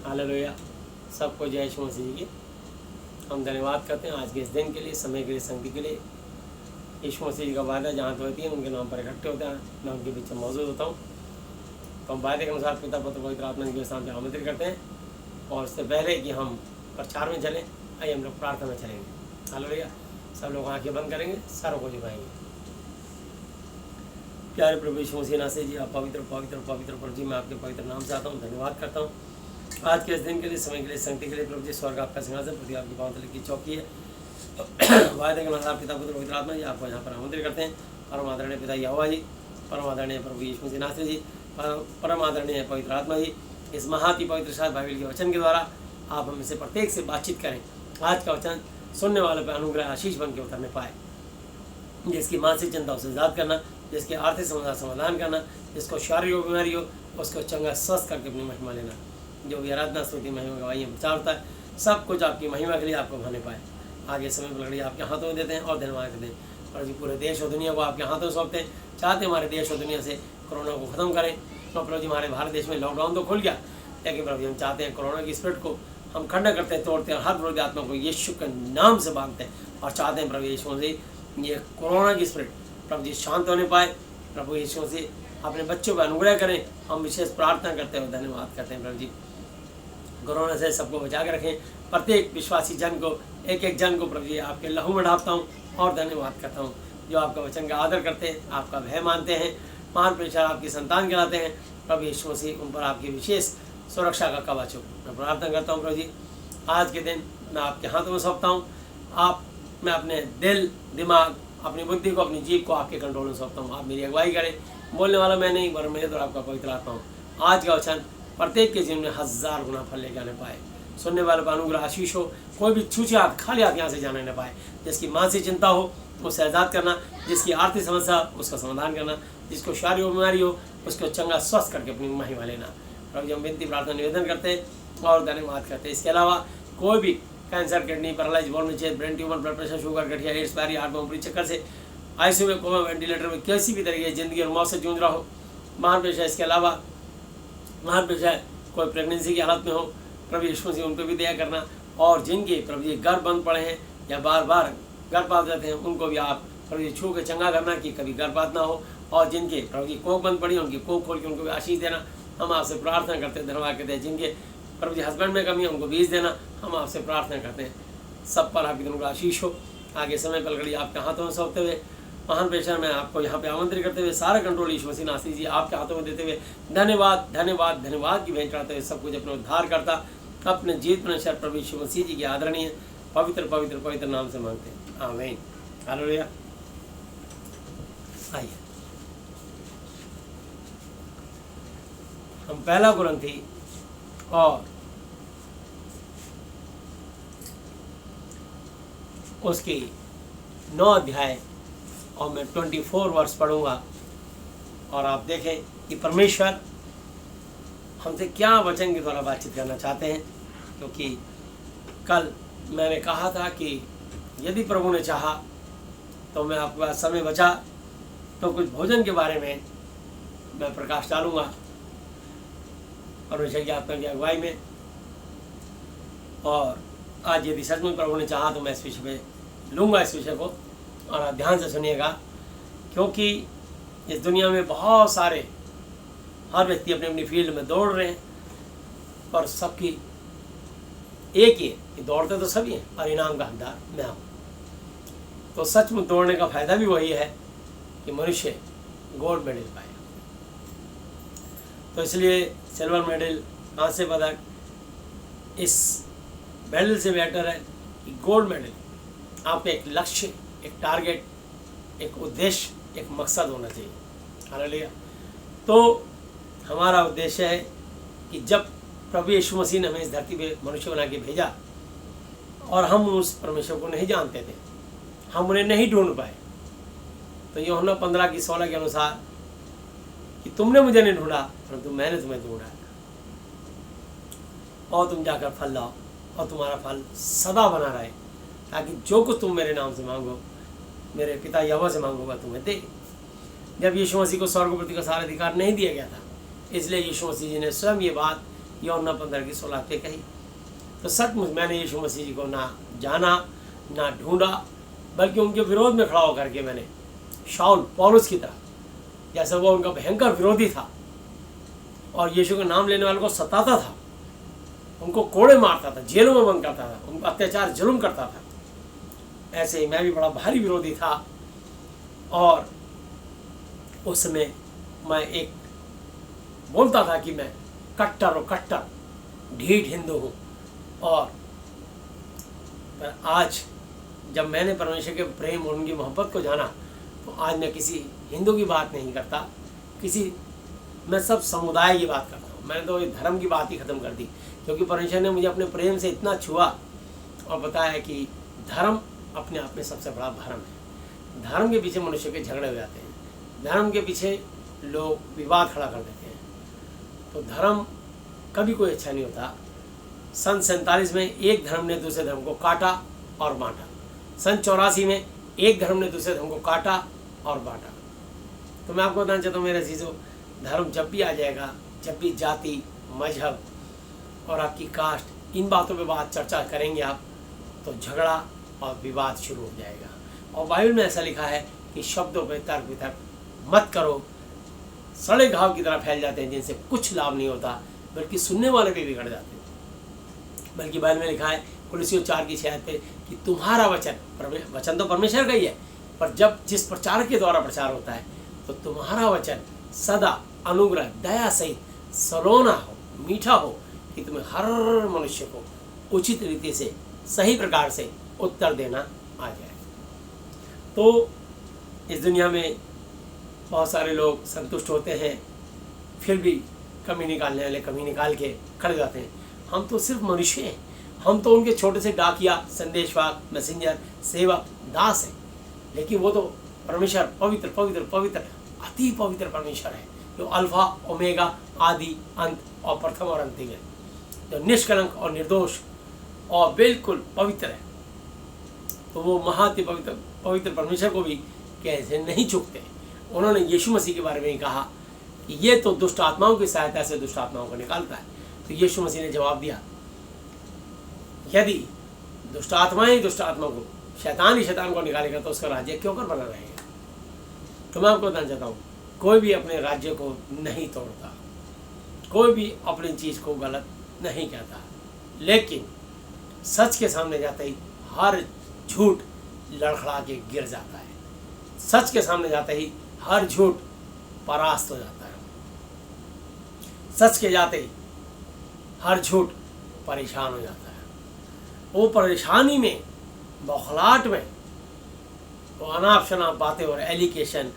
Hallelujah. सबको जय यीशु मसीह की। हम धन्यवाद करते हैं आज के इस दिन के लिए, समय के लिए, संगति के लिए। यीशु मसीह का वायदा जहाँ तो होती है उनके नाम पर इकट्ठे होते हैं, मैं उनके बीच में मौजूद होता हूँ। तो हम वायदे के अनुसार पिता पुत्र पवित्र आत्मा के स्थान पर आमंत्रित करते हैं। और उससे पहले कि हम प्रचार में चलें, आइए हम लोग प्रार्थना में चलेंगे। हालेलुया। सब लोग आंखें बंद करेंगे, सरों को झुकाएंगे। प्यारे प्रभु यीशु मसीह नासरी जी, आप पवित्र पवित्र पवित्र प्रभु जी, मैं आपके पवित्र नाम से आता हूँ, धन्यवाद करता हूँ आज के इस दिन के लिए, समय के लिए, संगति के लिए। प्रभु जी, स्वर्ग आपका सिंहासन, पृथ्वी आपकी पांवतले की चौकी है। वायदे के अनुसार पिता पुत्र पवित्र आत्मा जी आपको यहाँ पर आमंत्रित करते हैं। परम आदरणीय पिता यहोवा जी, परम आदरणीय प्रभु यीशु मसीह नासरी जी, परम आदरणीय पवित्र आत्मा जी, इस महाति पवित्र शायद बाइबल के वचन के द्वारा आप हम से प्रत्येक से बातचीत करें। आज का वचन सुनने वाले पर अनुग्रह आशीष बन के उतरने पाए। जिसकी मानसिक चिंता उसे आजाद करना, जिसकी आर्थिक समस्या समाधान करना, जिसको शारीरिक बीमारी हो उसको चंगा स्वस्थ करके अपनी महिमा लेना। जो भी आराधना स्तुति महिमा गवाही विचार होता है, सब कुछ आपकी महिमा के लिए आपको भाने पाए। आगे समय पर लकड़ी आपके हाथों में देते हैं और धन्यवाद करते हैं। और जी पूरे देश और दुनिया को आपके हाथों में सौंपते हैं। चाहते हैं हमारे देश और दुनिया से कोरोना को ख़त्म करें। तो प्रभु जी, हमारे भारत देश में लॉकडाउन तो खुल गया, लेकिन प्रभु जी हम चाहते हैं कोरोना की स्प्रेड को हम खंडन करते हैं, तोड़ते हैं, हर विरोधी आत्मा को यीशु के नाम से भागते हैं। और चाहते हैं प्रभु यीशु मसीह ये कोरोना की स्प्रेड प्रभु जी शांत होने पाए। प्रभु यीशु मसीह अपने बच्चों का अनुग्रह करें। हम विशेष प्रार्थना करते हुए धन्यवाद करते हैं प्रभु जी, कोरोना से सबको बचा के रखें। प्रत्येक विश्वासी जन को, एक एक जन को प्रभु जी आपके लहू में ढापता हूँ और धन्यवाद करता हूँ। जो आपका वचन का आदर करते हैं, आपका भय मानते हैं, महान प्रेषण आपकी संतान कहलाते हैं, प्रभु यीशु मसीह उन पर आपकी विशेष सुरक्षा का कवच हो। मैं प्रार्थना करता हूँ प्रभु जी, आज के दिन मैं आपके हाथों में सौंपता हूँ। मैं अपने दिल, दिमाग, अपनी बुद्धि को, अपनी जीभ को आपके कंट्रोल में सौंपता हूँ। आप मेरी अगुवाई करें। बोलने वाला मैं नहीं, वरन मेरे द्वारा आपका पवित्र आत्मा हूँ। आज का वचन प्रत्येक के जीवन में 1000 गुना फल लेके आने पाए। सुनने वाले पर अनुग्रह आशीष हो। कोई भी छूछे हाथ, खाली हाथ यहाँ से जाने न पाए। जिसकी मानसिक चिंता हो उसे आज़ाद करना, जिसकी आर्थिक समस्या उसका समाधान करना, जिसको शारीरिक बीमारी हो उसको चंगा स्वस्थ करके अपनी महिमा लेना। प्रभु जी, हम विनती प्रार्थना निवेदन करते हैं और धन्यवाद करते हैं। इसके अलावा कोई भी कैंसर, किडनी, पैरालाइज, बोन में छेद, brain tumour, blood pressure, sugar, गठिया, एड्स, पायरी, हार्ट बम, चक्कर से आईसीयू में, कोमा, वेंटिलेटर में, किसी भी तरीके जिंदगी और मौत से जूझ रहा हो, महान पेशा। इसके अलावा महान पेशा कोई प्रेगनेंसी की हालत में हो, प्रभु यीशु मसीह उन पर भी दया करना। और जिनके प्रभु जी गर्भ बंद पड़े हैं या बार बार गर्भपात जाते हैं, उनको भी आप प्रभु जी छू के चंगा करना कि कभी गर्भपात ना हो। और जिनके प्रभु जी कोख बंद पड़ी, उनकी कोख खोल के उनको भी आशीष देना। हम आपसे प्रार्थना करते हैं, धन्यवाद करते हैं। जिनके प्रभु जी हस्बैंड में कमी है उनको बीज देना, हम आपसे प्रार्थना करते हैं। सब पर आपकी दोनों का आशीष हो। आगे समय पर लकड़ी आपके हाथों में सौंपते हुए, महान प्रेषण में आपको यहाँ पे आमंत्रित करते हुए, सारा कंट्रोल यीशु मसीह नासरी जी आपके हाथों में देते हुए धन्यवाद धन्यवाद धन्यवाद की भेंट करते हुए, सब कुछ अपने उद्धार करता अपने जीत परमेश्वर प्रभु यीशु मसीह जी के आदरणीय पवित्र पवित्र पवित्र नाम से मांगते हैं, आमीन। हालेलुया। आइए हम पहला कुरिन्थी और उसकी 9 अध्याय और मैं 24 वर्ष पढ़ूंगा। और आप देखें कि परमेश्वर हमसे क्या वचन के द्वारा बातचीत करना चाहते हैं। क्योंकि कल मैंने कहा था कि यदि प्रभु ने चाहा तो मैं आपके पास समय बचा तो कुछ भोजन के बारे में मैं प्रकाश डालूंगा परमेश्वर की आत्मा की अगुवाई में। और आज यदि सच में प्रभु ने चाहा तो मैं इस विषय पे लूँगा, इस विषय को। और आप ध्यान से सुनिएगा, क्योंकि इस दुनिया में बहुत सारे हर व्यक्ति अपनी अपनी फील्ड में दौड़ रहे हैं, और सबकी एक ही है कि दौड़ते तो सभी हैं और इनाम का हकदार मैं हूँ। तो सच में दौड़ने का फायदा भी वही है कि मनुष्य गोल्ड मेडल पाए। तो इसलिए सिल्वर मेडल, कांस्य पदक, इस मेडल से बेहतर है कि गोल्ड मेडल। आपका एक लक्ष्य, एक टारगेट, एक उद्देश्य, एक मकसद होना चाहिए। हालेलुया। तो हमारा उद्देश्य है कि जब प्रभु यीशु मसीह ने हमें इस धरती पे मनुष्य बना के भेजा और हम उस परमेश्वर को नहीं जानते थे, हम उन्हें नहीं ढूंढ पाए, तो यूहन्ना 15:16 के अनुसार कि तुमने मुझे नहीं ढूंढा परंतु मैंने तुम्हें ढूंढा, और तुम जाकर फल लाओ और तुम्हारा फल सदा बना रहे, ताकि जो कुछ तुम मेरे नाम से मांगो, मेरे पिता यहोवा से मांगोगा तुम्हें दे। जब यीशु मसीह को स्वर्ग पृथ्वी का सारा अधिकार नहीं दिया गया था, इसलिए यीशु मसीह जी ने स्वयं ये बात यूहन्ना 15 की 16 पे कही। तो सचमुच मैंने यीशु मसीह जी को ना जाना ना ढूंढा, बल्कि उनके विरोध में खड़ा होकर के मैंने शाऊल पौलुस की तरह, जैसे वो उनका भयंकर विरोधी था और यीशु का नाम लेने वालों को सताता था, उनको कोड़े मारता था, जेलों में बंद करता था, उनको अत्याचार जुल्म करता था, ऐसे ही मैं भी बड़ा भारी विरोधी था। और उस समय मैं एक बोलता था कि मैं कट्टर ढीठ हिंदू हूँ। और पर आज जब मैंने परमेश्वर के प्रेम और उनकी मोहब्बत को जाना, तो आज मैं किसी हिंदू की बात नहीं करता, मैं सब समुदाय की बात करता हूँ। मैंने तो ये धर्म की बात ही ख़त्म कर दी, क्योंकि परमेश्वर ने मुझे अपने प्रेम से इतना छुआ और बताया कि धर्म अपने आप में सबसे बड़ा भरम है। धर्म के पीछे मनुष्य के झगड़े हो जाते हैं, धर्म के पीछे लोग विवाद खड़ा कर देते हैं, तो धर्म कभी कोई अच्छा नहीं होता। सन 47 में एक धर्म ने दूसरे धर्म को काटा और बांटा, सन 84 में एक धर्म ने दूसरे धर्म को काटा और बांटा। तो मैं आपको बताना चाहता हूँ मेरे अजीजों, धर्म जब भी आ जाएगा, जब भी जाति, मजहब और आपकी कास्ट, इन बातों पे बात चर्चा करेंगे आप, तो झगड़ा और विवाद शुरू हो जाएगा। और बाइबल में ऐसा लिखा है कि शब्दों पे तर्क वितर्क मत करो, सड़े घाव की तरह फैल जाते हैं जिनसे कुछ लाभ नहीं होता, बल्कि सुनने वाले भी बिगड़ जाते हैं। बल्कि बाइबल में लिखा है कुलुस्सियों 4:6 पे कि तुम्हारा वचन तो परमेश्वर का ही है, पर जब जिस प्रचारक के द्वारा प्रचार होता है, तो तुम्हारा वचन सदा अनुग्रह दया सहित सलोना हो, मीठा हो, कि तुम्हें हर मनुष्य को उचित रीति से सही प्रकार से उत्तर देना आ जाए। तो इस दुनिया में बहुत सारे लोग संतुष्ट होते हैं, फिर भी कमी निकालने वाले कमी निकाल के खड़े जाते हैं। हम तो सिर्फ मनुष्य हैं, हम तो उनके छोटे से डाकिया, संदेशवाहक, मैसेंजर, सेवक, दास हैं, लेकिन वो तो परमेश्वर पवित्र पवित्र पवित्र अति पवित्र परमेश्वर है, जो अल्फा ओमेगा, आदि अंत और प्रथम और अंतिम है, जो निष्कलंक और निर्दोष और बिल्कुल पवित्र है। तो वो महाति पवित्र परमेश्वर को भी कैसे नहीं चूकते। उन्होंने यीशु मसीह के बारे में ही कहा कि ये तो दुष्ट आत्माओं की सहायता से दुष्ट आत्माओं को निकालता है। तो यीशु मसीह ने जवाब दिया, यदि दुष्ट आत्माएं दुष्ट आत्मा को, शैतान ही शैतान को निकालेगा, तो उसका राज्य क्यों कर बना रहेगा। तो मैं आपको बताना चाहता हूँ, कोई भी अपने राज्य को नहीं तोड़ता, कोई भी अपनी चीज़ को गलत नहीं कहता, लेकिन सच के सामने जाते ही हर झूठ लड़खड़ा के गिर जाता है। सच के सामने जाते ही हर झूठ परास्त हो जाता है। सच के जाते ही हर झूठ परेशान हो जाता है। वो परेशानी में, बौखलाहट में, वो अनाप शनाप बातें और एलिगेशन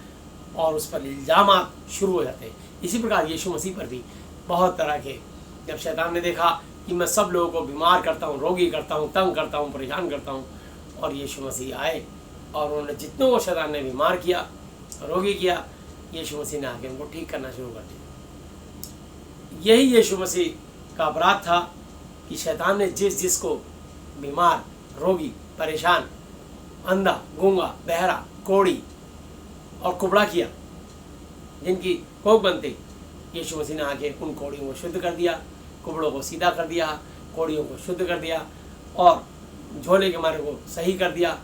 और उस पर इल्ज़ामात शुरू हो जाते हैं। इसी प्रकार यीशु मसीह पर भी बहुत तरह के, जब शैतान ने देखा कि मैं सब लोगों को बीमार करता हूँ, रोगी करता हूँ, तंग करता हूँ, परेशान करता हूँ, और यीशु मसीह आए और उन्होंने जितनों को शैतान ने बीमार किया, रोगी किया, यीशु मसीह ने आके उनको ठीक करना शुरू कर दिया। यही यीशु मसीह का अपराध था कि शैतान ने जिसको बीमार, रोगी, परेशान, अंधा, गूंगा, बहरा, कोढ़ी और कुबड़ा किया, जिनकी कोख बनती, यीशु मसीह ने आके उन कोढ़ियों को शुद्ध कर दिया, कुबड़ों को सीधा कर दिया, कोढ़ियों को शुद्ध कर दिया, और झोले के मारे को सही कर दिया,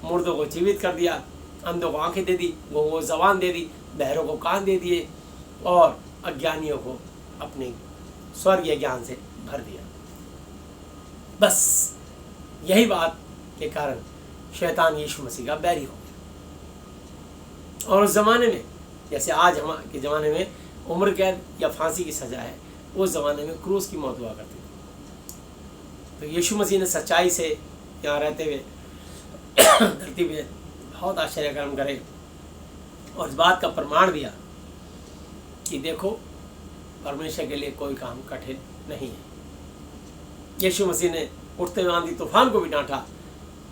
मुर्दों को जीवित कर दिया, अंधों को आंखें दे दी, गूंगों को ज़बान दे दी, बहरों को कान दे दिए, और अज्ञानियों को अपने स्वर्गीय ज्ञान से भर दिया। बस यही बात के कारण शैतान यीशु मसीह का बैरी हो गया। और उस ज़माने में, जैसे आज हम के ज़माने में उम्र कैद या फांसी की सज़ा है, उस ज़माने में क्रूस की मौत हुआ करती थी। तो यीशु मसीह ने सच्चाई से यहाँ रहते हुए धरती पे बहुत आश्चर्य कर्म करे और इस बात का प्रमाण दिया कि देखो, परमेश्वर के लिए कोई काम कठिन नहीं है। यीशु मसीह ने उठते हुए आंधी तूफान को भी डांटा,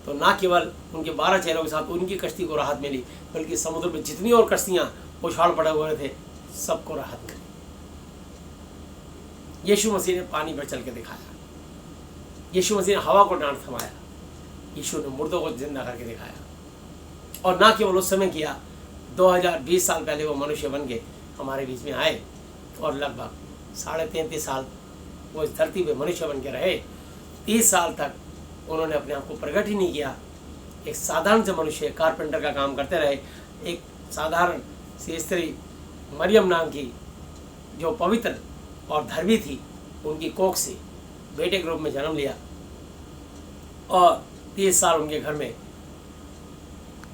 तो ना केवल उनके 12 चेलों के साथ उनकी कश्ती को राहत मिली, बल्कि समुद्र में जितनी और कश्तियाँ उछाल पड़े हुए थे, सबको राहत मिली। यीशु मसीह ने पानी पर चल के दिखाया, यीशु मसीह ने हवा को डांट थमाया, यीशु ने मुर्दों को जिंदा करके दिखाया। और ना केवल उस समय किया, 2020 साल पहले वो मनुष्य बन के हमारे बीच में आए और लगभग 33.5 साल वो इस धरती पे मनुष्य बन के रहे। 30 साल तक उन्होंने अपने आप को प्रकट ही नहीं किया। एक साधारण से मनुष्य कारपेंटर का काम करते रहे। एक साधारण सी स्त्री मरियम नाम की जो पवित्र और धर्मी थी, उनकी कोख से बेटे के रूप में जन्म लिया और 30 साल उनके घर में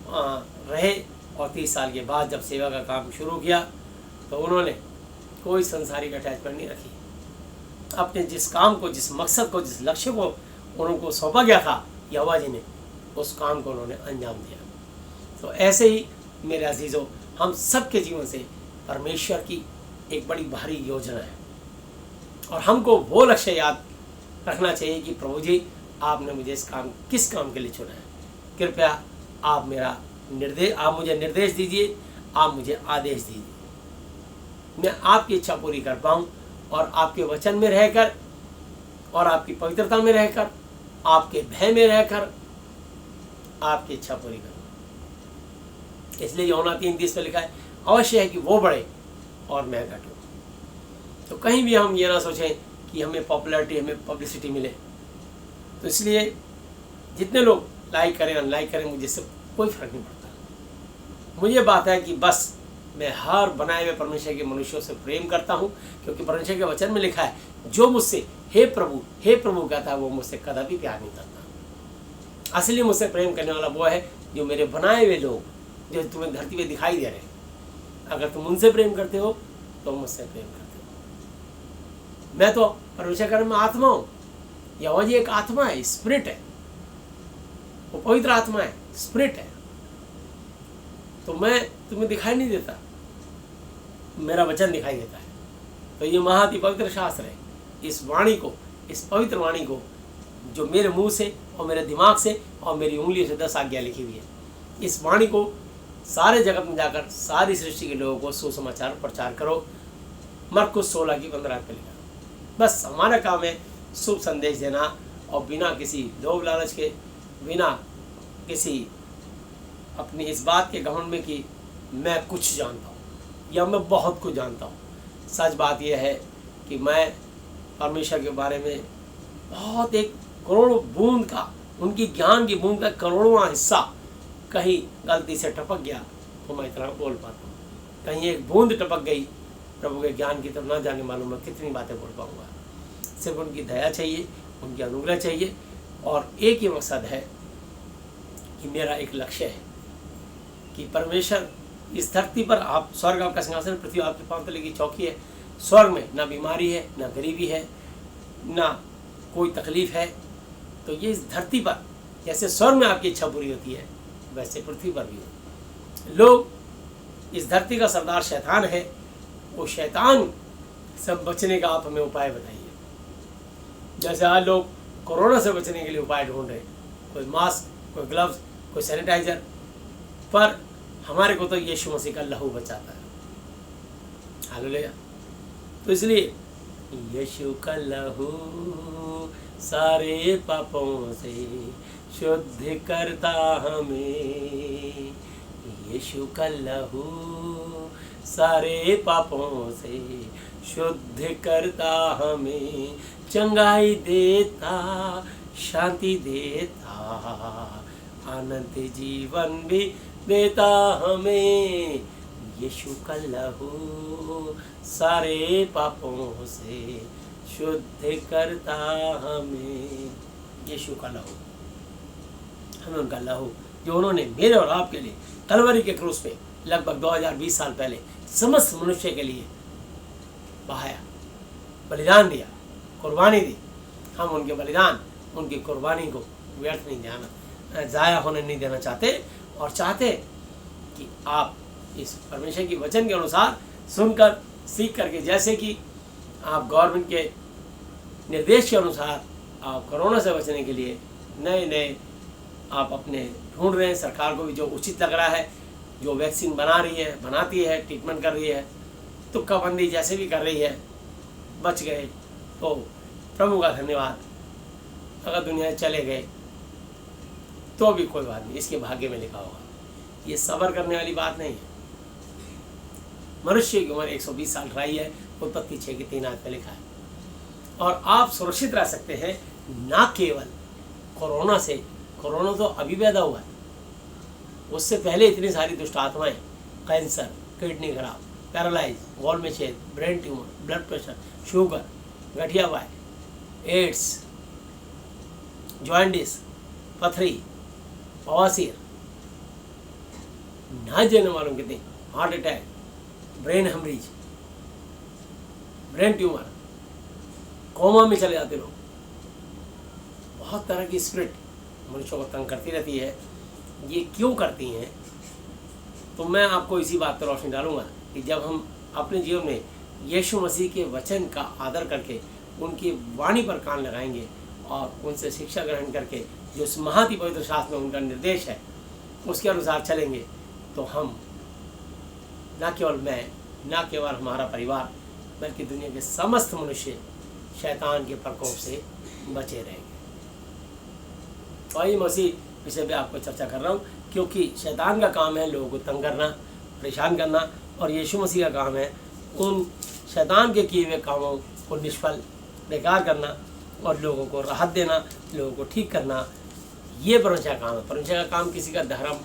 रहे। और 30 साल के बाद जब सेवा का काम शुरू किया तो उन्होंने कोई संसारिक अटैचमेंट नहीं रखी। अपने जिस काम को, जिस मकसद को, जिस लक्ष्य को उनको सौंपा गया था यहोवा जी ने, उस काम को उन्होंने अंजाम दिया। तो ऐसे ही मेरे अजीज़ों, हम सबके जीवन से परमेश्वर की एक बड़ी भारी योजना है और हमको वो लक्ष्य याद रखना चाहिए कि प्रभु जी, आपने मुझे किस काम के लिए चुना है। कृपया आप मुझे निर्देश दीजिए, आप मुझे आदेश दीजिए, मैं आपकी इच्छा पूरी कर पाऊँ और आपके वचन में रहकर और आपकी पवित्रता में रहकर, आपके भय में रहकर आपकी इच्छा पूरी करूँ। इसलिए यूहन्ना 3:30 पे लिखा है, अवश्य है कि वो बढ़े और मैं घटूँ। तो कहीं भी हम ये ना सोचें कि हमें पॉपुलैरिटी, हमें पब्लिसिटी मिले। तो इसलिए जितने लोग लाइक करें अनलाइक करें, मुझे इससे कोई फर्क नहीं पड़ता। मुझे बात है कि बस मैं हर बनाए हुए परमेश्वर के मनुष्यों से प्रेम करता हूँ, क्योंकि परमेश्वर के वचन में लिखा है, जो मुझसे हे प्रभु कहता है वो मुझसे कदापि प्यार नहीं करता। असली मुझसे प्रेम करने वाला वो है जो मेरे बनाए हुए लोग, जो तुम्हें धरती पे दिखाई दे रहे हैं। अगर तुम उनसे प्रेम करते हो तो मुझसे प्रेम करते हो। मैं तो परमेश्वर का मैं आत्मा हूँ। यहोवा जी एक आत्मा है, स्पिरिट है, वो पवित्र आत्मा है, स्पिरिट है। तो मैं तुम्हें दिखाई नहीं देता, मेरा वचन दिखाई देता है। तो ये महाअति पवित्र शास्त्र है। इस वाणी को, इस पवित्र वाणी को, जो मेरे मुंह से और मेरे दिमाग से और मेरी उंगलियों से 10 आज्ञा लिखी हुई है, इस वाणी को सारे जगत में जाकर सारी सृष्टि के लोगों को सुसमाचार प्रचार करो। मरकुस 16:15 पे लिखा। बस हमारा काम है शुभ संदेश देना और बिना किसी लोभ लालच के, बिना किसी अपनी इस बात के घमंड में कि मैं कुछ जानता हूँ या मैं बहुत कुछ जानता हूँ। सच बात यह है कि मैं परमेश्वर के बारे में बहुत, एक करोड़ों बूंद का, उनकी ज्ञान की बूंद का करोड़वां हिस्सा कहीं गलती से टपक गया तो मैं इतना बोल पाता हूँ। कहीं एक बूंद टपक गई प्रभु के ज्ञान की तरफ, ना जाने मालूम मैं कितनी बातें बोल पाऊँगा। सिर्फ उनकी दया चाहिए, उनकी अनुग्रह चाहिए और एक ही मकसद है कि मेरा एक लक्ष्य है कि परमेश्वर इस धरती पर, आप स्वर्ग आपका सिंहासन, पृथ्वी आपके पांव तले की चौकी है। स्वर्ग में ना बीमारी है, ना गरीबी है, ना कोई तकलीफ है। तो ये इस धरती पर जैसे स्वर्ग में आपकी इच्छा पूरी होती है, वैसे पृथ्वी पर भी हो। लोग, इस धरती का सरदार शैतान है, वो शैतान से बचने का आप हमें उपाय बताइए। जैसे आज लोग कोरोना से बचने के लिए उपाय ढूंढ रहे हैं, कोई मास्क, कोई ग्लव्स, कोई सैनिटाइजर, पर हमारे को तो यीशु मसीह का लहू बचाता है। हालेलुया। तो इसलिए यीशु का लहू सारे पापों से शुद्ध करता हमें। यीशु का लहू सारे पापों से शुद्ध करता हमें, चंगाई देता, शांति देता, आनंद जीवन भी देता हमें। यीशु का लहू सारे पापों से शुद्ध करता हमें। यीशु का लहू, हमें उनका लहू जो उन्होंने मेरे और आपके लिए कलवरी के क्रूस पे लगभग 2020 साल पहले समस्त मनुष्य के लिए बहाया, बलिदान दिया, कुर्बानी दी। हम उनके बलिदान, उनकी कुर्बानी को व्यर्थ नहीं जाना, ज़ाया होने नहीं देना चाहते और चाहते कि आप इस परमेश्वर की वचन के अनुसार सुनकर, सीख करके, जैसे कि आप गवर्नमेंट के निर्देश के अनुसार आप कोरोना से बचने के लिए नए नए आप अपने ढूंढ रहे हैं। सरकार को भी जो उचित लग रहा है, जो वैक्सीन बना रही है, बनाती है, ट्रीटमेंट कर रही है, तुक्काबंदी जैसे भी कर रही है, बच गए तो प्रभु का धन्यवाद। अगर दुनिया चले गए तो भी कोई बात नहीं, इसके भाग्य में लिखा होगा। ये सब्र करने वाली बात नहीं है। मनुष्य की उम्र 120 साल रही है, उत्पत्ति 6:3 पे लिखा है। और आप सुरक्षित रह सकते हैं, ना केवल कोरोना से, कोरोना तो अभी पैदा हुआ है, उससे पहले इतनी सारी दुष्ट आत्माएं, कैंसर, किडनी खराब, पैरालाइज, गॉल में छेद, brain tumour, blood pressure, sugar, गठिया वाय, एड्स, जॉइंटिस, पथरी, बवासीर, ना जाने वालों कितने, heart attack, brain haemorrhage, brain tumour, coma में चले जाते लोग, बहुत तरह की स्पिरिट मनुष्यों को तंग करती रहती है। ये क्यों करती हैं? तो मैं आपको इसी बात पर रोशनी डालूंगा कि जब हम अपने जीवन में यीशु मसीह के वचन का आदर करके उनकी वाणी पर कान लगाएंगे और उनसे शिक्षा ग्रहण करके जो उस महाति पवित्र शास्त्र में उनका निर्देश है उसके अनुसार चलेंगे, तो हम, ना केवल मैं, ना केवल हमारा परिवार, बल्कि दुनिया के समस्त मनुष्य शैतान के प्रकोप से बचे रहेंगे। और ये मसीह विषय पे आपको चर्चा कर रहा हूँ क्योंकि शैतान का काम है लोगों को तंग करना, परेशान करना, और यीशु मसीह का काम है उन शैतान के किए हुए कामों को निष्फल, बेकार करना और लोगों को राहत देना, लोगों को ठीक करना। ये परमेश्वर का काम है। परमेश्वर का काम किसी का धर्म,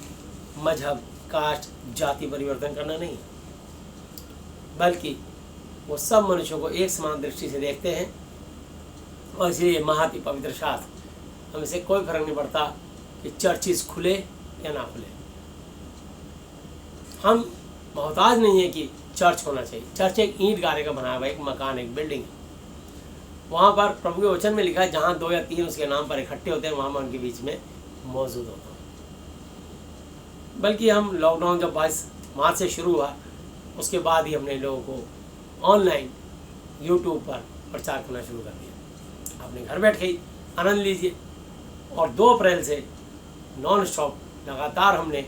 मजहब, कास्ट, जाति परिवर्तन करना नहीं है, बल्कि वो सब मनुष्यों को एक समान दृष्टि से देखते हैं। और इसलिए महाति पवित्र शास्त्र हमें से कोई फर्क नहीं पड़ता कि चर्चिस खुले या ना खुले। हम मोहताज नहीं है कि चर्च होना चाहिए। चर्च एक ईंट गारे का बनाया हुआ एक मकान, एक बिल्डिंग है। वहाँ पर प्रभु के वचन में लिखा है जहाँ 2 या 3 उसके नाम पर इकट्ठे होते हैं वहाँ मैं उनके बीच में मौजूद होता हूँ। बल्कि हम लॉकडाउन जब 22 मार्च से शुरू हुआ उसके बाद ही हमने लोगों को ऑनलाइन यूट्यूब पर प्रचार करना शुरू कर दिया। आपने घर बैठ के ही आनंद लीजिए। और 2 अप्रैल से नॉन स्टॉप लगातार हमने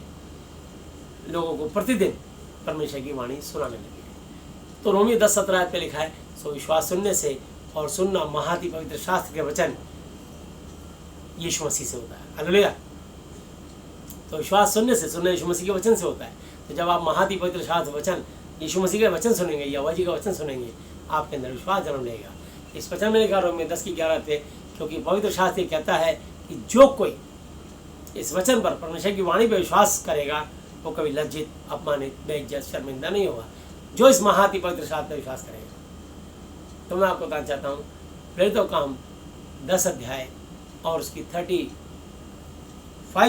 लोगों को प्रतिदिन परमेश्वर की वाणी सुनाने लगी। तो रोमी 10:17 पे लिखा है, सो विश्वास सुनने से और सुनना महाति पवित्र शास्त्र के वचन यीशु मसीह से होता है। हालेलुया। तो विश्वास सुनने से, सुनना यीशु मसीह के वचन से होता है। तो जब आप महाति पवित्र शास्त्र वचन यीशु मसीह के वचन सुनेंगे, यहोवा जी का वचन सुनेंगे, आपके अंदर विश्वास जन्म लेगा। इस वचन में लिखा रोमी 10:11 थे, क्योंकि पवित्र शास्त्र कहता है कि जो कोई इस वचन पर, परमेश्वर की वाणी पर विश्वास करेगा वो कभी लज्जित, अपमानित, बेइज्जत, शर्मिंदा नहीं होगा, जो इस महाति पवित्र शास्त्र पर विश्वास करेगा। तो मैं आपको बताना चाहता हूँ प्रेरितों का काम 10 अध्याय और उसकी 35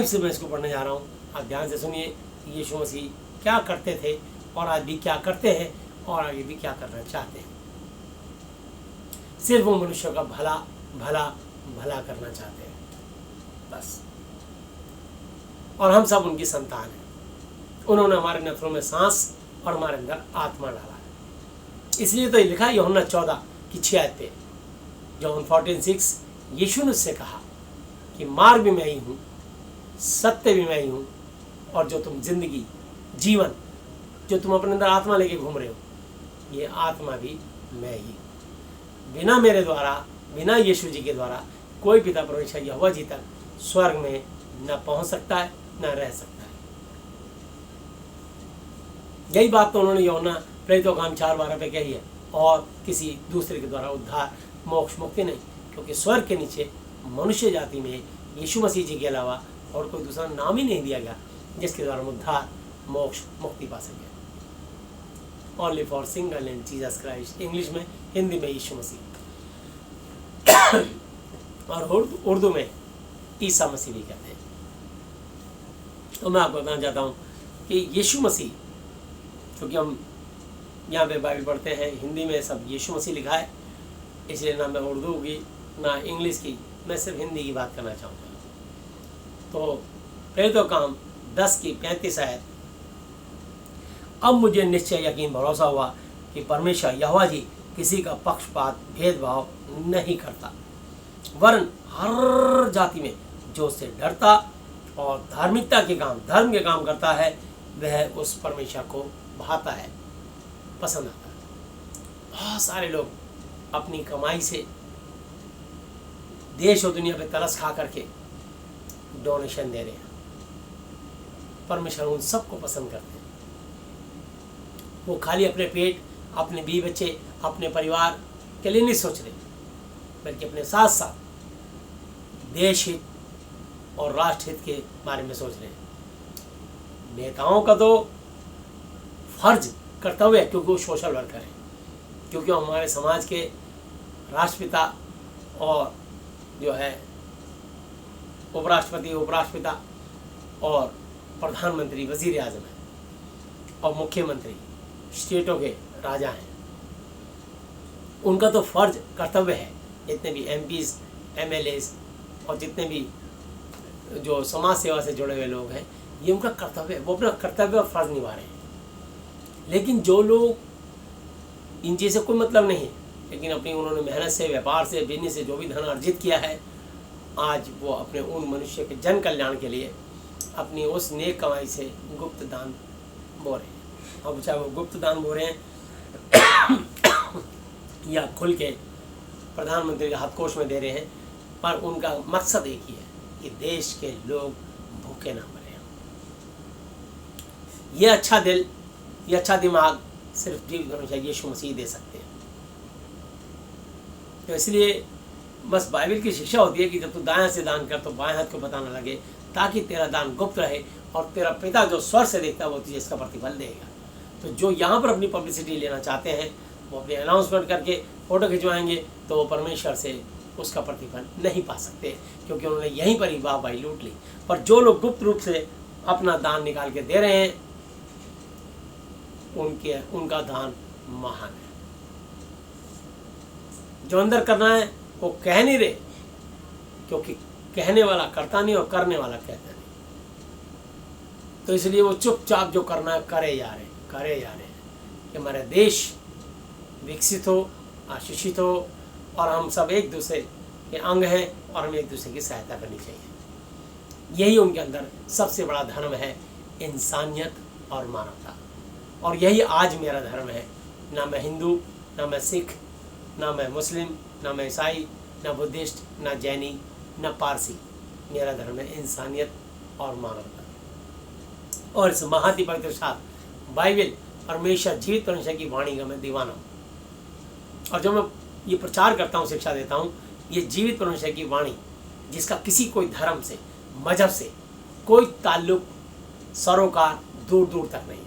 से मैं इसको पढ़ने जा रहा हूँ। आप ध्यान से सुनिए कि यीशु मसीह क्या करते थे और आज भी क्या करते हैं और आगे भी क्या करना चाहते हैं। सिर्फ वो मनुष्यों का भला भला भला करना चाहते हैं, बस। और हम सब उनकी संतान हैं। उन्होंने हमारे नथनों में सांस और हमारे अंदर आत्मा डाला है। इसलिए तो ये लिखा है यूहन्ना 14:6 पे, जॉन 14:6, यीशु ने उससे कहा कि मार्ग भी मैं ही हूँ, सत्य भी मैं ही हूँ, और जो तुम जिंदगी, जीवन, जो तुम अपने अंदर आत्मा लेके घूम रहे हो, ये आत्मा भी मैं ही। बिना मेरे द्वारा, बिना यीशु जी के द्वारा कोई पिता परमेश्वर यहोवा जी तक स्वर्ग में न पहुंच सकता है, न रह सकता है। यही बात तो उन्होंने यूहन्ना प्रेरितों का काम 4:12 पे कही है, और किसी दूसरे के द्वारा उद्धार, मोक्ष, मुक्ति नहीं, क्योंकि स्वर्ग के नीचे मनुष्य जाति में यीशु मसीह जी के अलावा और कोई दूसरा नाम ही नहीं दिया गया जिसके द्वारा उद्धार, मोक्ष, मुक्ति पा सके। Only for single and Jesus Christ, English में, हिंदी में यीशु मसीह, और उर्दू में ईसा मसीह भी कहते हैं। तो मैं आपको बताना चाहता हूँ कि यीशु मसीह, क्योंकि हम यहाँ पे बाइबल पढ़ते हैं हिंदी में सब यीशु मसीह लिखा है, इसलिए ना मैं उर्दू की ना इंग्लिश की, मैं सिर्फ हिंदी की बात करना चाहूँगा। तो प्रेरितों का काम 10:35 आयत, अब मुझे निश्चय यकीन भरोसा हुआ कि परमेश्वर यहोवा जी किसी का पक्षपात, भेदभाव नहीं करता, वरन हर जाति में जो उससे डरता और धार्मिकता के काम, धर्म के काम करता है, वह उस परमेश्वर को भाता है, पसंद आता है। बहुत सारे लोग अपनी कमाई से देश और दुनिया पे तरस खा करके डोनेशन दे रहे हैं। परमेश्वर उन सबको पसंद करते हैं। वो खाली अपने पेट, अपने बीवी बच्चे, अपने परिवार के लिए नहीं सोच रहे, बल्कि अपने साथ साथ देश हित और राष्ट्र हित के बारे में सोच रहे हैं। नेताओं का तो फर्ज कर्तव्य है, क्योंकि वो सोशल वर्कर हैं, क्योंकि वो हमारे समाज के राष्ट्रपिता और जो है उपराष्ट्रपिता और प्रधानमंत्री, वजीर आजम है और मुख्यमंत्री स्टेटों के राजा हैं। उनका तो फर्ज कर्तव्य है, जितने भी MPs, MLAs और जितने भी जो समाज सेवा से जुड़े हुए लोग हैं, ये उनका कर्तव्य है, वो अपना कर्तव्य और फर्ज निभा रहे हैं। लेकिन जो लोग इन चीज़ से कोई मतलब नहीं है, लेकिन अपनी उन्होंने मेहनत से, व्यापार से, बिजनेस से जो भी धन अर्जित किया है, आज वो अपने उन मनुष्य के जन कल्याण के लिए अपनी उस नेक कमाई से गुप्त दान बो रहे हैं। अब चाहे वो गुप्त दान बो रहे हैं या खुल के प्रधानमंत्री के हाथकोश में दे रहे हैं, पर उनका मकसद एक ही है कि देश के लोग भूखे ना मरें। ये अच्छा दिल, ये अच्छा दिमाग सिर्फ जीवित हमेशा यीशु मसीह दे सकते हैं। तो इसलिए बस बाइबल की शिक्षा होती है कि जब तू दायां से दान कर तो बाएं हाथ को पता न लगे, ताकि तेरा दान गुप्त रहे और तेरा पिता जो स्वर से देखता है वो तुझे इसका प्रतिफल देगा। तो जो यहाँ पर अपनी पब्लिसिटी लेना चाहते हैं, वो अपनी अनाउंसमेंट करके फ़ोटो खिंचवाएंगे, तो वो परमेश्वर से उसका प्रतिफल नहीं पा सकते, क्योंकि उन्होंने यहीं पर ही वाहवाही लूट ली। पर जो लोग गुप्त रूप से अपना दान निकाल के दे रहे हैं, उनका दान महान है। जो अंदर करना है वो कह नहीं रहे, क्योंकि कहने वाला करता नहीं और करने वाला कहता नहीं। तो इसलिए वो चुपचाप जो करना है करे जा रहे हैं कि हमारा देश विकसित हो, आशीषित हो और हम सब एक दूसरे के अंग हैं और हमें एक दूसरे की सहायता करनी चाहिए। यही उनके अंदर सबसे बड़ा धर्म है, इंसानियत और मानवता। और यही आज मेरा धर्म है। ना मैं हिंदू, ना मैं सिख, ना मैं मुस्लिम, ना मैं ईसाई, ना बुद्धिस्ट, ना जैनी, ना पारसी। मेरा धर्म है इंसानियत और मानवता। और इस महाति पवित्र शास्त्र बाइबल परमेश्वर जीवित परमेश्वर की वाणी का मैं दीवाना हूँ। और जब मैं ये प्रचार करता हूँ, शिक्षा देता हूँ, ये जीवित परमेश्वर की वाणी जिसका किसी कोई धर्म से, मजहब से कोई ताल्लुक, सरोकार दूर दूर तक नहीं है।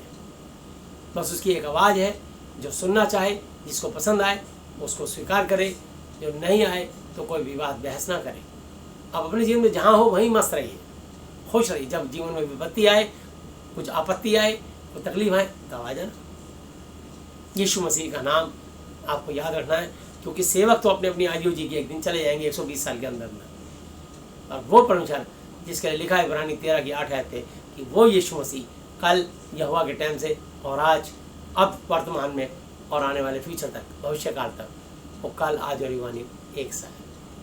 बस उसकी एक आवाज़ है, जो सुनना चाहे, जिसको पसंद आए उसको स्वीकार करे, जो नहीं आए तो कोई विवाद बहस ना करे। अब अपने जीवन में जहाँ हो वहीं मस्त रहिए, खुश रहिए। जब जीवन में विपत्ति आए, कुछ आपत्ति आए, कोई तकलीफ आए, तब आ जाना। यीशु मसीह का नाम आपको याद रखना है, क्योंकि सेवक तो अपने अपनी आयु जी के एक दिन चले जाएंगे 120 साल के अंदर में। और वो परमेश्वर जिसके लिए लिखा है इब्रानी 13 की 8 आयत है कि वो यीशु मसीह कल यहोवा के टाइम से और आज, अब वर्तमान में और आने वाले फ्यूचर तक, भविष्य काल तक, वो कल, आज और युवानी एक सा है।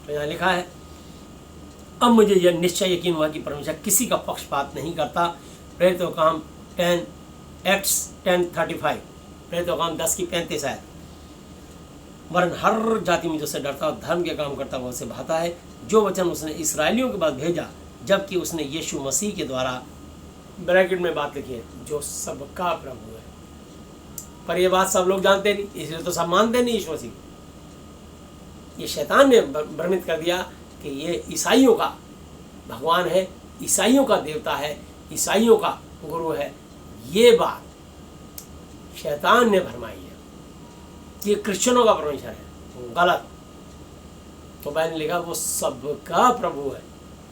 तो यहाँ लिखा है, अब मुझे यह निश्चय यकीन हुआ कि परमेश्वर किसी का पक्षपात नहीं करता। प्रेरितों का काम 10:35, प्रेरितों का काम 10 की 35 आयत। वरन हर जाति में जो से डरता और धर्म के काम करता वो उसे भाता है, जो वचन उसने इसराइलियों के बाद भेजा, जबकि उसने यीशु मसीह के द्वारा, ब्रैकेट में बात लिखी है, जो सबका प्रभु है। पर ये बात सब लोग जानते नहीं, इसलिए तो सब मानते नहीं यीशु मसीह। ये शैतान ने भ्रमित कर दिया कि ये ईसाइयों का भगवान है, ईसाइयों का देवता है, ईसाइयों का गुरु है। ये बात शैतान ने भरमाई है, ये क्रिश्चियनों का परमेश्वर है, गलत। तो मैंने लिखा वो सबका प्रभु है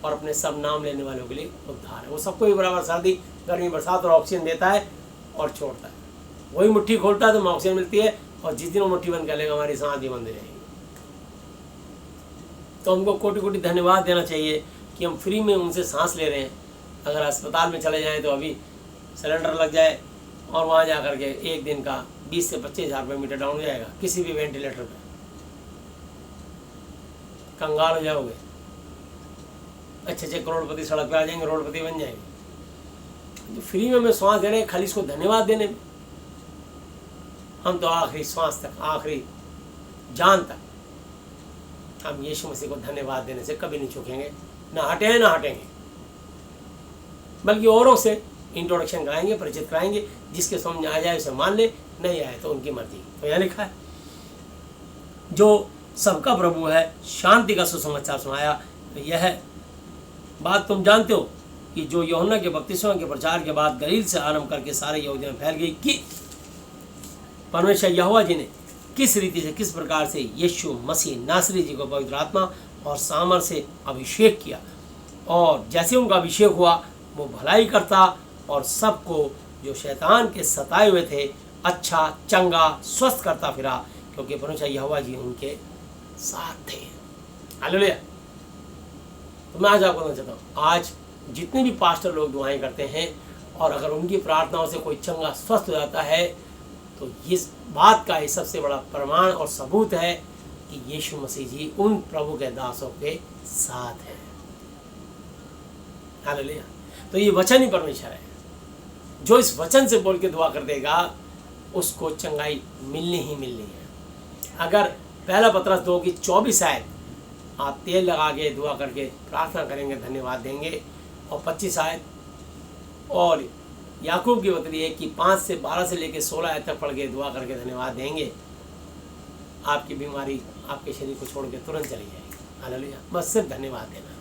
और अपने सब नाम लेने वालों के लिए उद्धार है। वो सबको ही बराबर सर्दी, गर्मी, बरसात और ऑक्सीजन देता है और छोड़ता है। वही मुट्ठी खोलता है तो हमें ऑक्सीजन मिलती है, और जिस दिन वो मुट्ठी बंद कर लेगा हमारी सांस भी बंद हो जाएगी। तो हमको कोटि कोटि धन्यवाद देना चाहिए कि हम फ्री में उनसे सांस ले रहे हैं। अगर अस्पताल में चले जाएँ तो अभी सिलेंडर लग जाए और वहाँ जा कर के एक दिन का 20 से 25,000 रुपये मीटर डाउन हो जाएगा किसी भी वेंटिलेटर पे, कंगाल हो जाओगे। अच्छे करोड़पति सड़क पे आ जाएंगे, करोड़पति बन जाएंगे। जो फ्री में हमें श्वास दे रहे हैं, खाली इसको धन्यवाद देने में, हम तो आखिरी श्वास तक, आखिरी जान तक हम यीशु मसीह को धन्यवाद देने से कभी नहीं चूकेंगे, ना हटे ना हटेंगे। बल्कि औरों से इंट्रोडक्शन कराएंगे, परिचित कराएंगे, जिसके समझ आ जाए उसे मान ले, नहीं आए तो उनकी मर्जी। तो यहाँ लिखा है, जो सबका प्रभु है, शांति का सुसमाचार सुनाया। तो यह बात तुम जानते हो कि जो यूहन्ना के बपतिस्मा के प्रचार के बाद गलील से आरंभ करके सारे यहूदियों में फैल गई कि परमेश्वर यहोवा जी ने किस रीति से, किस प्रकार से यीशु मसीह नासरी जी को पवित्र आत्मा और सामर्थ से अभिषेक किया, और जैसे उनका अभिषेक हुआ वो भलाई करता और सबको जो शैतान के सताए हुए थे अच्छा, चंगा, स्वस्थ करता फिरा, क्योंकि परमेश्वर यहोवा जी उनके साथ थे। हालेलुया। तो मैं आज आपको कहना चाहता हूँ, आज जितने भी पास्टर लोग दुआएं करते हैं और अगर उनकी प्रार्थनाओं से कोई चंगा स्वस्थ हो जाता है तो इस बात का ये सबसे बड़ा प्रमाण और सबूत है कि यीशु मसीह जी उन प्रभु के दासों के साथ हैं। हालेलुया। तो ये वचन ही परमेश्वर है, जो इस वचन से बोल के दुआ कर देगा उसको चंगाई मिलनी ही मिलनी है। अगर पहला पतरस 2:24 आयत आप तेल लगा के दुआ करके प्रार्थना करेंगे, धन्यवाद देंगे, और 25 आयत और याकूब की बतरी है कि 5 से 12 से लेकर 16 आयत तक पढ़ के दुआ करके धन्यवाद देंगे, आपकी बीमारी आपके शरीर को छोड़ के तुरंत चली जाएगी। हालेलुया। बस सिर्फ धन्यवाद देना।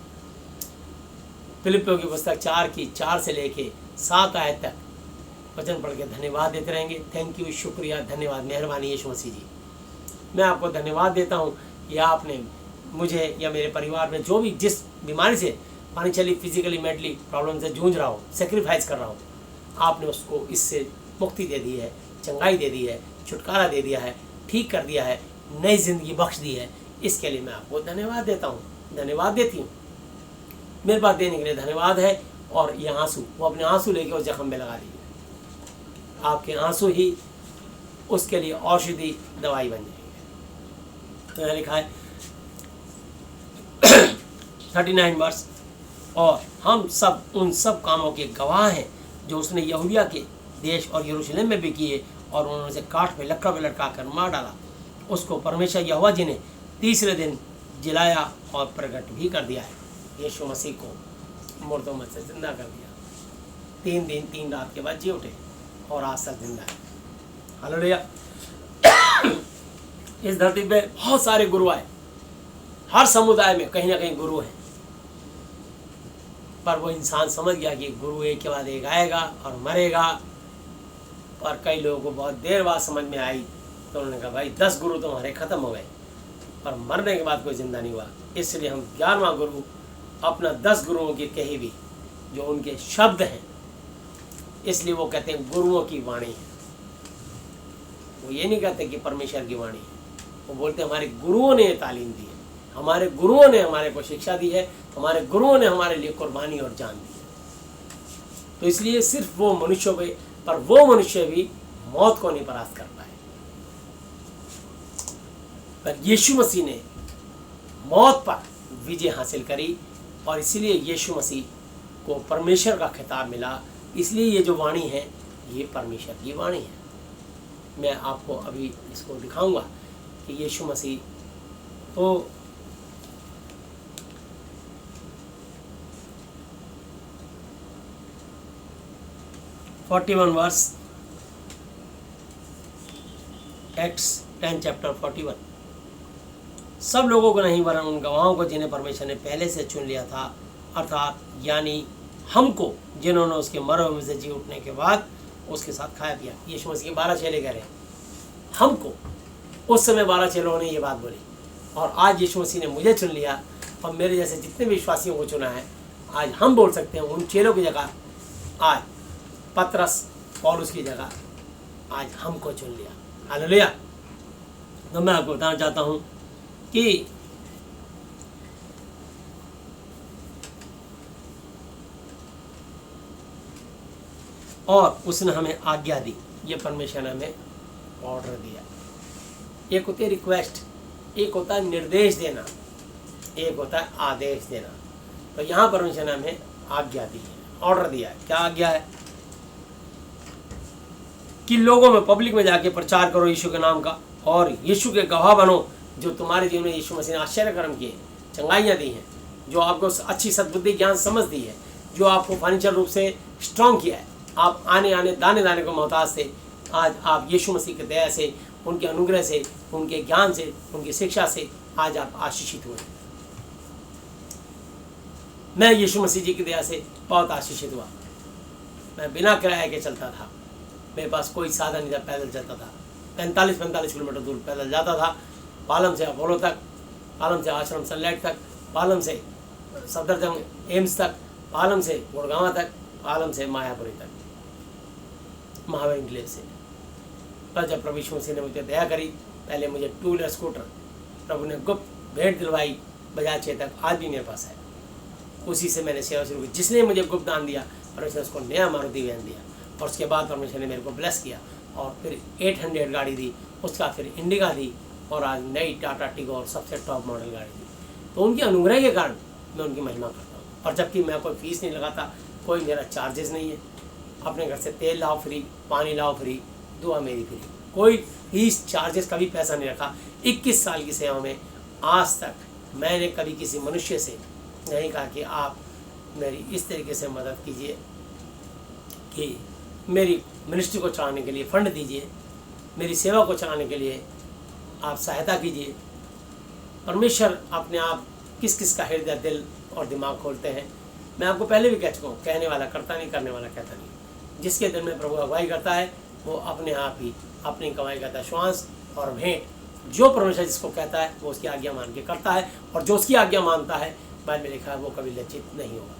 फिलिपियों की पुस्तक 4 से लेके 7 आयत तक वचन पढ़ के धन्यवाद देते रहेंगे। थैंक यू, शुक्रिया, धन्यवाद, मेहरबानी यीशु मसीह जी। मैं आपको धन्यवाद देता हूँ या आपने मुझे या मेरे परिवार में जो भी जिस बीमारी से फाइनेंशियली, फिजिकली, मेंटली प्रॉब्लम से जूझ रहा हो, सेक्रीफाइस कर रहा हो, आपने उसको इससे मुक्ति दे दी है, चंगाई दे दी है, छुटकारा दे दिया है, ठीक कर दिया है, नई जिंदगी बख्श दी है। इसके लिए मैं आपको धन्यवाद देता हूँ, धन्यवाद देती हूँ। मेरे पास देने के लिए धन्यवाद है। और ये आंसू, वो अपने आंसू लेके उस जख्म में लगा दीजिए। आपके आंसू ही उसके लिए औषधि दवाई बन जाएगी। तो यहाँ लिखा है 39 वर्ष, और हम सब उन सब कामों के गवाह हैं जो उसने यहूदिया के देश और यरूशलेम में भी किए, और उन्होंने से काठ पे लकड़ पे लटका कर मार डाला। उसको परमेश्वर यहोवा जी ने तीसरे दिन जिलाया और प्रकट भी कर दिया है। यीशु मसीह को मुर्दों में से जिंदा कर दिया, 3 दिन 3 रात के बाद जी उठे और आज तक जिंदा है। हालेलुया। इस धरती पे बहुत सारे गुरु आए, हर समुदाय में कहीं ना कहीं गुरु हैं, पर वो इंसान समझ गया कि गुरु एक के बाद एक आएगा और मरेगा। और कई लोगों को बहुत देर बाद समझ में आई, तो उन्होंने कहा भाई 10 गुरु तुम्हारे खत्म हो गए, पर मरने के बाद कोई जिंदा नहीं हुआ। इसलिए हम 11वां गुरु अपना 10 गुरुओं की कही भी जो उनके शब्द हैं, इसलिए वो कहते हैं गुरुओं की वाणी है। वो ये नहीं कहते कि परमेश्वर की वाणी है, वो बोलते हैं हमारे गुरुओं ने ये तालीम दी है, हमारे गुरुओं ने हमारे को शिक्षा दी है, हमारे गुरुओं ने हमारे लिए कुर्बानी और जान दी है। तो इसलिए सिर्फ वो मनुष्यों पे, पर वो मनुष्य भी मौत को नहीं परास्त कर पाए, पर यीशु मसीह ने मौत पर विजय हासिल करी, और इसीलिए यीशु मसीह को परमेश्वर का खिताब मिला। इसलिए ये जो वाणी है ये परमेश्वर की वाणी है। मैं आपको अभी इसको दिखाऊंगा कि यीशु मसीह तो वर्स एक्ट्स 10 चैप्टर 41। सब लोगों को नहीं वरन उन गवाहों को जिन्हें परमेश्वर ने पहले से चुन लिया था, अर्थात यानी हमको, जिन्होंने उसके मरे हुए से जी उठने के बाद उसके साथ खाया पिया। यीशु मसीह के 12 चेले कह रहे हैं हमको। उस समय 12 चेलों ने ये बात बोली, और आज यीशु मसीह ने मुझे चुन लिया और मेरे जैसे जितने विश्वासियों को चुना है। आज हम बोल सकते हैं उन चेलों की जगह आज पतरस, पौलुस की जगह आज हमको चुन लिया। हालेलुया। तो मैं आपको बताना चाहता हूँ कि और उसने हमें आज्ञा दी, ये परमेश्वर ने हमें ऑर्डर दिया। एक होती है रिक्वेस्ट, एक होता है निर्देश देना, एक होता है आदेश देना। तो यहाँ परमेश्वर ने हमें आज्ञा दी है, ऑर्डर दिया है। क्या आज्ञा है? कि लोगों में, पब्लिक में जाके प्रचार करो यीशु के नाम का, और यीशु के गवाह बनो। जो तुम्हारे जीवन में यीशु मसीह ने आश्चर्य कर्म किए, चंगाइयाँ दी हैं, जो आपको अच्छी सद्बुद्धि ज्ञान समझ दी है, जो आपको फाइनेंशियल रूप से स्ट्रांग किया है, आप आने दाने को मोहताज थे, आज आप यीशु मसीह के दया से, उनके अनुग्रह से, उनके ज्ञान से, उनकी शिक्षा से आज आप आशीषित हुए। मैं यीशु मसीह जी की दया से बहुत आशीषित हुआ। मैं बिना किराए के चलता था, मेरे पास कोई साधन नहीं था, पैदल चलता था। 45 किलोमीटर दूर पैदल जाता था, पालम से अपोलो तक, पालम से आश्रम सनलाइट तक, पालम से सफदरजंग एम्स तक, पालम से गुड़गांव तक, पालम से मायापुरी तक, महावीर इंक्लेव से। पर जब प्रभु यीशु मसीह ने मुझे दया करी, पहले मुझे 2 व्हीलर स्कूटर प्रभु ने गुप्त भेंट दिलवाई, बजाज चेतक आज भी मेरे पास है। उसी से मैंने सेवा शुरू की। जिसने मुझे गुप्त दान दिया परमेश्वर उसको नया मारुति वैन दिया, और उसके बाद परमेश्वर ने मेरे को ब्लेस किया, और फिर 800 गाड़ी दी, उसका फिर इंडिका दी, और आज नई टाटा टिगोर सबसे टॉप मॉडल गाड़ी दी। तो उनके अनुग्रह के कारण मैं उनकी महिमा करता हूँ। और जबकि मैं कोई फीस नहीं लगाता, कोई मेरा चार्जेस नहीं है। अपने घर से तेल लाओ फ्री, पानी लाओ फ्री, दुआ मेरी फ्री, कोई फीस चार्जेस कभी पैसा नहीं रखा। 21 साल की सेवा में आज तक मैंने कभी किसी मनुष्य से नहीं कहा कि आप मेरी इस तरीके से मदद कीजिए कि मेरी मिनिस्ट्री को चलाने के लिए फंड दीजिए, मेरी सेवा को चलाने के लिए आप सहायता कीजिए। परमेश्वर अपने आप किस किस का हृदय, दिल और दिमाग खोलते हैं। मैं आपको पहले भी कह चुका हूँ, कहने वाला करता नहीं, करने वाला कहता नहीं। जिसके दिल में प्रभु अगुवाई करता है वो अपने आप ही अपनी कमाई का दशवांश और भेंट जो परमेश्वर जिसको कहता है वो उसकी आज्ञा मान के करता है, और जो उसकी आज्ञा मानता है बाइबल में लिखा है वो कभी लज्जित नहीं होगा।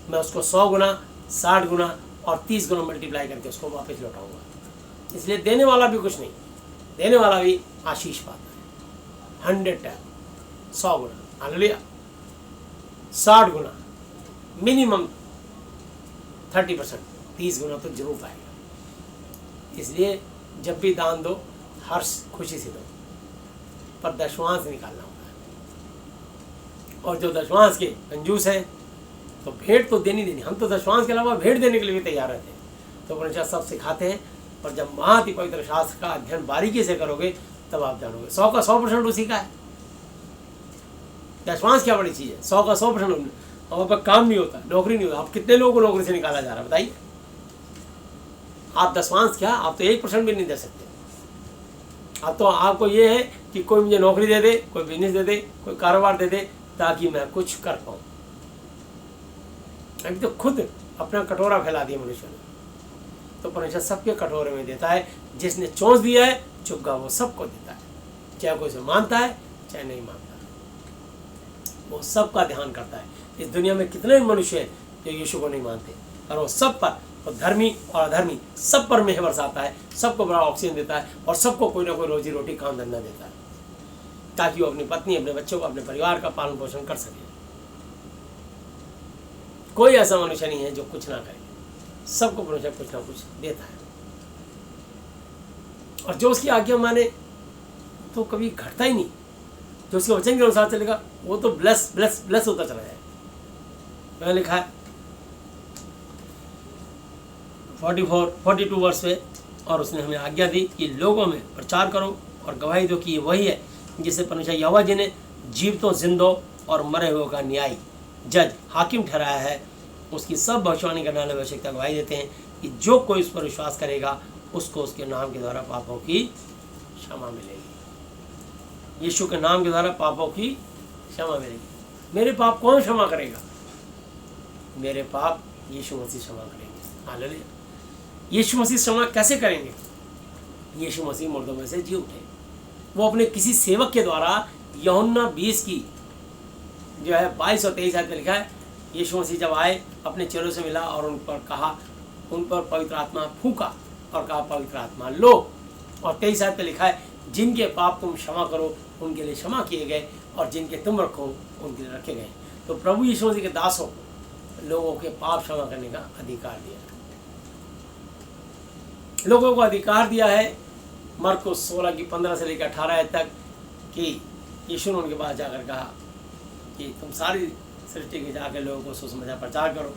मैं उसको 100 गुना, 60 गुना और 30 गुना मल्टीप्लाई करके उसको वापस लौटाऊंगा। इसलिए देने वाला भी कुछ नहीं, देने वाला भी आशीष पाता है 100 टाइम, 100 गुना, हालेलुया, 60 गुना, मिनिमम 30%, 30 गुना तो जरूर पाएगा। इसलिए जब भी दान दो हर्ष खुशी से दो, पर दशवांश निकालना होता है। और जो दशवांश के कंजूस हैं तो भेंट तो देनी देनी, हम तो दशवांश के अलावा भेंट देने के लिए भी तैयार रहते हैं। तो परमेश्वर सब सिखाते हैं, और जब महाति पवित्र शास्त्र का अध्ययन बारीकी से करोगे तब आप जानोगे 100 का 100% उसी का है। दशवांश क्या बड़ी चीज़ है, 100 का 100%। और पर काम नहीं होता, नौकरी नहीं होता। आप कितने लोगों को नौकरी से निकाला जा रहा है बताइए। आप दशवांश क्या, आप तो 1% भी नहीं दे सकते। अब तो आपको ये है कि कोई मुझे नौकरी दे दे, कोई बिजनेस दे दे, कोई कारोबार दे दे, ताकि मैं कुछ कर पाऊँ। अभी तो खुद अपना कटोरा फैला दिया मनुष्य ने। तो परमेश्वर सबके कटोरे में देता है। जिसने चोंच दिया है चुपगा वो सबको देता है, चाहे कोई उसे मानता है चाहे नहीं मानता, वो सबका ध्यान करता है। इस दुनिया में कितने मनुष्य हैं जो यीशु को नहीं मानते, और वो सब पर, वो धर्मी और अधर्मी सब पर मेह बरसाता है, सबको बड़ा ऑक्सीजन देता है, और सबको कोई ना कोई रोजी रोटी काम धंधा देता है, ताकि वो अपनी पत्नी, अपने बच्चों को, अपने परिवार का पालन पोषण कर सके। कोई ऐसा मनुष्य नहीं है जो कुछ ना करे, सबको परमेश्वर कुछ ना कुछ देता है। और जो उसकी आज्ञा माने तो कभी घटता ही नहीं, जो उसके वचन के अनुसार चलेगा वो तो ब्लेस ब्लेस ब्लेस होता चला जाए। मैंने लिखा है 42 वर्ष पे, और उसने हमें आज्ञा दी कि लोगों में प्रचार करो और गवाही दो कि ये वही है जिसे परमेश्वर यहोवा जी ने जीवितों, जिंदों और मरे हुए का न्यायी, जज, हाकिम ठहराया है। उसकी सब भविष्यवाणी करने वाले आवश्यकता गवाही देते हैं कि जो कोई उस पर विश्वास करेगा उसको उसके नाम के द्वारा पापों की क्षमा मिलेगी। यीशु के नाम के द्वारा पापों की क्षमा मिलेगी। मेरे पाप कौन क्षमा करेगा? मेरे पाप यीशु मसीह क्षमा करेंगे। हालेलुया। यीशु मसीह क्षमा कैसे करेंगे? यीशु मसीह मुर्दों में से जी उठे। वो अपने किसी सेवक के द्वारा, यूहन्ना 20 की जो है 22 और 23 आयत में लिखा है, यीशु मसीह जब आए अपने चेलों से मिला और उन पर कहा, उन पर पवित्र आत्मा फूंका और कहा पवित्र आत्मा लो। और 23 आयत में लिखा है, जिनके पाप तुम क्षमा करो उनके लिए क्षमा किए गए, और जिनके तुम रखो उनके लिए रखे गए। तो प्रभु यीशु मसीह के दासों को लोगों के पाप क्षमा करने का अधिकार दिया, लोगों को अधिकार दिया है। मरकुस 16 की 15 से लेकर 18 आयत तक कि यीशु ने उनके पास जाकर कहा कि तुम सारी सृष्टि के जाकर लोगों को सुसमाचार प्रचार करो,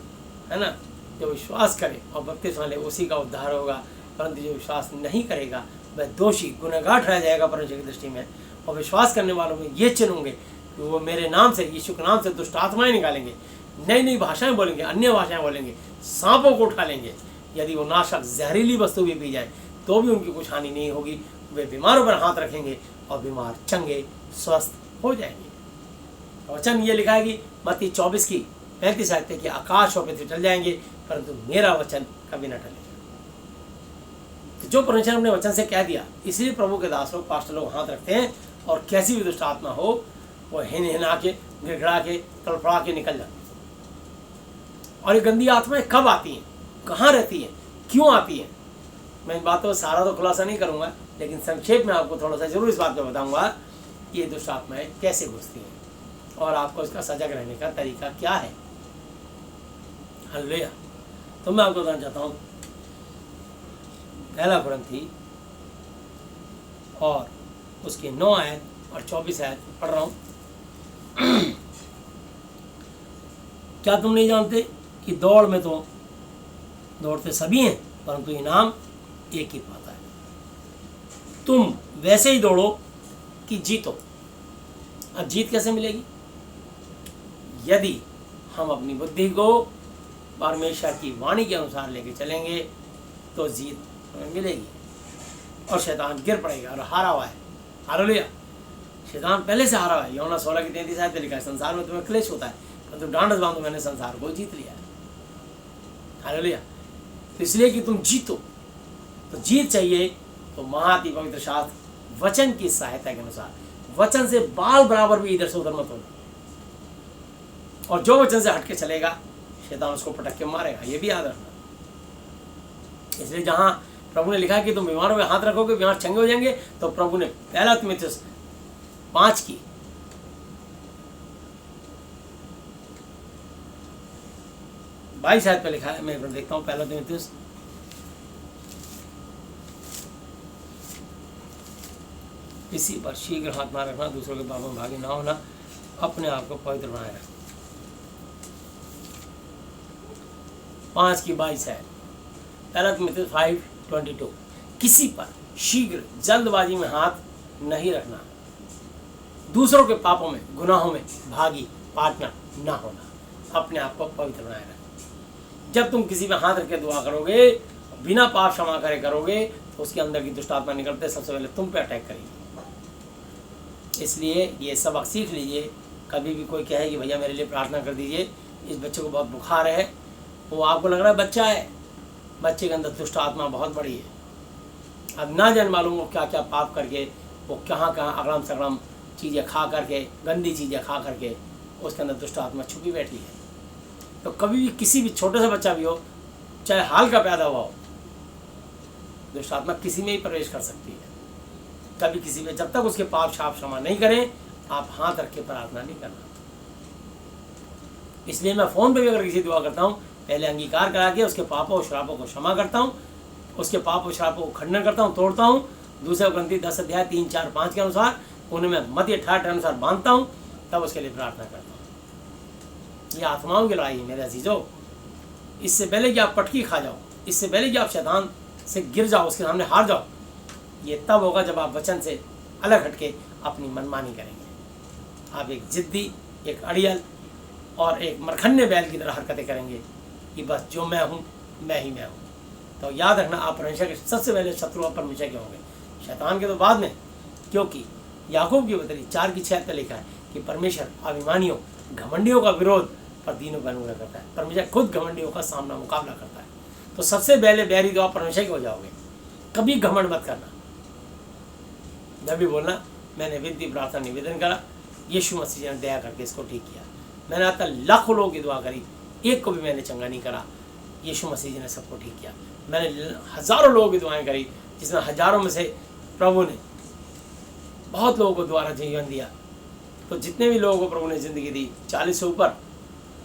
है ना। जो विश्वास करे और बपतिस्मा ले उसी का उद्धार होगा, परंतु जो विश्वास नहीं करेगा वह दोषी, गुनहगार ठहराया जाएगा परमेश्वर की दृष्टि में। और विश्वास करने वालों में ये चिन्ह होंगे कि वो मेरे नाम से, यीशु के नाम से दुष्ट आत्माएं निकालेंगे, नई नई भाषाएं बोलेंगे, अन्य भाषाएं बोलेंगे, सांपों को उठा लेंगे, यदि वो नाशक जहरीली वस्तु भी पी जाए तो भी उनकी कुछ हानि नहीं होगी। वे बीमारों पर हाथ रखेंगे और बीमार चंगे, स्वस्थ हो जाएंगे। वचन ये लिखा है कि मत्ती 24:35 आयत कि आकाश और पृथ्वी टल जाएंगे परंतु मेरा वचन कभी न टलेगा। तो जो परमेश्वर ने अपने वचन से कह दिया, इसलिए प्रभु के दास लोग, पास्टर लोग हाथ रखते हैं और कैसी भी दुष्ट आत्मा हो वो हिना के, गिड़गड़ा के, तड़फड़ा के निकल जाती है। और ये गंदी आत्माएं कब आती हैं, कहाँ रहती हैं, क्यों आती हैं, मैं इन बातों सारा तो खुलासा नहीं करूँगा, लेकिन संक्षेप में आपको थोड़ा सा जरूर इस बात को बताऊँगा ये दुष्ट आत्माएं कैसे घुसती हैं और आपको इसका सजग रहने का तरीका क्या है। हालेलुया। तो मैं आपको बताना चाहता हूँ 1 कुरिन्थी और उसकी 9 आयत और 24 आयत पढ़ रहा हूँ। क्या तुम नहीं जानते कि दौड़ में तो दौड़ते सभी हैं परंतु इनाम एक ही पाता है। तुम वैसे ही दौड़ो कि जीतो। अब जीत कैसे मिलेगी? यदि हम अपनी बुद्धि को परमेश्वर की वाणी के अनुसार लेके चलेंगे तो जीत मिलेगी और शैतान गिर पड़ेगा और हारा हुआ है। हालेलुया। शैतान पहले से हारा हुआ है। यूहन्ना 16:33 आयत में लिखा है, संसार में तुम्हें क्लेश होता है परंतु डांडस बांधो, मैंने संसार को जीत लिया है। हालेलुया। तो इसलिए कि तुम जीतो, तो जीत चाहिए तो महाति पवित्र शास्त्र वचन की सहायता के अनुसार, वचन से बाल बराबर भी इधर से उधर मत होना। और जो वचन से हटके चलेगा शैतान उसको पटक के मारेगा, ये भी याद रखना। इसलिए जहां प्रभु ने लिखा है कि तुम बीमारों में हाथ रखोगे बीमार चंगे हो जाएंगे, तो प्रभु ने 1 तीमुथियुस 5 की 22 आयत पे लिखा है। मैं एक बार देखता हूँ 1 तीमुथियुस इसी पर शीघ्र हाथ ना रखना, दूसरों के पापों में भागी ना होना, अपने आप को पवित्र बनाए रखना। 5:22 है 1 तीमुथियुस 5:22। किसी पर शीघ्र जल्दबाजी में हाथ नहीं रखना, दूसरों के पापों में गुनाहों में भागी पार्टनर ना होना, अपने आप को पवित्र बनाए रखना। जब तुम किसी में हाथ रख के दुआ करोगे, बिना पाप क्षमा करे करोगे, तो उसके अंदर की दुष्ट आत्मा निकलते सबसे पहले तुम पे अटैक करेगी। इसलिए ये सबक सीख लीजिए। कभी भी कोई कहे कि भैया मेरे लिए प्रार्थना कर दीजिए, इस बच्चे को बहुत बुखार है, वो आपको लग रहा है बच्चा है, बच्चे के अंदर दुष्ट आत्मा बहुत बड़ी है। अब ना जान मालूम वो क्या क्या पाप करके, वो कहाँ कहाँ अगड़म सगड़म चीज़ें खा करके, गंदी चीज़ें खा करके उसके अंदर दुष्ट आत्मा छुपी बैठी है। तो कभी भी किसी भी छोटे से बच्चा भी हो, चाहे हाल का पैदा हुआ हो, दुष्ट आत्मा किसी में ही प्रवेश कर सकती है। कभी किसी में, जब तक उसके पाप छाप क्षमा नहीं करें, आप हाथ रख के प्रार्थना नहीं करना। इसलिए मैं फ़ोन पे भी अगर किसी दुआ करता हूँ, पहले अंगीकार करा के उसके पापों और श्रापों को क्षमा करता हूँ, उसके पाप और श्रापों को खंडन करता हूँ, तोड़ता हूँ। 2 कुरिन्थी 10:3-4-5 के अनुसार उन्हें मैं मत्ती 18 अनुसार बांधता हूँ, तब उसके लिए प्रार्थना करता हूँ। ये आत्माओं की लड़ाई है मेरे अजीजों। इससे पहले कि आप पटकी खा जाओ, इससे पहले कि आप शैतान से गिर जाओ, उसके सामने हार जाओ, ये तब होगा जब आप वचन से अलग हटके अपनी मनमानी करेंगे। आप एक जिद्दी, एक अड़ियल और एक मरखन्ने बैल की तरह हरकतें करेंगे कि बस जो मैं हूँ मैं ही मैं हूँ। तो याद रखना, आप परमेश्वर के सबसे पहले शत्रु आप परमेश्वर के होंगे, शैतान के तो बाद में। क्योंकि याकूब की पत्री 4:6 पे लिखा है कि परमेश्वर अभिमानियों, घमंडियों का विरोध पर दीनों का अनुग्रह करता है। परमेश्वर खुद घमंडियों का सामना मुकाबला करता है। तो सबसे पहले बैरी तो आप परमेश्वर के हो जाओगे। कभी घमंड मत करना। जब भी बोलना मैंने विनती प्रार्थना निवेदन करा, यीशु मसीह ने दया करके इसको ठीक किया। मैंने आज तक लाखों लोगों की दुआ करी, एक को भी मैंने चंगा नहीं करा, यीशु मसीह जी ने सबको ठीक किया। मैंने हज़ारों लोगों की दुआएं करी, जिसमें हज़ारों में से प्रभु ने बहुत लोगों को दोबारा जीवन दिया। तो जितने भी लोगों को प्रभु ने ज़िंदगी दी, 40 से ऊपर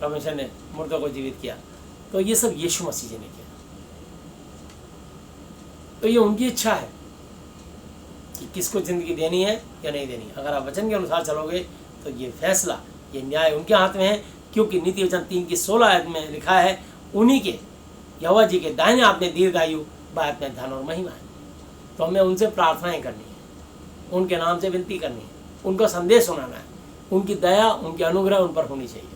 परमेश्वर ने मुर्दों को जीवित किया, तो ये सब यीशु मसीह जी ने किया। तो ये उनकी इच्छा है कि किसको ज़िंदगी देनी है या नहीं देनी। अगर आप वचन के अनुसार चलोगे तो ये फैसला, ये न्याय उनके हाथ में है। क्योंकि नीति वचन 3:16 आयत में लिखा है, उन्हीं के यहोवा जी के दाहिने हाथ में दीर्घायु, बाएं हाथ में धन और महिमा है। तो हमें उनसे प्रार्थनाएं करनी है, उनके नाम से विनती करनी है, उनका संदेश सुनाना है। उनकी दया, उनकी अनुग्रह उन पर होनी चाहिए।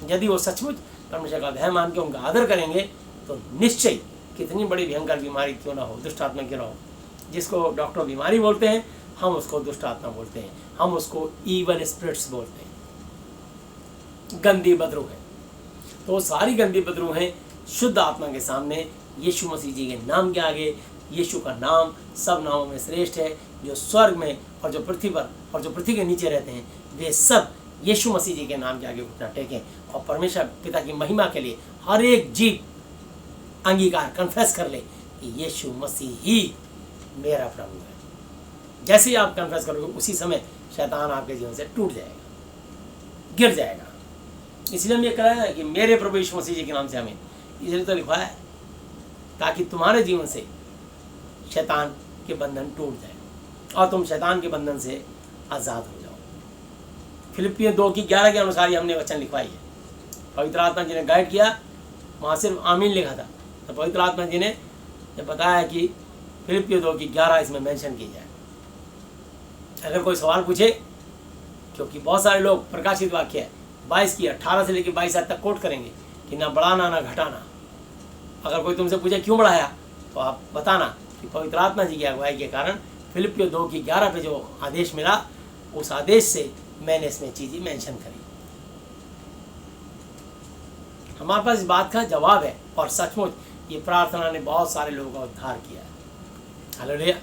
यदि वो सचमुच परमेश्वर का भय मान के उनका आदर करेंगे तो निश्चय कितनी बड़ी भयंकर बीमारी क्यों ना हो, दुष्ट आत्मा क्यों ना हो, जिसको डॉक्टर बीमारी बोलते हैं, हम उसको दुष्ट आत्मा बोलते हैं, हम उसको ईवल स्पिरिट्स बोलते हैं, गंदी बदरू है। तो वो सारी गंदी बदरू हैं शुद्ध आत्मा के सामने यीशु मसीह जी के नाम के आगे। यीशु का नाम सब नामों में श्रेष्ठ है। जो स्वर्ग में और जो पृथ्वी पर और जो पृथ्वी के नीचे रहते हैं वे सब यीशु मसीह जी के नाम के आगे घुटना टेकें और परमेश्वर पिता की महिमा के लिए हर एक जीव अंगीकार कन्फेस कर ले कि यीशु मसीह ही मेरा प्रभु है। जैसे ही आप कन्फेस करोगे उसी समय शैतान आपके जीवन से टूट जाएगा, गिर जाएगा। इसलिए हम ये कह रहे हैं कि मेरे प्रभु यीशु मसीह जी के नाम से आमीन। इसलिए तो लिखा है ताकि तुम्हारे जीवन से शैतान के बंधन टूट जाए और तुम शैतान के बंधन से आज़ाद हो जाओ। फिलिपियों 2:11 के अनुसार ही हमने वचन लिखवाई है। पवित्र आत्मा जी ने गाइड किया, वहाँ सिर्फ आमीन लिखा था, तो पवित्र आत्मा जी ने बताया कि फिलिपियों 2:11 इसमें मेंशन की जाए। अगर कोई सवाल पूछे, क्योंकि बहुत सारे लोग प्रकाशित वाक्य है 22 की 18 से लेकर 22 तक कोट करेंगे कि ना बढ़ाना ना घटाना। अगर कोई तुमसे पूछे क्यों बढ़ाया, तो आप बताना कि पवित्र आत्मा जी की अगुवाई के कारण फिलिपियों 2:11 पे जो आदेश मिला, उस आदेश से मैंने इसमें चीज़ें मेंशन करी। हमारे पास इस बात का जवाब है और सचमुच ये प्रार्थना ने बहुत सारे लोगों का उद्धार किया है। हालेलुया।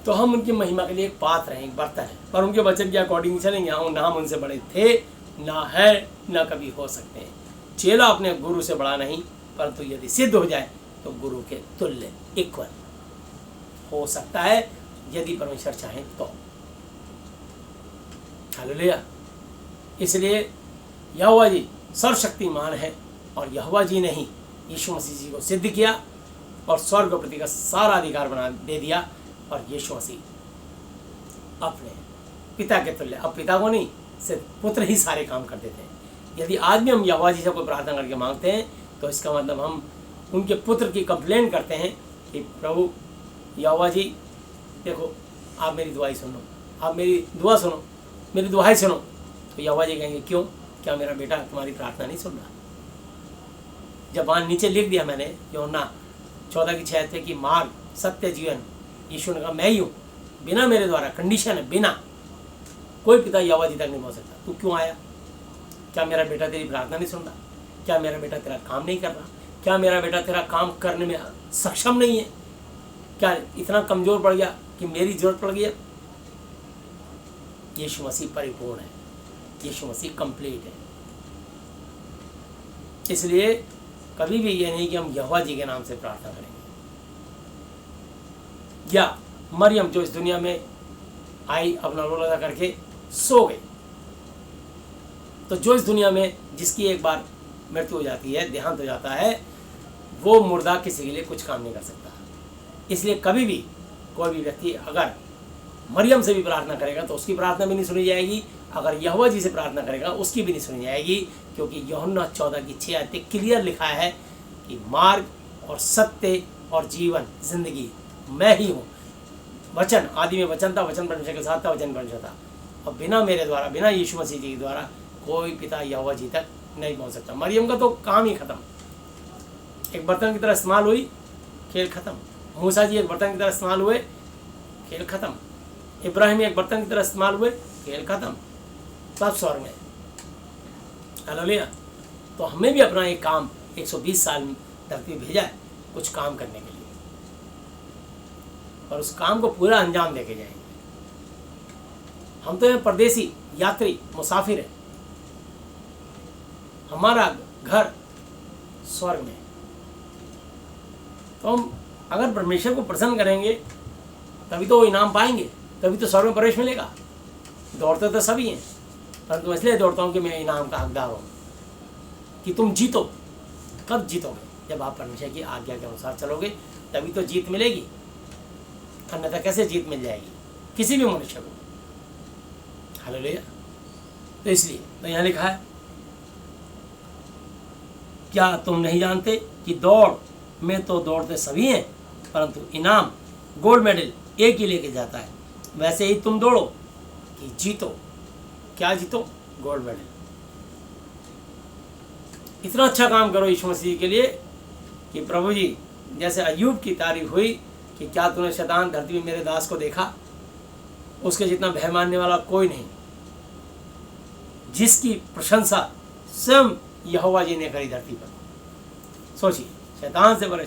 तो हम उनकी महिमा के लिए एक पात्र हैं, एक बर्तन है, पर उनके वचन के अकॉर्डिंग चलेंगे। ना हम उनसे बड़े थे, ना है, ना कभी हो सकते हैं। चेला अपने गुरु से बड़ा नहीं, परंतु यदि सिद्ध हो जाए तो गुरु के तुल्य इक्वल हो सकता है यदि परमेश्वर चाहे तो। हालेलुया। इसलिए यहोवा जी सर्वशक्तिमान है और यहोवा जी ने ही यीशु मसीह जी को सिद्ध किया और स्वर्ग प्रति का सारा अधिकार बना दे दिया। और यीशु मसीह अपने पिता के तुल्य, अब पिता को नहीं, सिर्फ पुत्र ही सारे काम कर देते हैं। यदि आज भी हम यहोवा जी से कोई प्रार्थना करके मांगते हैं तो इसका मतलब हम उनके पुत्र की कंप्लेंट करते हैं कि प्रभु यहोवा जी देखो, आप मेरी दुआई सुनो, आप मेरी दुआ सुनो, मेरी दुआई सुनो। तो यहोवा जी कहेंगे क्यों, क्या मेरा बेटा तुम्हारी प्रार्थना नहीं सुन रहा? जब वहाँ नीचे लिख दिया मैंने यूहन्ना 14:6 पे कि मार्ग सत्य जीवन, यीशु ने कहा मैं ही हूँ, बिना मेरे द्वारा, कंडीशन है, बिना कोई पिता यहोवा जी तक नहीं पहुँच सकता। तू क्यों आया? क्या मेरा बेटा तेरी प्रार्थना नहीं सुन रहा? क्या मेरा बेटा तेरा काम नहीं कर रहा? क्या मेरा बेटा तेरा काम करने में सक्षम नहीं है? क्या इतना कमज़ोर पड़ गया कि मेरी जरूरत पड़ गई है? यीशु मसीह परिपूर्ण है, यीशु मसीह कंप्लीट है। इसलिए कभी भी ये नहीं कि हम यहोवा जी के नाम से प्रार्थना करेंगे। या मरियम जो इस दुनिया में आई, अपना रोला करके सो गई, तो जो इस दुनिया में जिसकी एक बार मृत्यु हो जाती है, देहांत हो जाता है, वो मुर्दा किसी के लिए कुछ काम नहीं कर सकता। इसलिए कभी भी कोई भी व्यक्ति अगर मरियम से भी प्रार्थना करेगा तो उसकी प्रार्थना भी नहीं सुनी जाएगी, अगर यहोवा जी से प्रार्थना करेगा उसकी भी नहीं सुनी जाएगी, क्योंकि यूहन्ना 14:6 क्लियर लिखा है कि मार्ग और सत्य और जीवन, जिंदगी मैं ही हूँ। वचन आदि में वचन था, वचन परमेश्वर के साथ था, वचन परमेश्वर था, और बिना मेरे द्वारा, बिना यीशु मसीह जी के द्वारा कोई पिता यहोवा जी तक नहीं पहुँच सकता। मरियम का तो काम ही खत्म, एक बर्तन की तरह इस्तेमाल हुई, खेल खत्म। मूसा जी एक बर्तन की तरह इस्तेमाल हुए, खेल खत्म। इब्राहिम एक बर्तन की तरह इस्तेमाल हुए, खेल खत्म, सब स्वर्ग में। हालेलुया। तो हमें भी अपना एक काम 120 साल धरती भेजा है कुछ काम करने के लिए, और उस काम को पूरा अंजाम लेके जाएंगे। हम तो हैं परदेसी, यात्री, मुसाफिर हैं। हमारा घर स्वर्ग में। तो हम अगर परमेश्वर को प्रसन्न करेंगे तभी तो वो इनाम पाएंगे, तभी तो स्वर्ग में प्रवेश मिलेगा। दौड़ते तो सभी हैं, परंतु इसलिए दौड़ता हूँ कि मैं इनाम का हकदार हूँ, कि तुम जीतो। कब जीतोगे? जब आप परमेश्वर की आज्ञा के अनुसार चलोगे, तभी तो जीत मिलेगी, अन्यथा कैसे जीत मिल जाएगी किसी भी मनुष्य को? हालेलुया। तो इसलिए तो यहाँ लिखा है, क्या तुम नहीं जानते कि दौड़ में तो दौड़ते सभी हैं, परंतु इनाम, गोल्ड मेडल एक ही लेके जाता है। वैसे ही तुम दौड़ो कि जीतो। क्या जीतो? Gold medal. इतना अच्छा काम करो यीशु मसीह के लिए कि प्रभु जी, जैसे अय्यूब की तारीफ हुई कि क्या तूने शैतान धरती में मेरे दास को देखा, उसके जितना भय मानने वाला कोई नहीं, जिसकी प्रशंसा स्वयं यहोवा जी ने करी धरती पर। सोचिए, शैतान से बड़े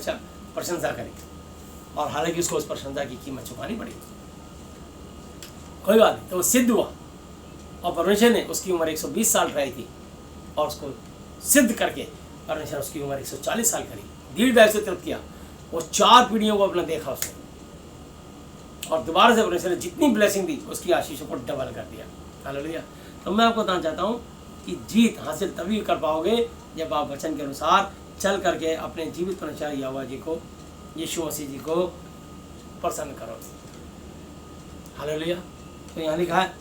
प्रशंसा करी, और हालांकि उसको उस प्रशंसा की कीमत चुकानी पड़ी। कोई बात नहीं, तो वो सिद्ध हुआ, और परमेश्वर ने उसकी उम्र 120 साल रही थी, और उसको सिद्ध करके परमेश्वर उसकी उम्र 140 साल करी, दीर्घायु से तृप्त किया। वो 4 पीढ़ियों को अपना देखा उसने, और दोबारा से परमेश्वर ने जितनी ब्लेसिंग दी उसकी आशीषों को डबल कर दिया। हालेलुया। तो मैं आपको बताना चाहता हूँ कि जीत हासिल तभी कर पाओगे जब आप वचन के अनुसार चल करके अपने जीवित परमेश्वर यहोवा जी को, यीशु मसीह जी को प्रसन्न करो। हालेलुया। तो यहाँ लिखा है,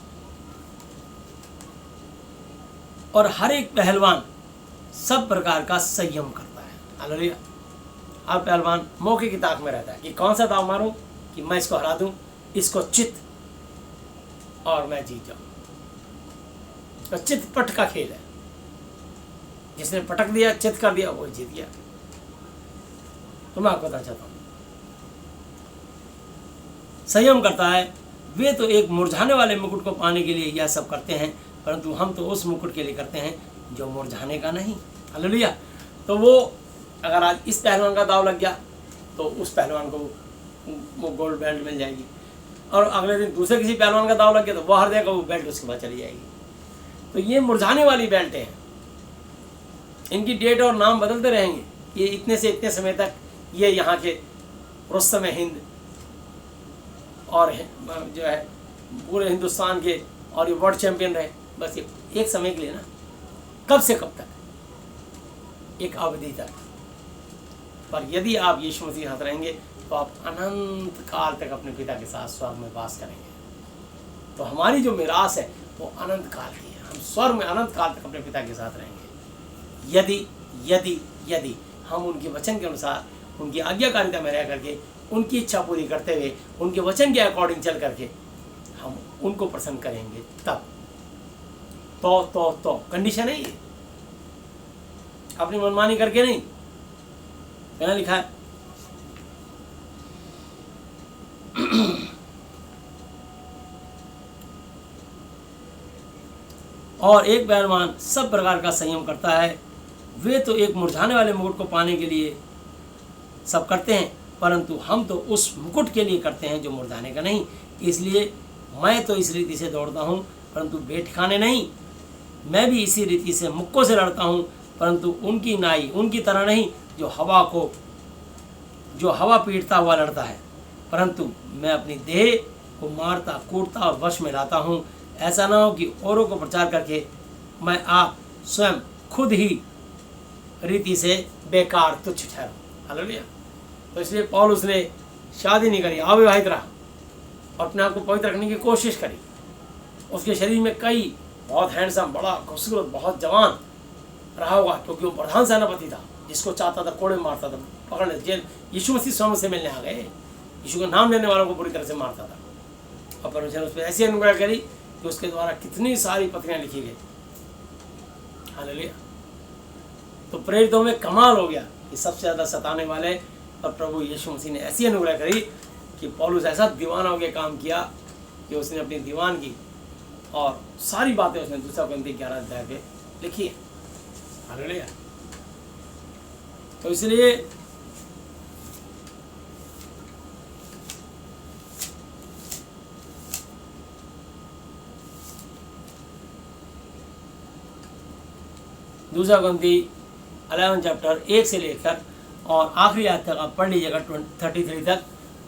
और हर एक पहलवान सब प्रकार का संयम करता है। हालेलुया। हर पहलवान मौके की ताक में रहता है कि कौन सा दाव मारूं कि मैं इसको हरा दूं, इसको चित, और मैं जीत जाऊं। तो चित पट का खेल है, जिसने पटक दिया, चित कर दिया, वो जीत गया। तो मैं आपको बताना चाहता हूं, संयम करता है। वे तो एक मुरझाने वाले मुकुट को पाने के लिए यह सब करते हैं, परंतु हम तो उस मुकुट के लिए करते हैं जो मुरझाने का नहीं। हालेलुया। तो वो अगर आज इस पहलवान का दाव लग गया तो उस पहलवान को वो गोल्ड बेल्ट मिल जाएगी, और अगले दिन दूसरे किसी पहलवान का दाव लग गया तो वो हार जाएगा, वो बेल्ट उसके बाद चली जाएगी। तो ये मुरझाने वाली बेल्ट है, इनकी डेट और नाम बदलते रहेंगे। ये इतने से इतने समय तक ये यहाँ के रुस्तम हिंद और जो है पूरे हिंदुस्तान के, और ये वर्ल्ड चैंपियन रहे, बस ये एक समय के लिए ना, कब से कब तक, एक अवधि तक। पर यदि आप यीशु मसीह के साथ रहेंगे तो आप अनंत काल तक अपने पिता के साथ स्वर्ग में वास करेंगे। तो हमारी जो मिरास है वो अनंत काल की है, हम स्वर्ग में अनंत काल तक अपने पिता के साथ रहेंगे, यदि यदि यदि हम उनके वचन के अनुसार, उनकी आज्ञाकारिता में रह करके, उनकी इच्छा पूरी करते हुए, उनके वचन के अकॉर्डिंग चल करके हम उनको प्रसन्न करेंगे। तब तो कंडीशन है ये, अपनी मनमानी करके नहीं। क्या लिखा है, और एक पहलवान सब प्रकार का संयम करता है। वे तो एक मुरझाने वाले मुकुट को पाने के लिए सब करते हैं, परंतु हम तो उस मुकुट के लिए करते हैं जो मुरझाने का नहीं। इसलिए मैं तो इस रीति से दौड़ता हूँ, परंतु बैठ खाने नहीं। मैं भी इसी रीति से मुक्कों से लड़ता हूँ, परंतु उनकी नाई, उनकी तरह नहीं जो हवा पीटता हुआ लड़ता है, परंतु मैं अपनी देह को मारता, कूटता और वश में लाता हूँ। ऐसा ना हो कि औरों को प्रचार करके मैं आप स्वयं खुद ही रीति से बेकार तुच्छ ठहरूं। हालेलुया। तो इसलिए पौलुस ने शादी नहीं करी, अविवाहित रहा और अपने आप को पवित्र रखने की कोशिश करी। उसके शरीर में कई बहुत हैंडसम, बड़ा खूबसूरत, बहुत जवान रहा होगा, क्योंकि वो प्रधान सेनापति था, जिसको चाहता था कोड़े मारता था, पकड़ने जेल। यीशु मसीह स्वयं से मिलने आ गए, यीशु का नाम लेने वालों को पूरी तरह से मारता था, और परमेश्वर ने उस पर ऐसी अनुग्रह करी कि उसके द्वारा कितनी सारी पत्रियां लिखी गई। हालेलुया। तो प्रेरितों में कमाल हो गया कि सबसे ज़्यादा सताने वाले, और प्रभु यीशु मसीह ने ऐसी अनुग्रह करी कि पौलुस ऐसा दीवाना हो के काम किया कि उसने अपनी दीवानगी और सारी बातें उसने 2 Corinthians 11 अध्याय पे लिखी है। हालेलुया। तो इसलिए दूसरा Corinthians 11 चैप्टर 1 से लेकर और आखिरी आयत तक आप पढ़ लीजिएगा 33 तक।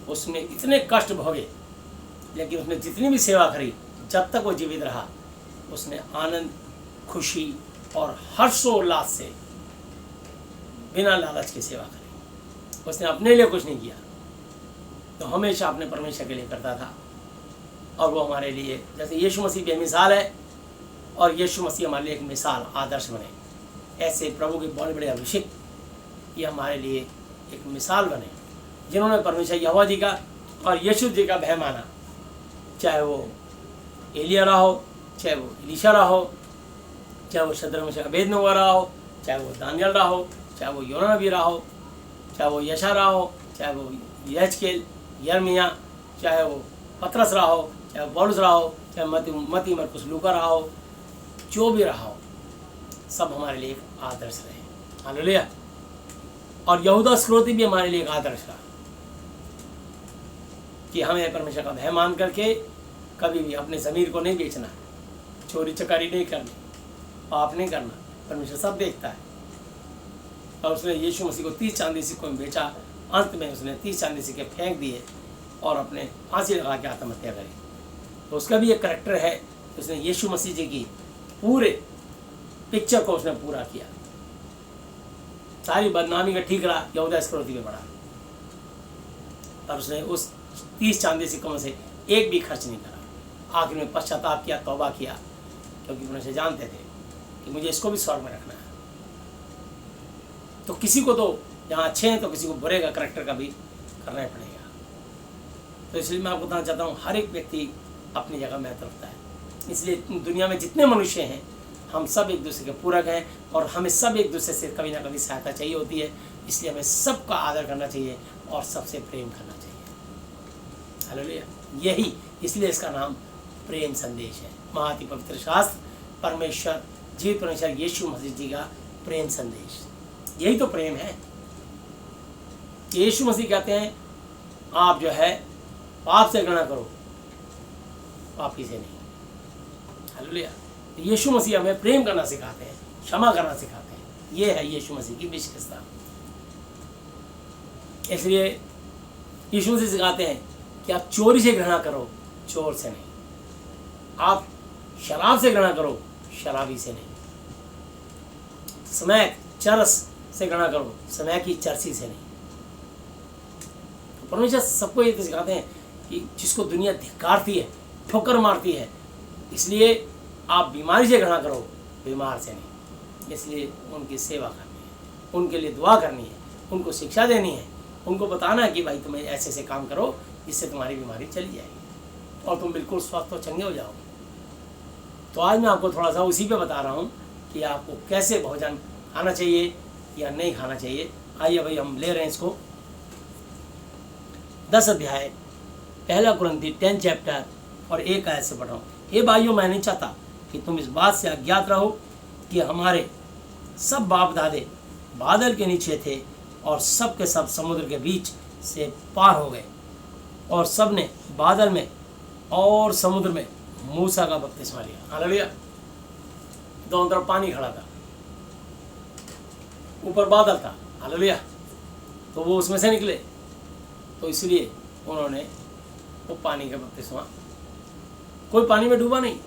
उसने इतने कष्ट भोगे, लेकिन उसने जितनी भी सेवा करी, जब तक वो जीवित रहा, उसने आनंद, खुशी और हर्षोल्लास से बिना लालच की सेवा करी। उसने अपने लिए कुछ नहीं किया, तो हमेशा अपने परमेश्वर के लिए करता था। और वो हमारे लिए, जैसे यीशु मसीह बेमिसाल है और यीशु मसीह हमारे लिए एक मिसाल, आदर्श बने, ऐसे प्रभु के बहुत बड़े अभिषेक ये हमारे लिए एक मिसाल बने, जिन्होंने परमेश्वर यहोवा जी का और यीशु जी का भय माना। चाहे वो एलिया रहा हो, चाहे वो एलीशा रहा हो, चाहे वो शद्रक मेशक अबेदनगो रहा हो, चाहे वो दानियल रहा हो, चाहे वो योना नबी रहा हो, चाहे वो यशा रहा हो, चाहे वो यहेजकेल, यिर्मयाह, चाहे वो पतरस रहा हो, चाहे पौलुस रहा हो, चाहे मती मरकुस लूका रहा हो, जो भी रहा हो, सब हमारे लिए एक आदर्श रहे। हालेलुया। और यहूदा इस्करियोती भी हमारे लिए एक आदर्श रहा कि हमें परमेश्वर का भय मान करके कभी भी अपने ज़मीर को नहीं बेचना, चोरी चकारी नहीं करनी, पाप नहीं करना। परमेश्वर सब देखता है। और उसने यीशु मसीह को 30 चांदी सिक्कों में बेचा। अंत में उसने 30 चांदी सिक्के फेंक दिए और अपने फांसी लगा के आत्महत्या करी। तो उसका भी एक करैक्टर है, उसने यीशु मसीह जी की पूरे पिक्चर को उसने पूरा किया। सारी बदनामी का ठीकरा यहूदा इस्करियोती पे पड़ा और उसने उस 30 चांदी सिक्कों में से एक भी खर्च नहीं करा। आखिर में पश्चाताप किया, तौबा किया, क्योंकि उन्हें जानते थे कि मुझे इसको भी स्वर्ग में रखना है। तो किसी को तो यहाँ अच्छे हैं तो किसी को बुरे का करैक्टर का भी करना ही पड़ेगा। तो इसलिए मैं आपको बताना चाहता हूँ, हर एक व्यक्ति अपनी जगह महत्व रखता है। इसलिए दुनिया में जितने मनुष्य हैं, हम सब एक दूसरे के पूरक हैं और हमें सब एक दूसरे से कभी ना कभी सहायता चाहिए होती है। इसलिए हमें सबका आदर करना चाहिए और सबसे प्रेम करना चाहिए। हालेलुया। यही इसलिए इसका नाम प्रेम संदेश है। महाति पवित्र शास्त्र, परमेश्वर, जीवित परमेश्वर यीशु मसीह जी का प्रेम संदेश, यही तो प्रेम है। यीशु मसीह कहते हैं आप जो है पाप से घृणा करो, पापी से नहीं। हालेलुया। यीशु मसीह हमें प्रेम करना सिखाते हैं, क्षमा करना सिखाते हैं। ये है यीशु मसीह की विशेषता। इसलिए यीशु मसीह सिखाते हैं कि आप चोरी से घृणा करो, चोर से नहीं। आप शराब से घृणा करो, शराबी से नहीं। स्मैक, चरस से घृणा करो, समय की चरसी से नहीं। तो परमेश्वर सबको ये सिखाते हैं कि जिसको दुनिया धिक्कारती है, ठोकर मारती है, इसलिए आप बीमारी से घृणा करो, बीमार से नहीं। इसलिए उनकी सेवा करनी है, उनके लिए दुआ करनी है, उनको शिक्षा देनी है, उनको बताना है कि भाई तुम्हें ऐसे ऐसे काम करो जिससे तुम्हारी बीमारी चली जाएगी और तुम बिल्कुल स्वस्थ और चंगे हो जाओगे। तो आज मैं आपको थोड़ा सा उसी पे बता रहा हूँ कि आपको कैसे भोजन खाना चाहिए या नहीं खाना चाहिए। आइए भाई हम ले रहे हैं इसको 10 अध्याय 1 कुरिन्थी 10 चैप्टर और 1 आयत से पढ़ रहा हूँ। हे भाइयों, मैं नहीं चाहता कि तुम इस बात से अज्ञात रहो कि हमारे सब बाप दादे बादल के नीचे थे और सब के सब समुद्र के बीच से पार हो गए और सब ने बादल में और समुद्र में मूसा का बपतिस्मा लिया। हालेलुया। दोनों तरफ पानी खड़ा था, ऊपर बादल था। हालेलुया। तो वो उसमें से निकले, तो इसलिए उन्होंने वो पानी का बपतिस्मा, कोई पानी में डूबा नहीं,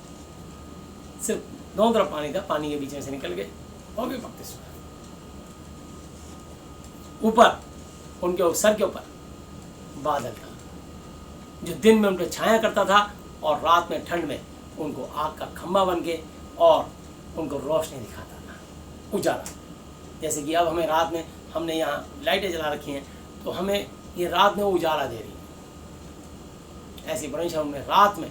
सिर्फ दोनों तरफ पानी था, पानी के बीच में से निकल गए और भी बपतिस्मा। ऊपर उनके सर के ऊपर बादल था जो दिन में उन पर छाया करता था और रात में ठंड में उनको आग का खंभा बन के और उनको रोशनी दिखाता था, उजाला। जैसे कि अब हमें रात में, हमने यहाँ लाइटें जला रखी हैं तो हमें ये रात में उजाला दे रही है। ऐसी परमेश्वर उनमें रात में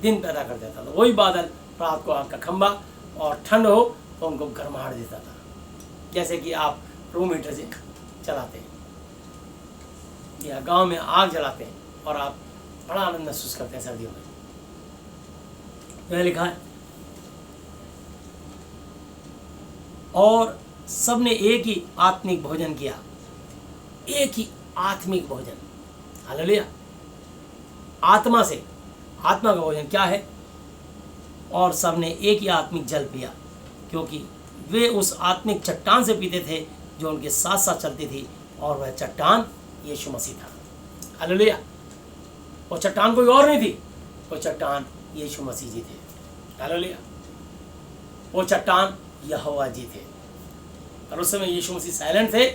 दिन पैदा कर देता था। वही बादल रात को आग का खंभा और ठंड हो तो उनको गर्माहट देता था, जैसे कि आप रूम हीटर से चलाते हैं या गांव में आग जलाते हैं और आप बड़ा आनंद महसूस करते हैं सर्दियों में। यह लिखा है, और सबने एक ही आत्मिक भोजन किया, एक ही आत्मिक भोजन। हालेलुया। आत्मा से, आत्मा का भोजन क्या है? और सबने एक ही आत्मिक जल पिया, क्योंकि वे उस आत्मिक चट्टान से पीते थे जो उनके साथ साथ चलती थी, और वह चट्टान यीशु मसीह था। हालेलुया। वो चट्टान कोई और नहीं थी, वो चट्टान यीशु मसीह जी थे। हालेलुया। वो चट्टान यहोवा जी थे। और उस समय यीशु मसीह साइलेंट थे,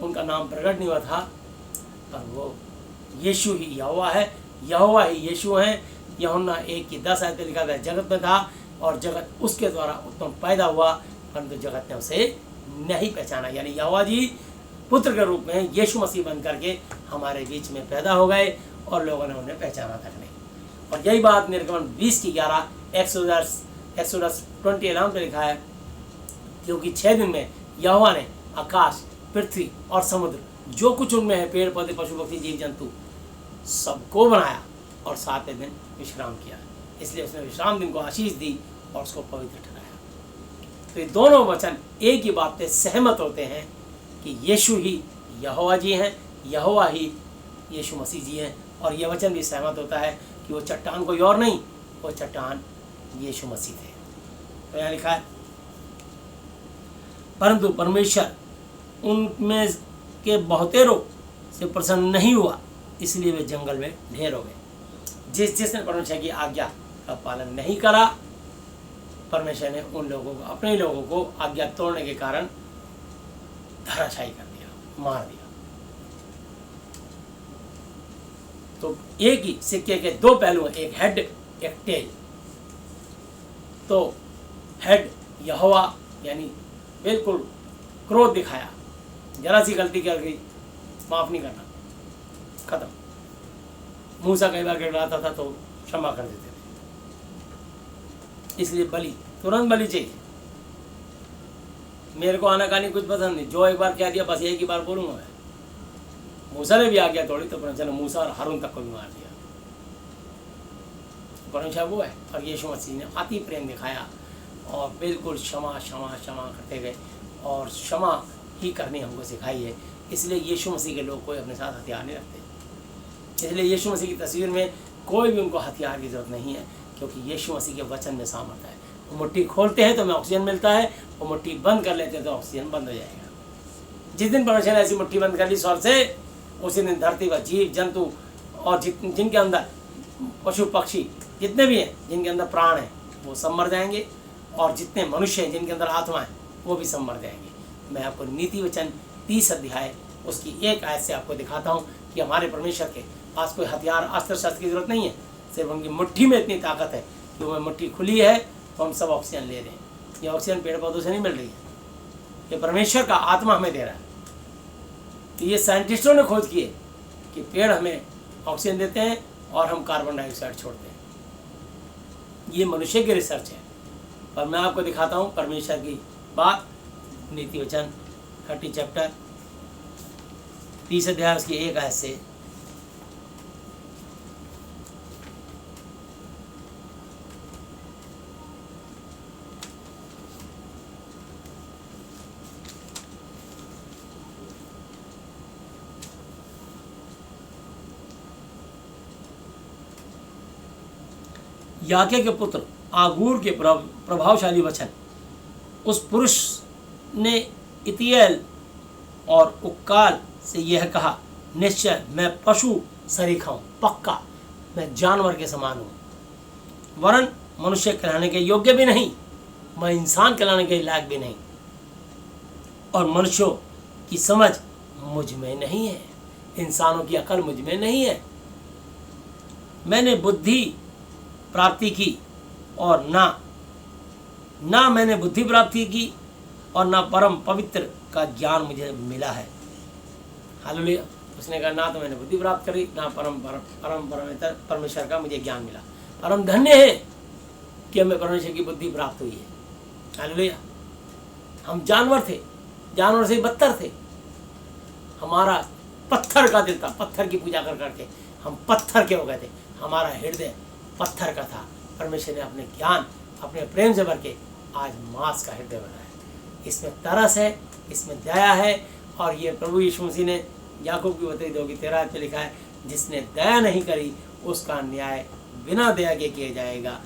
उनका नाम प्रकट नहीं हुआ था, पर वो यीशु ही यहोवा है, यहोवा ही यीशु हैं। यूहन्ना 1:10 आयत में लिखा गया, जगत में था और जगत उसके द्वारा उत्तम पैदा हुआ, परंतु जगत ने उसे नहीं पहचाना। यानी यहोवा जी पुत्र के रूप में यीशु मसीह बन करके हमारे बीच में पैदा हो गए और लोगों ने उन्हें पहचाना तक नहीं। और यही बात निर्गमन 20:11 एक्सोडस 20 पे लिखा है, क्योंकि 6 दिन में यहोवा ने आकाश, पृथ्वी और समुद्र, जो कुछ उनमें है, पेड़ पौधे, पशु पक्षी, जीव जंतु, सबको बनाया और 7वें दिन विश्राम किया, इसलिए उसने विश्राम दिन को आशीष दी और उसको पवित्र ठहराया। तो ये दोनों वचन एक ही बात पे सहमत होते हैं कि यीशु ही यहोवा जी हैं, यहोवा ही यीशु मसीह जी हैं। और यह वचन भी सहमत होता है कि वो चट्टान कोई और नहीं, वो चट्टान यीशु मसीह थे। तो यहाँ लिखा है, परंतु परमेश्वर उनमें के बहुतेरों से प्रसन्न नहीं हुआ, इसलिए वे जंगल में ढेर हो गए। जिसने परमेश्वर की आज्ञा का पालन नहीं करा, परमेश्वर ने उन लोगों को, अपने लोगों को आज्ञा तोड़ने के कारण धराशायी कर दिया, मार दिया। तो एक ही सिक्के के दो पहलू हैं, एक हेड एक टेल। तो हेड यहोवा यानी बिल्कुल क्रोध दिखाया, जरा सी गलती कर गई माफ नहीं करना, खत्म। मूसा कई बार गिड़ाता था तो क्षमा कर देते थे, इसलिए बलि, तुरंत बलि चाहिए। मेरे को आनाकानी कुछ पसंद नहीं, जो एक बार कह दिया बस एक ही बार बोलूंगा मैं। मूसा ने भी आज्ञा तोड़ी तो परमेश्वर ने मूसा और हारून तक को भी मार दिया। परमेश्वर वो है। और यीशु मसीह ने अति प्रेम दिखाया और बिल्कुल क्षमा क्षमा क्षमा करते गए और क्षमा ही करनी हमको सिखाई है। इसलिए यीशु मसीह के लोग कोई अपने साथ हथियार नहीं रखते। इसलिए यीशु मसीह की तस्वीर में कोई भी उनको हथियार की जरूरत नहीं है, क्योंकि यीशु मसीह के वचन में सामर्थ्य है। वो मुट्ठी खोलते हैं तो हमें ऑक्सीजन मिलता है, वो मुट्ठी बंद कर लेते हैं तो ऑक्सीजन बंद हो जाएगा। जिस दिन परमेश्वर ने ऐसी मुट्ठी बंद कर ली स्वर से, उसी दिन धरती पर जीव जंतु और जिनके अंदर पशु पक्षी जितने भी हैं, जिनके अंदर प्राण हैं, वो सब मर जाएंगे। और जितने मनुष्य हैं जिनके अंदर आत्मा है, वो भी सब मर जाएंगे। मैं आपको नीति वचन 30 अध्याय उसकी एक आयत से आपको दिखाता हूँ कि हमारे परमेश्वर के पास कोई हथियार अस्त्र शस्त्र की जरूरत नहीं है, सिर्फ उनकी मुट्ठी में इतनी ताकत है कि वो मुट्ठी खुली है तो हम सब ऑक्सीजन ले रहे हैं। ये ऑक्सीजन पेड़ पौधों से नहीं मिल रही है, ये परमेश्वर का आत्मा हमें दे रहा है। तो ये साइंटिस्टों ने खोज किए कि पेड़ हमें ऑक्सीजन देते हैं और हम कार्बन डाइऑक्साइड छोड़ते हैं। ये मनुष्य की रिसर्च है, पर मैं आपको दिखाता हूँ परमेश्वर की बात। नीति वचन 30 चैप्टर 30 अध्याय उसकी एक आयत से, याके के पुत्र आगूर के प्रभावशाली वचन। उस पुरुष ने इतियल और उक्काल से यह कहा, निश्चय मैं पशु सरीखा हूँ, पक्का मैं जानवर के समान हूँ, वरन मनुष्य कहलाने के योग्य भी नहीं, मैं इंसान कहलाने के लायक भी नहीं, और मनुष्यों की समझ मुझ में नहीं है, इंसानों की अकल मुझ में नहीं है। मैंने बुद्धि प्राप्ति की और ना मैंने बुद्धि प्राप्ति की और ना परम पवित्र का ज्ञान मुझे मिला है। हालेलुया। उसने कहा, ना तो मैंने बुद्धि प्राप्त करी, ना परम पवित्र परमेश्वर का मुझे ज्ञान मिला। परम धन्य है कि हमें परमेश्वर की बुद्धि प्राप्त हुई है। हालेलुया। हम जानवर थे, जानवर से बदतर थे। हमारा पत्थर का दिल था, पत्थर की पूजा कर करके हम पत्थर के हो गए थे। हमारा हृदय पत्थर का था। परमेश्वर ने अपने ज्ञान, अपने प्रेम से भर के आज मांस का हृदय बनाया। इसमें तरस है, इसमें दया है। और ये प्रभु यीशु मसीह ने याकूब की बताई 2:13 पे लिखा है, जिसने दया नहीं करी उसका न्याय बिना दया के किया जाएगा।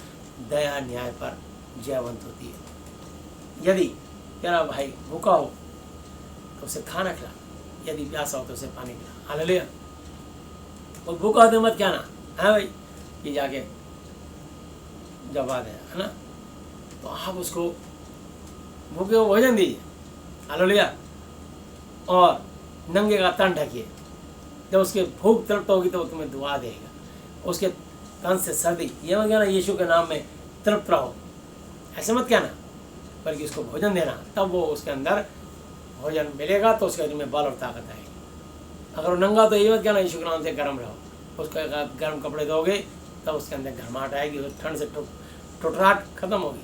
दया न्याय पर जयवंत होती है। यदि तेरा भाई भूखा हो तो उसे खाना खिला, यदि प्यासा हो तो उसे पानी पिला। हालेलुया। और भूखा हो तो मत कहना, हाँ भाई ये जाके जवाब है ना, तो आप उसको भूखे को भोजन दीजिए। हालेलुया। और नंगे का तन ढकिए। जब उसके भूख तृप्त होगी तो वो तुम्हें दुआ देगा। उसके तन से सर्दी, ये मत कहना यीशु के नाम में तृप्त रहो, ऐसे मत कहना, बल्कि उसको भोजन देना। तब वो उसके अंदर भोजन मिलेगा तो उसके में बल और ताकत आएगी। अगर वो नंगा तो ये मत कहना यीशु के नाम से गर्म रहो, उसका गर्म कपड़े दोगे तब उसके अंदर गर्माहट आएगी, और ठंड से टुटराहट खत्म होगी,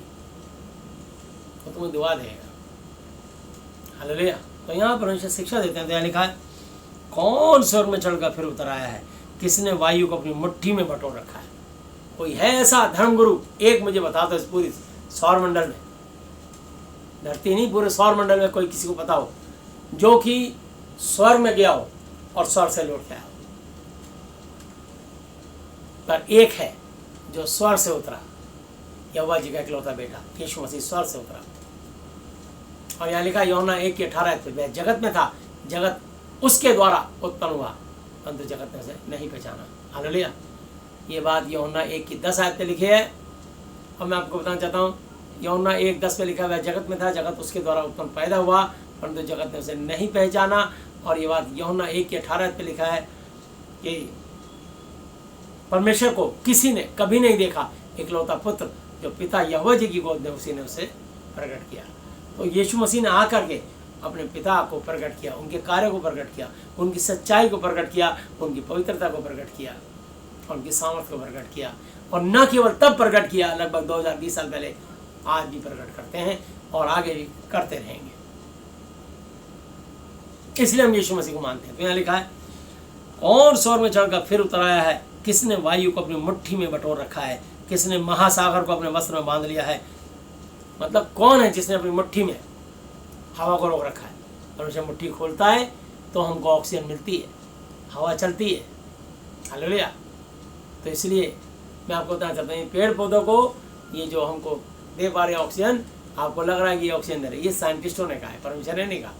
तो तुम्हें दुआ देगा। हालेलुया। तो यहाँ परमेश्वर शिक्षा देते हैं। तो यहाँ लिखा है, कौन स्वर्ग में चढ़कर फिर उतर आया है, किसने वायु को अपनी मुट्ठी में बटोर रखा है? कोई है ऐसा धर्मगुरु? एक मुझे बता दो इस पूरी सौर मंडल में, धरती नहीं पूरे सौर मंडल में कोई किसी को पता हो जो कि स्वर्ग में गया हो और स्वर्ग से लौट के आया हो। पर एक है जो स्वर्ग से उतरा, यहोवा जी का इकलौता बेटा यीशु मसीह स्वर्ग से उतरा। और यहाँ लिखा यूहन्ना 1:18 वह जगत में था, जगत उसके द्वारा उत्पन्न हुआ, परंतु जगत में से नहीं पहचाना। हालेलुया। ये बात यूहन्ना 1:10 पे लिखी है। और मैं आपको बताना चाहता हूँ यूहन्ना 1:10 पे लिखा वह जगत में था, जगत उसके द्वारा उत्पन्न पैदा हुआ, परंतु जगत ने उसे नहीं पहचाना। और ये बात यूहन्ना 1:18 पे लिखा है कि परमेश्वर को किसी ने कभी नहीं देखा, इकलौता पुत्र जो पिता यहोवा जी की गोद में उसी ने उसे प्रकट किया। तो यीशु मसीह ने आकर के अपने पिता को प्रकट किया, उनके कार्य को प्रकट किया, उनकी सच्चाई को प्रकट किया, उनकी पवित्रता को प्रकट किया, उनकी सामर्थ्य को प्रकट किया। और न केवल तब प्रकट किया, लगभग 2020 साल पहले, आज भी प्रकट करते हैं और आगे भी करते रहेंगे। इसलिए हम यीशु मसीह को मानते हैं। तो यहाँ लिखा है और स्वर्ग में चढ़कर फिर उतर आया है, किसने वायु को अपनी मुट्ठी में बटोर रखा है, किसने महासागर को अपने वस्त्र में बांध लिया है। मतलब कौन है जिसने अपनी मुट्ठी में हवा को रोक रखा है? परमेश्वर मुट्ठी खोलता है तो हमको ऑक्सीजन मिलती है, हवा चलती है। हालेलुया। तो इसलिए मैं आपको बताना चाहता हूँ पेड़ पौधों को ये जो हमको दे पा रहे हैं ऑक्सीजन, आपको लग रहा है कि ये ऑक्सीजन दे रहे, ये साइंटिस्टों ने कहा है, परमेश्वर ने नहीं कहा।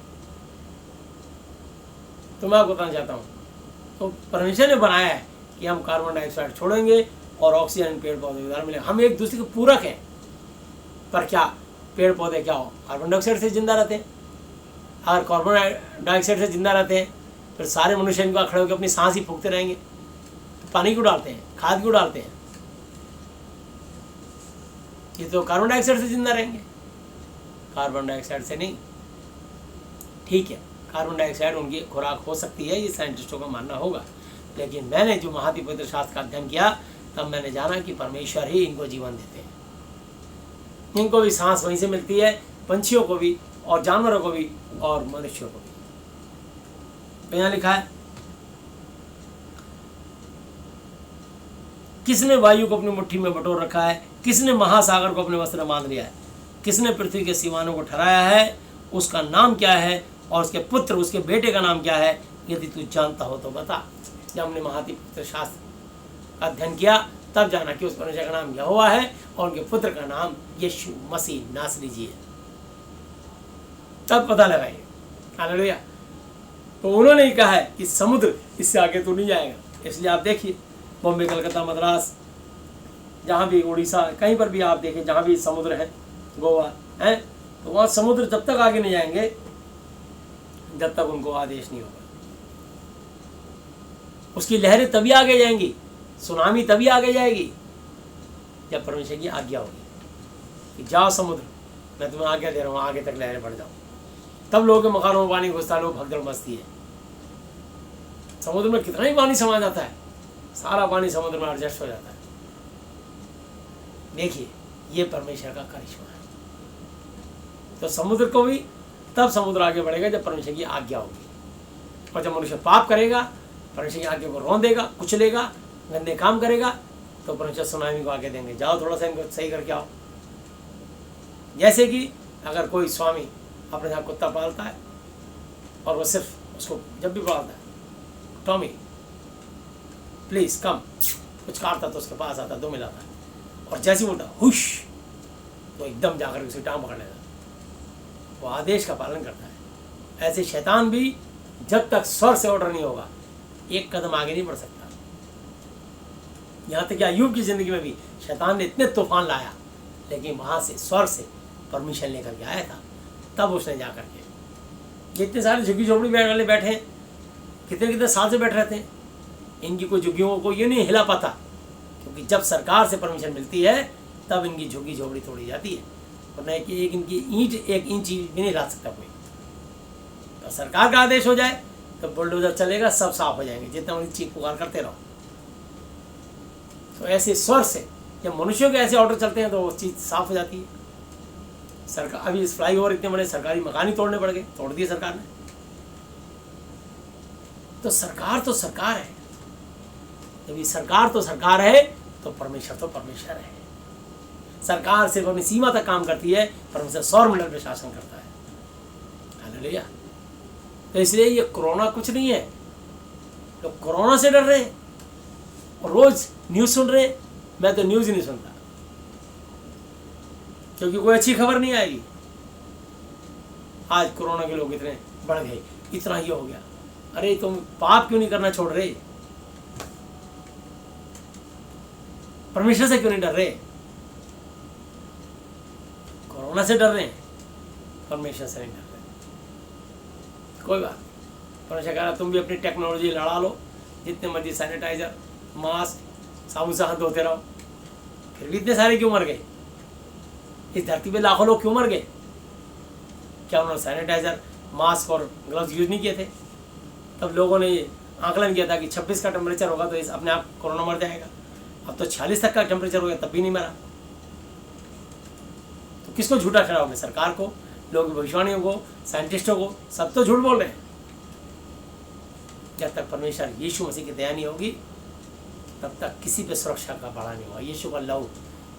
तो मैं आपको बताना चाहता हूँ तो परमेश्वर ने बनाया है कि हम कार्बन डाइऑक्साइड छोड़ेंगे और ऑक्सीजन पेड़ पौधे के द्वारा मिलेगा। हम एक दूसरे के पूरक हैं। पर क्या पेड़ पौधे क्या हो कार्बन डाइऑक्साइड से जिंदा रहते हैं? अगर कार्बन डाइऑक्साइड से जिंदा रहते हैं फिर सारे मनुष्य इनका खड़े होकर अपनी सांस ही फूकते रहेंगे। तो पानी क्यों डालते हैं, खाद क्यों डालते हैं? ये तो कार्बन डाइऑक्साइड से जिंदा रहेंगे, कार्बन डाइऑक्साइड से नहीं। ठीक है, कार्बन डाइऑक्साइड उनकी खुराक हो सकती है, ये साइंटिस्टों का मानना होगा। लेकिन मैंने जो महाति पवित्र शास्त्र का अध्ययन किया तब मैंने जाना कि परमेश्वर ही इनको जीवन देते हैं। इनको भी सांस वहीं से मिलती है, पंछियों को भी और जानवरों को भी और मनुष्यों को भी। तो यहाँ लिखा है किसने वायु को अपनी मुट्ठी में बटोर रखा है, किसने महासागर को अपने वस्त्र में बांध लिया है, किसने पृथ्वी के सीमानों को ठहराया है, उसका नाम क्या है और उसके पुत्र उसके बेटे का नाम क्या है, यदि तू जानता हो तो बता। जब हमने महाति पवित्र शास्त्र का अध्ययन किया तब जाना कि उस परमेश्वर का नाम यहोवा है और उनके पुत्र का नाम यीशु मसीह नासरी जी है, तब पता लगाइए। हालेलुया। तो उन्होंने ही कहा है कि समुद्र इससे आगे तो नहीं जाएगा। इसलिए आप देखिए बॉम्बे, कलकत्ता, मद्रास, जहाँ भी उड़ीसा, कहीं पर भी आप देखें जहाँ भी समुद्र है, गोवा है, तो वहाँ समुद्र जब तक आगे नहीं जाएंगे जब तक उनको आदेश नहीं होगा। उसकी लहरें तभी आगे जाएंगी, सुनामी तभी आगे जाएगी जब परमेश्वर की आज्ञा होगी कि जाओ समुद्र, मैं तुम्हें आज्ञा दे रहा हूँ, आगे तक लहरें बढ़ जाओ। तब लोगों के मकानों में पानी घुसता, लोग भगदड़ मचती है। समुद्र में कितना ही पानी समा जाता है, सारा पानी समुद्र में एडजस्ट हो जाता है। देखिए ये परमेश्वर का करिश्मा है। तो समुद्र को भी तब समुद्र आगे बढ़ेगा जब परमेश्वर की आज्ञा होगी। और जब मनुष्य पाप करेगा, परमेश्वर की आज्ञा को रौंद देगा, कुचलेगा, गंदे काम करेगा, तो परमेश्वर सुनामी को आगे देंगे, जाओ थोड़ा सा इनको सही करके आओ। जैसे कि अगर कोई स्वामी अपने यहाँ कुत्ता पालता है और वो सिर्फ उसको जब भी पालता है, टॉमी प्लीज़ कम, कुछ काटता तो उसके पास आता, दो मिलाता है, और जैसे ही बोलता हुश तो एकदम जाकर उसे टांग पकड़ लेता। वो आदेश का पालन करता है। ऐसे शैतान भी जब तक स्वर से ऑर्डर नहीं होगा एक कदम आगे नहीं बढ़ सकता। यहाँ तक कि अय्यूब की ज़िंदगी में भी शैतान ने इतने तूफान लाया, लेकिन वहाँ से स्वर से परमिशन लेकर के आया था, तब उसने जा कर के। जितने सारे झुग्गी झोपड़ी वाले बैठे हैं, कितने कितने साल से बैठ रहते हैं, इनकी कोई झुग्गियों को ये नहीं हिला पाता, क्योंकि जब सरकार से परमिशन मिलती है तब इनकी झुग्गी झोपड़ी तोड़ी जाती है, वरना है कि एक इनकी ईंट एक इंच भी नहीं ला सकता कोई। तो सरकार का आदेश हो जाए तो बुलडोजर चलेगा, सब साफ हो जाएंगे, जितना उनकी चीख पुकार करते रहो। तो ऐसे स्वर से जब मनुष्यों के ऐसे ऑर्डर चलते हैं तो वो चीज़ साफ हो जाती है। सरकार अभी इस फ्लाईओवर इतने बड़े सरकारी मकान ही तोड़ने पड़ गए, तोड़ दिए सरकार ने। तो सरकार है, जब ये सरकार तो सरकार है तो परमेश्वर है। सरकार सिर्फ अपनी सीमा तक काम करती है, परमेश्वर सौरमंडल पे शासन करता है। हालेलुया। तो इसलिए ये कोरोना कुछ नहीं है। लोग कोरोना से डर रहे हैं और रोज न्यूज सुन रहे हैं। मैं तो न्यूज ही नहीं सुनता, क्योंकि कोई अच्छी खबर नहीं आएगी। आज कोरोना के लोग इतने बढ़ गए, इतना ही हो गया। अरे तुम पाप क्यों नहीं करना छोड़ रहे? परमेश्वर से क्यों नहीं डर रहे? कोरोना से डर रहे हैं, परमेश्वर से नहीं डर रहे। कोई बात, परमेश्वर कह रहा तुम भी अपनी टेक्नोलॉजी लड़ा लो, जितने मर्जी सैनिटाइजर, मास्क, साबुन से हाथ धोते रहो। फिर भी इतने सारे क्यों मर गए? इस धरती पे लाखों लोग क्यों मर गए? क्या उन्होंने सैनिटाइजर, मास्क और ग्लव्स यूज नहीं किए थे? तब लोगों ने आकलन किया था कि 26 का टेम्परेचर होगा तो इस अपने आप कोरोना मर जाएगा। अब तो 46 तक का टेम्परेचर हो गया तब भी नहीं मरा। तो किसको झूठा ठहराओगे? सरकार को, लोग भविष्यवाणियों को, साइंटिस्टों को? सब तो झूठ बोल रहे हैं। जब तक परमेश्वर यीशु मसीह की दया नहीं होगी तब तक किसी पे सुरक्षा का बड़ा नहीं हुआ। यीशु का लहू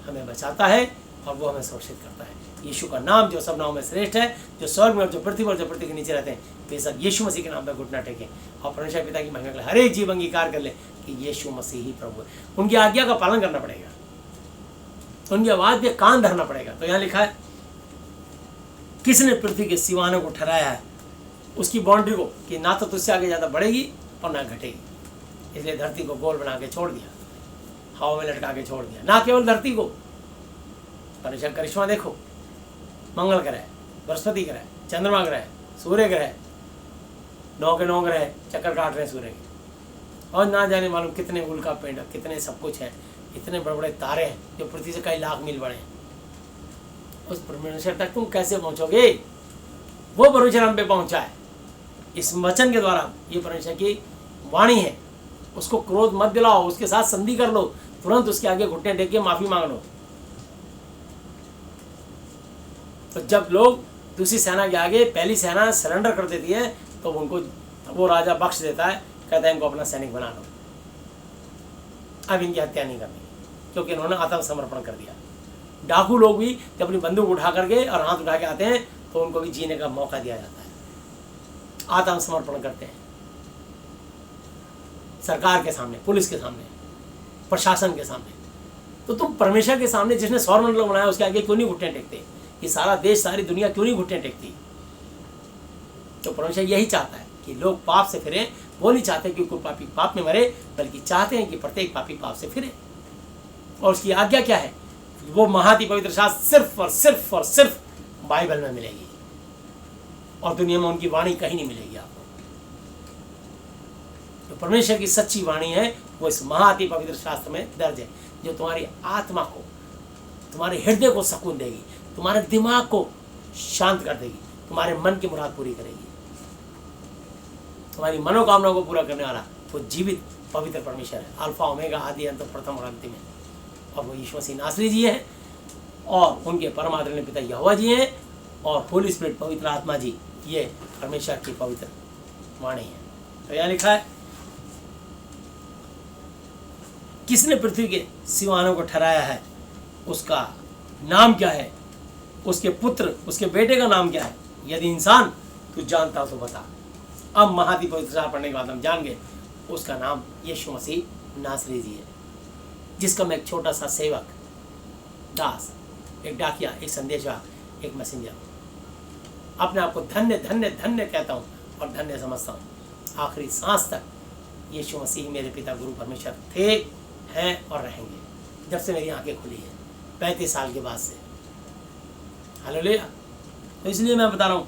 हमें बचाता है और वो हमें सुरक्षित करता है। यीशु का नाम जो सब नामों में श्रेष्ठ है, जो स्वर्ग में, जो पृथ्वी पर, जो पृथ्वी के नीचे रहते हैं, वे सब यीशु मसीह के नाम पर घुटना टेकें और परमेश्वर पिता की महिमा के लिए हर एक जीव अंगीकार कर ले कि यीशु मसीह ही प्रभु है। उनकी आज्ञा का पालन करना पड़ेगा, उनकी आवाज पे कान धरना पड़ेगा। तो यहाँ लिखा है, किसने पृथ्वी के सीमानों को ठहराया है, उसकी बाउंड्री को, कि ना तो तुझसे आगे ज़्यादा बढ़ेगी और ना घटेगी। इसलिए धरती को गोल बना के छोड़ दिया, हवा में लटका के छोड़ दिया। ना केवल धरती को, परमेश्वर करिश्मा देखो, मंगल ग्रह, बृहस्पति ग्रह, चंद्रमा ग्रह, सूर्य ग्रह, 9 के 9 ग्रह चक्कर काट रहे हैं सूर्य के, और ना जाने मालूम कितने उल्का पिंड, कितने सब कुछ है, इतने बड़े बड़े तारे हैं जो पृथ्वी से कई लाख मील बड़े हैं। उस परमेश्वर तक तुम कैसे पहुंचोगे? वो परमेश्वर हम पे पहुंचा है इस वचन के द्वारा। ये परमेश्वर की वाणी है, उसको क्रोध मत दिलाओ, उसके साथ संधि कर लो, तुरंत उसके आगे घुटने टेक के माफी मांग लो। तो जब लोग दूसरी सेना के आगे पहली सेना सरेंडर कर देती है तो उनको वो राजा बख्श देता है, कहता है इनको अपना सैनिक बना लो, अब इनकी हत्या नहीं करनी, क्योंकि इन्होंने आत्मसमर्पण कर दिया। डाकू लोग भी जब अपनी बंदूक उठा करके और हाथ उठा के आते हैं तो उनको भी जीने का मौका दिया जाता है, आत्मसमर्पण करते हैं सरकार के सामने, पुलिस के सामने, प्रशासन के सामने। तो तुम परमेश्वर के सामने, जिसने सौरमंडल बनाया, उसके आगे क्यों नहीं घुटने टेकते? ये सारा देश, सारी दुनिया क्यों नहीं घुटने टेकती? तो परमेश्वर यही चाहता है कि लोग पाप से फिरें। वो नहीं चाहते कि कोई पापी पाप में मरे, बल्कि चाहते हैं कि प्रत्येक पापी पाप से फिरे। और उसकी आज्ञा क्या है? वो महाति पवित्र शास्त्र सिर्फ और सिर्फ बाइबल में मिलेगी और दुनिया में उनकी वाणी कहीं नहीं मिलेगी आपको। जो परमेश्वर की सच्ची वाणी है वो इस महाति पवित्र शास्त्र में दर्ज है, जो तुम्हारी आत्मा को, तुम्हारे हृदय को सुकून देगी, तुम्हारे दिमाग को शांत कर देगी, तुम्हारे मन की मुराद पूरी करेगी, तुम्हारी मनोकामनाओं को पूरा करने वाला वो जीवित पवित्र परमेश्वर है, अल्फा ओमेगा, आदि अंत, प्रथम और अंतिम है। और वो यीशु मसीह नासरी जी हैं और उनके परम आदरणीय पिता यहोवा जी हैं और होली स्पिरिट पवित्र आत्मा जी, ये परमेश्वर की पवित्र वाणी है। तो यहाँ लिखा है, किसने पृथ्वी के सीमानों को ठहराया है, उसका नाम क्या है, उसके पुत्र, उसके बेटे का नाम क्या है? यदि इंसान तू जानता हो तो बता। अब महाति पवित्र शास्त्र पढ़ने के बाद हम जान गए उसका नाम यीशु मसीह नासरी जी है, जिसका मैं एक छोटा सा सेवक, दास, एक डाकिया, एक संदेशवाहक, एक मैसेंजर हूँ। अपने आप को धन्य धन्य धन्य कहता हूँ और धन्य समझता हूँ। आखिरी सांस तक यीशु मसीह मेरे पिता गुरु परमेश्वर थे, हैं और रहेंगे, जब से मेरी आंखें खुली है 35 साल के बाद से। हालेलुया। तो इसलिए मैं बता रहा हूँ,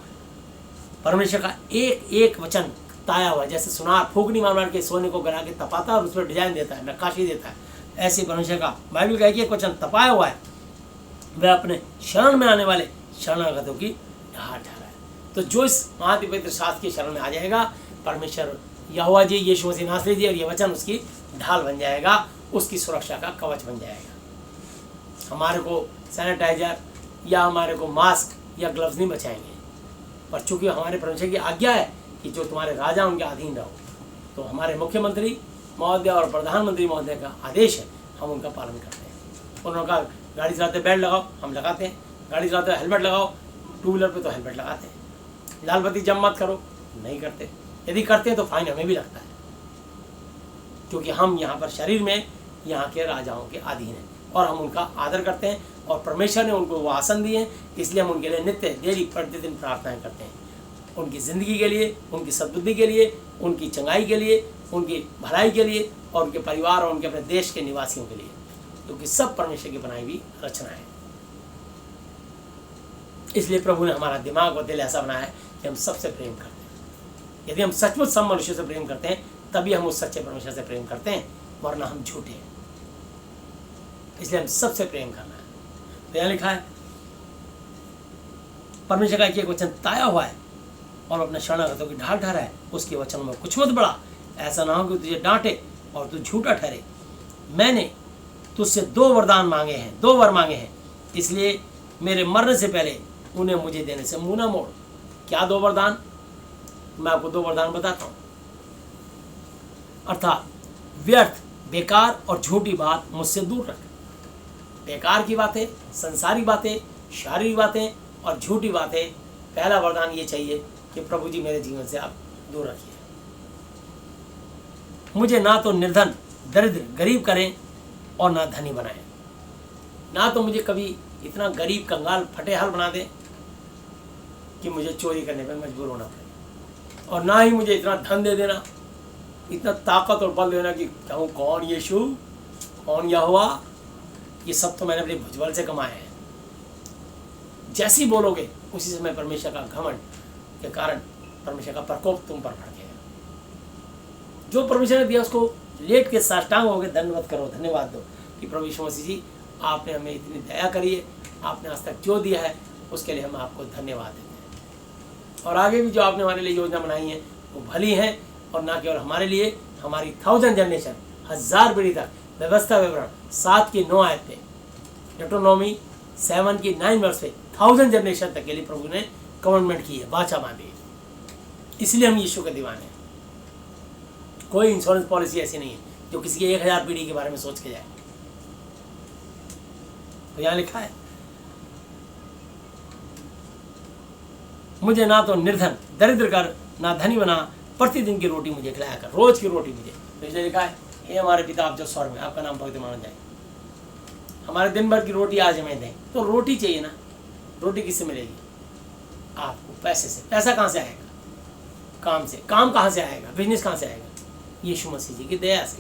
परमेश्वर का एक एक वचन ताया हुआ है, जैसे सुनार फूकनी मार मार के सोने को गला के तपाता है और उस पर डिजाइन देता है, नक्काशी देता है, ऐसे परमेश्वर का बाइबल का एक वचन तपाया हुआ है। वह अपने शरण में आने वाले शरणागतों की ढाल ठहरा है। तो जो इस महाति पवित्र शास्त्र की शरण में आ जाएगा, परमेश्वर यहोवा जी, यीशु मसीह नासरी जी और ये वचन उसकी ढाल बन जाएगा, उसकी सुरक्षा का कवच बन जाएगा। हमारे को सैनिटाइजर या हमारे को मास्क या ग्लव्स नहीं बचाएंगे, पर चूंकि हमारे परमेश्वर की आज्ञा है कि जो तुम्हारे राजा उनके अधीन रहो, तो हमारे मुख्यमंत्री, महोदय और प्रधानमंत्री महोदय का आदेश है, हम उनका पालन करते हैं। उन्होंने कहा गाड़ी चलाते बेल्ट लगाओ, हम लगाते हैं। गाड़ी चलाते हेलमेट लगाओ, टू व्हीलर पे तो हेलमेट लगाते हैं। लाल बत्ती जम मत करो, नहीं करते। यदि करते हैं तो फाइन हमें भी लगता है, क्योंकि हम यहाँ पर शरीर में यहाँ के राजाओं के अधीन हैं और हम उनका आदर करते हैं और परमेश्वर ने उनको वो आसन दिए हैं, इसलिए हम उनके लिए नित्य डेली प्रतिदिन प्रार्थनाएं करते हैं, उनकी ज़िंदगी के लिए, उनकी सद्बुद्धि के लिए, उनकी चंगाई के लिए, उनकी भलाई के लिए और उनके परिवार और उनके अपने देश के निवासियों के लिए, क्योंकि सब परमेश्वर की बनाई हुई रचना है। इसलिए प्रभु ने हमारा दिमाग और दिल ऐसा बनाया है कि हम सबसे प्रेम करते हैं। यदि हम सचमुच सब मनुष्यों से प्रेम करते हैं तभी हम उस सच्चे परमेश्वर से प्रेम करते हैं, वरना हम झूठे हैं। इसलिए हम सबसे प्रेम करना है। तो यहाँ लिखा है परमेश्वर का एक वचन ताया हुआ है और अपने शरणागतों की ढाल ठहरा है, उसके वचनों में कुछ मत बढ़ा, ऐसा ना हो कि तुझे डांटे और तू झूठा ठहरे। मैंने तुझसे 2 वरदान मांगे हैं, 2 वर मांगे हैं, इसलिए मेरे मरने से पहले उन्हें मुझे देने से मुंह ना मोड़। क्या 2 वरदान? मैं आपको 2 वरदान बताता हूँ। अर्थात व्यर्थ, बेकार और झूठी बात मुझसे दूर रख। बेकार की बातें, संसारी बातें, शारीरिक बातें और झूठी बातें, पहला वरदान ये चाहिए कि प्रभु जी मेरे जीवन से आप दूर रखिए। मुझे ना तो निर्धन, दरिद्र, गरीब करें और ना धनी बनाएं। ना तो मुझे कभी इतना गरीब, कंगाल, फटेहाल बना दें कि मुझे चोरी करने पर मजबूर होना पड़े, और ना ही मुझे इतना धन दे देना, इतना ताकत और बल देना कि कहूँ कौन यीशु, कौन यहोवा, ये सब तो मैंने अपने भुजबल से कमाए हैं। जैसी बोलोगे उसी समय परमेश्वर का घमंड के कारण परमेश्वर का प्रकोप तुम पर भड़केगा। जो परमेश्वर ने दिया उसको लेट के साष्टांग हो गए धन्यवाद करो, धन्यवाद दो कि प्रभु यीशु मसीह जी आपने हमें इतनी दया करी है, आपने आज तक जो दिया है उसके लिए हम आपको धन्यवाद देते हैं। और आगे भी जो आपने हमारे लिए योजना बनाई है वो भली है, और ना केवल हमारे लिए, हमारी 1000 जनरेशन, 1000 पीढ़ी तक। व्यवस्था विवरण 7 की 9 आयत पे, डेट्रोनॉमी 7 की 9 वर्ष पे 1000 जनरेशन तक के लिए प्रभु ने कमिटमेंट की है, वाचा बांधी है। इसलिए हम यीशु के दीवाने हैं। कोई इंश्योरेंस पॉलिसी ऐसी नहीं है जो किसी के 1000 पीढ़ी के बारे में सोच के जाए। तो यहाँ लिखा है मुझे ना तो निर्धन, दरिद्र कर, ना धनी बना, प्रतिदिन की रोटी मुझे खिलाया कर, रोज की रोटी मुझे। तो इसलिए लिखा है हे हमारे पिता आप जो स्वर्ग में, आपका नाम पवित्र माना जाए, हमारे दिन भर की रोटी आज हमें दें। तो रोटी चाहिए ना, रोटी किससे मिलेगी? आपको पैसे से। पैसा कहाँ से आएगा? काम से। काम कहाँ से आएगा? बिजनेस कहाँ से आएगा? यीशु मसीह जी की दया से,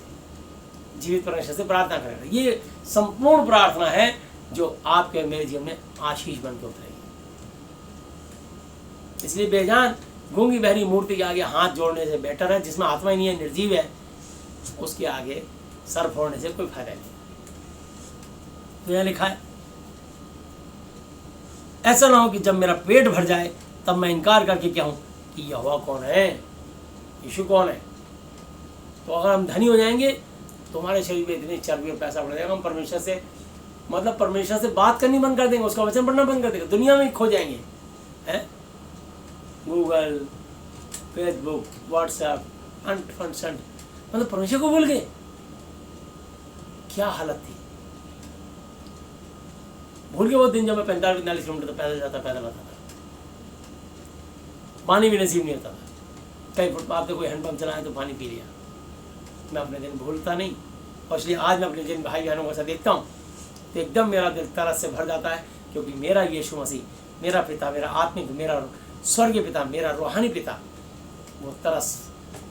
जीवित परमेश्वर से प्रार्थना करेगा। ये संपूर्ण प्रार्थना है जो आपके मेरे जीवन में आशीष बन के उतरेगी। इसलिए बेजान गूंगी बहरी मूर्ति के आगे हाथ जोड़ने से बेटर है, जिसमें आत्मा ही नहीं है, निर्जीव है, उसके आगे सर फोड़ने से कोई फायदा नहीं। तो यह लिखा है ऐसा ना हो कि जब मेरा पेट भर जाए तब मैं इनकार करके कहूं कि यहोवा कौन है, यीशु कौन है। तो अगर हम धनी हो जाएंगे तो हमारे शरीर में इतनी चर्बी और पैसा बढ़ जाएगा, हम परमेश्वर से मतलब परमेश्वर से बात करनी बंद कर देंगे, उसका वचन पढ़ना बंद कर देंगे, दुनिया में ही खो जाएंगे। हैं गूगल, फेसबुक, व्हाट्सएप, अनफंड, मतलब परमेश्वर को भूल गए। क्या हालत थी। भूल गए वो दिन जब मैं 45-40 किलोमीटर तो पैदल जाता, पैदल आता था, पानी भी नसीब नहीं होता था। कहीं फुटपाथ पे कोई हैंडपम्प चलाया तो पानी पी लिया। मैं अपने दिन भूलता नहीं, और इसलिए आज मैं अपने जिन भाई बहनों को ऐसा देखता हूँ तो एकदम मेरा दिल तरस से भर जाता है, क्योंकि मेरा यीशु मसीह, मेरा पिता, मेरा आत्मिक, मेरा स्वर्गीय पिता, मेरा रूहानी पिता, वो तरस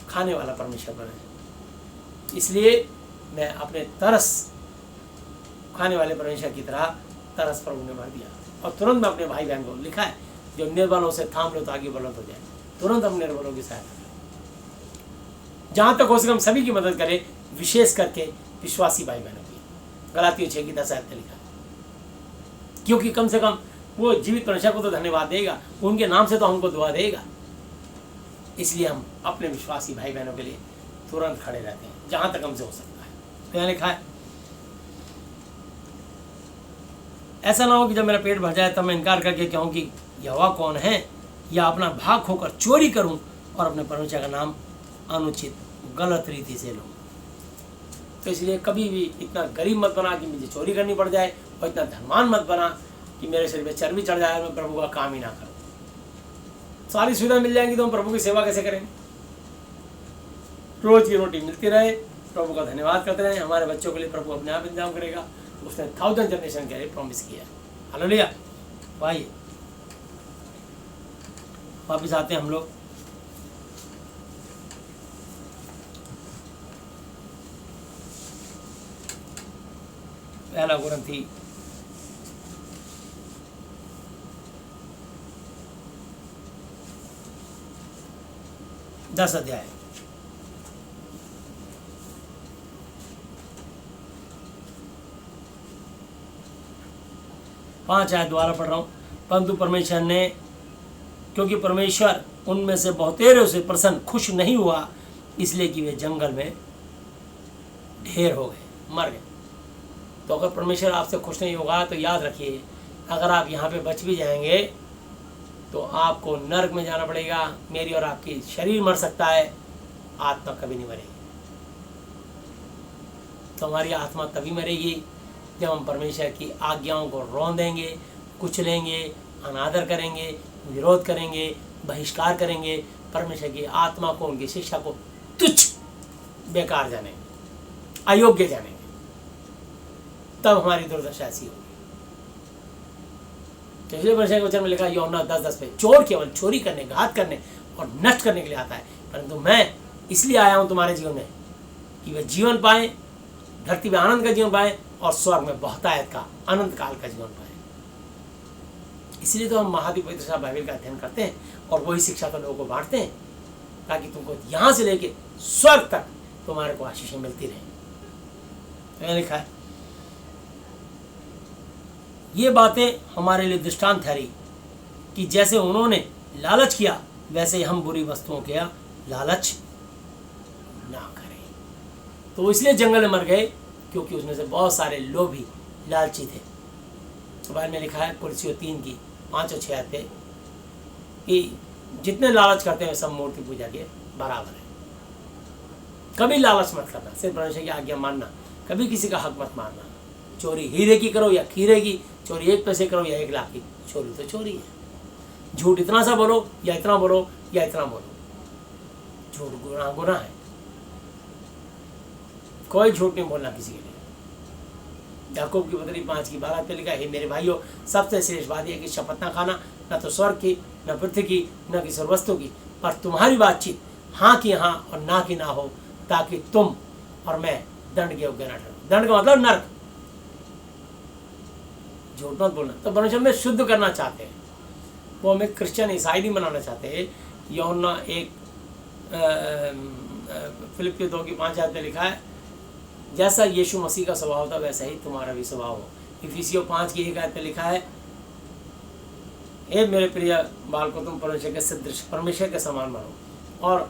खाने वाला परमेश्वर बने। इसलिए मैं अपने तरस खाने वाले परमेश्वर की तरह तरस प्रभु ने भर दिया, और तुरंत मैं अपने भाई बहन को लिखा है जो निर्बलों से थाम लो तो आगे बुलंद हो जाए। तुरंत हम निर्बलों की सहायता करें, जहाँ तक हो सके हम सभी की मदद करें, विशेष करके विश्वासी भाई बहनों की। गलातियों 6:10 में लिखा है, क्योंकि कम से कम वो जीवित परमेश्वर को तो धन्यवाद देगा, उनके नाम से तो हमको दुआ देगा। इसलिए हम अपने विश्वासी भाई बहनों के लिए तुरंत खड़े रहते हैं जहाँ तक हमसे हो सकता है। तो यहाँ लिखा है ऐसा ना हो कि जब मेरा पेट भर जाए तब मैं इनकार करके कहूँ कि यहोवा कौन है, या अपना भाग खोकर चोरी करूँ और अपने परमेश्वर का नाम अनुचित गलत रीति से लूँ। तो इसलिए कभी भी इतना गरीब मत बना कि मुझे चोरी करनी पड़ जाए, और इतना धनवान मत बना कि मेरे शरीर में चर्बी चढ़ जाए, मैं प्रभु का काम ही ना करूँ। सारी सुविधा मिल जाएंगी तो हम प्रभु की सेवा कैसे करेंगे? रोज की रोटी मिलती रहे, प्रभु का धन्यवाद करते रहे। हमारे बच्चों के लिए प्रभु अपने आप इंतजाम करेगा, उसने 1000 जनरेशन के लिए प्रॉमिस किया है। हालेलुया। भाई वापिस आते हैं हम लोग। पहला कुरिन्थी 10 अध्याय। पांच आयत द्वारा पढ़ रहा हूँ। परंतु परमेश्वर ने, क्योंकि परमेश्वर उनमें से बहुतेरों से प्रसन्न खुश नहीं हुआ, इसलिए कि वे जंगल में ढेर हो गए, मर गए। तो अगर परमेश्वर आपसे खुश नहीं होगा तो याद रखिए, अगर आप यहाँ पे बच भी जाएंगे तो आपको नरक में जाना पड़ेगा। मेरी और आपकी शरीर मर सकता है, आत्मा कभी नहीं मरेगी। तो हमारी आत्मा तभी मरेगी जब हम परमेश्वर की आज्ञाओं को रौंद देंगे, कुचलेंगे, अनादर करेंगे, विरोध करेंगे, बहिष्कार करेंगे, परमेश्वर की आत्मा को, उनकी शिक्षा को तुच्छ, बेकार जानेंगे, अयोग्य जानेंगे। तब हमारी दुर्दशा ऐसी होगी। तो इसलिए परमेश्वर के वचन में लिखा, यूहन्ना 10:10 पे, चोर केवल चोरी करने, घात करने और नष्ट करने के लिए आता है, परंतु मैं इसलिए आया हूं तुम्हारे जीवन में कि वे जीवन पाए, धरती पे आनंद का जीवन पाए और स्वर्ग में बहुतायत का, अनंत काल का जीवन पाए। इसलिए तो हम महादीप पवित्र शास्त्र बाइबल का अध्ययन करते हैं और वही शिक्षा तो लोगों को बांटते हैं, ताकि तुमको यहाँ से लेके स्वर्ग तक तुम्हारे को आशीषें मिलती रहे। तो लिखा है, ये बातें हमारे लिए दृष्टांत ठहरी कि जैसे उन्होंने लालच किया, वैसे हम बुरी वस्तुओं के लालच ना करें। तो इसलिए जंगल में मर गए, क्योंकि उसमें से बहुत सारे लोभी लालची थे। तो बाइबल में लिखा है कुलसियों 3 की 5 और 6 आयत पे कि जितने लालच करते हैं सब मूर्ति पूजा के बराबर है। कभी लालच मत करना, सिर्फ परमेश्वर की आज्ञा मानना, कभी किसी का हक मत मारना। चोरी हीरे की करो या खीरे की, चोरी 1 पैसे करो या 1 लाख की, चोरी तो चोरी है। झूठ इतना सा बोलो या इतना बोलो या इतना बोलो, झूठ गुनाह है। कोई झूठ नहीं बोलना किसी के लिए। याकूब की पत्री 5 की 12 पे लिखा है, मेरे भाइयों, सबसे श्रेष्ठ बात यह है कि शपथ न खाना, न तो स्वर्ग की, न पृथ्वी की, न किसी वस्तु की, पर तुम्हारी बातचीत हाँ की हाँ और ना की ना हो, ताकि तुम और मैं दंड के योग्य न ठहरो। दंड का मतलब नरक। झूठ मत बोलना। तो परमेश्वर में शुद्ध करना चाहते हैं, वो हमें क्रिश्चियन ईसाई नहीं बनाना चाहते। यूहन्ना 1 फिलिप्पियों 2 की 5 आयत में लिखा है, जैसा यीशु मसीह का स्वभाव था वैसा ही तुम्हारा भी स्वभाव हो। इफिसियों 5 की 1 आयत में लिखा है, हे मेरे प्रिय बालकों, तुम परमेश्वर के सदृश, परमेश्वर के समान बनो। और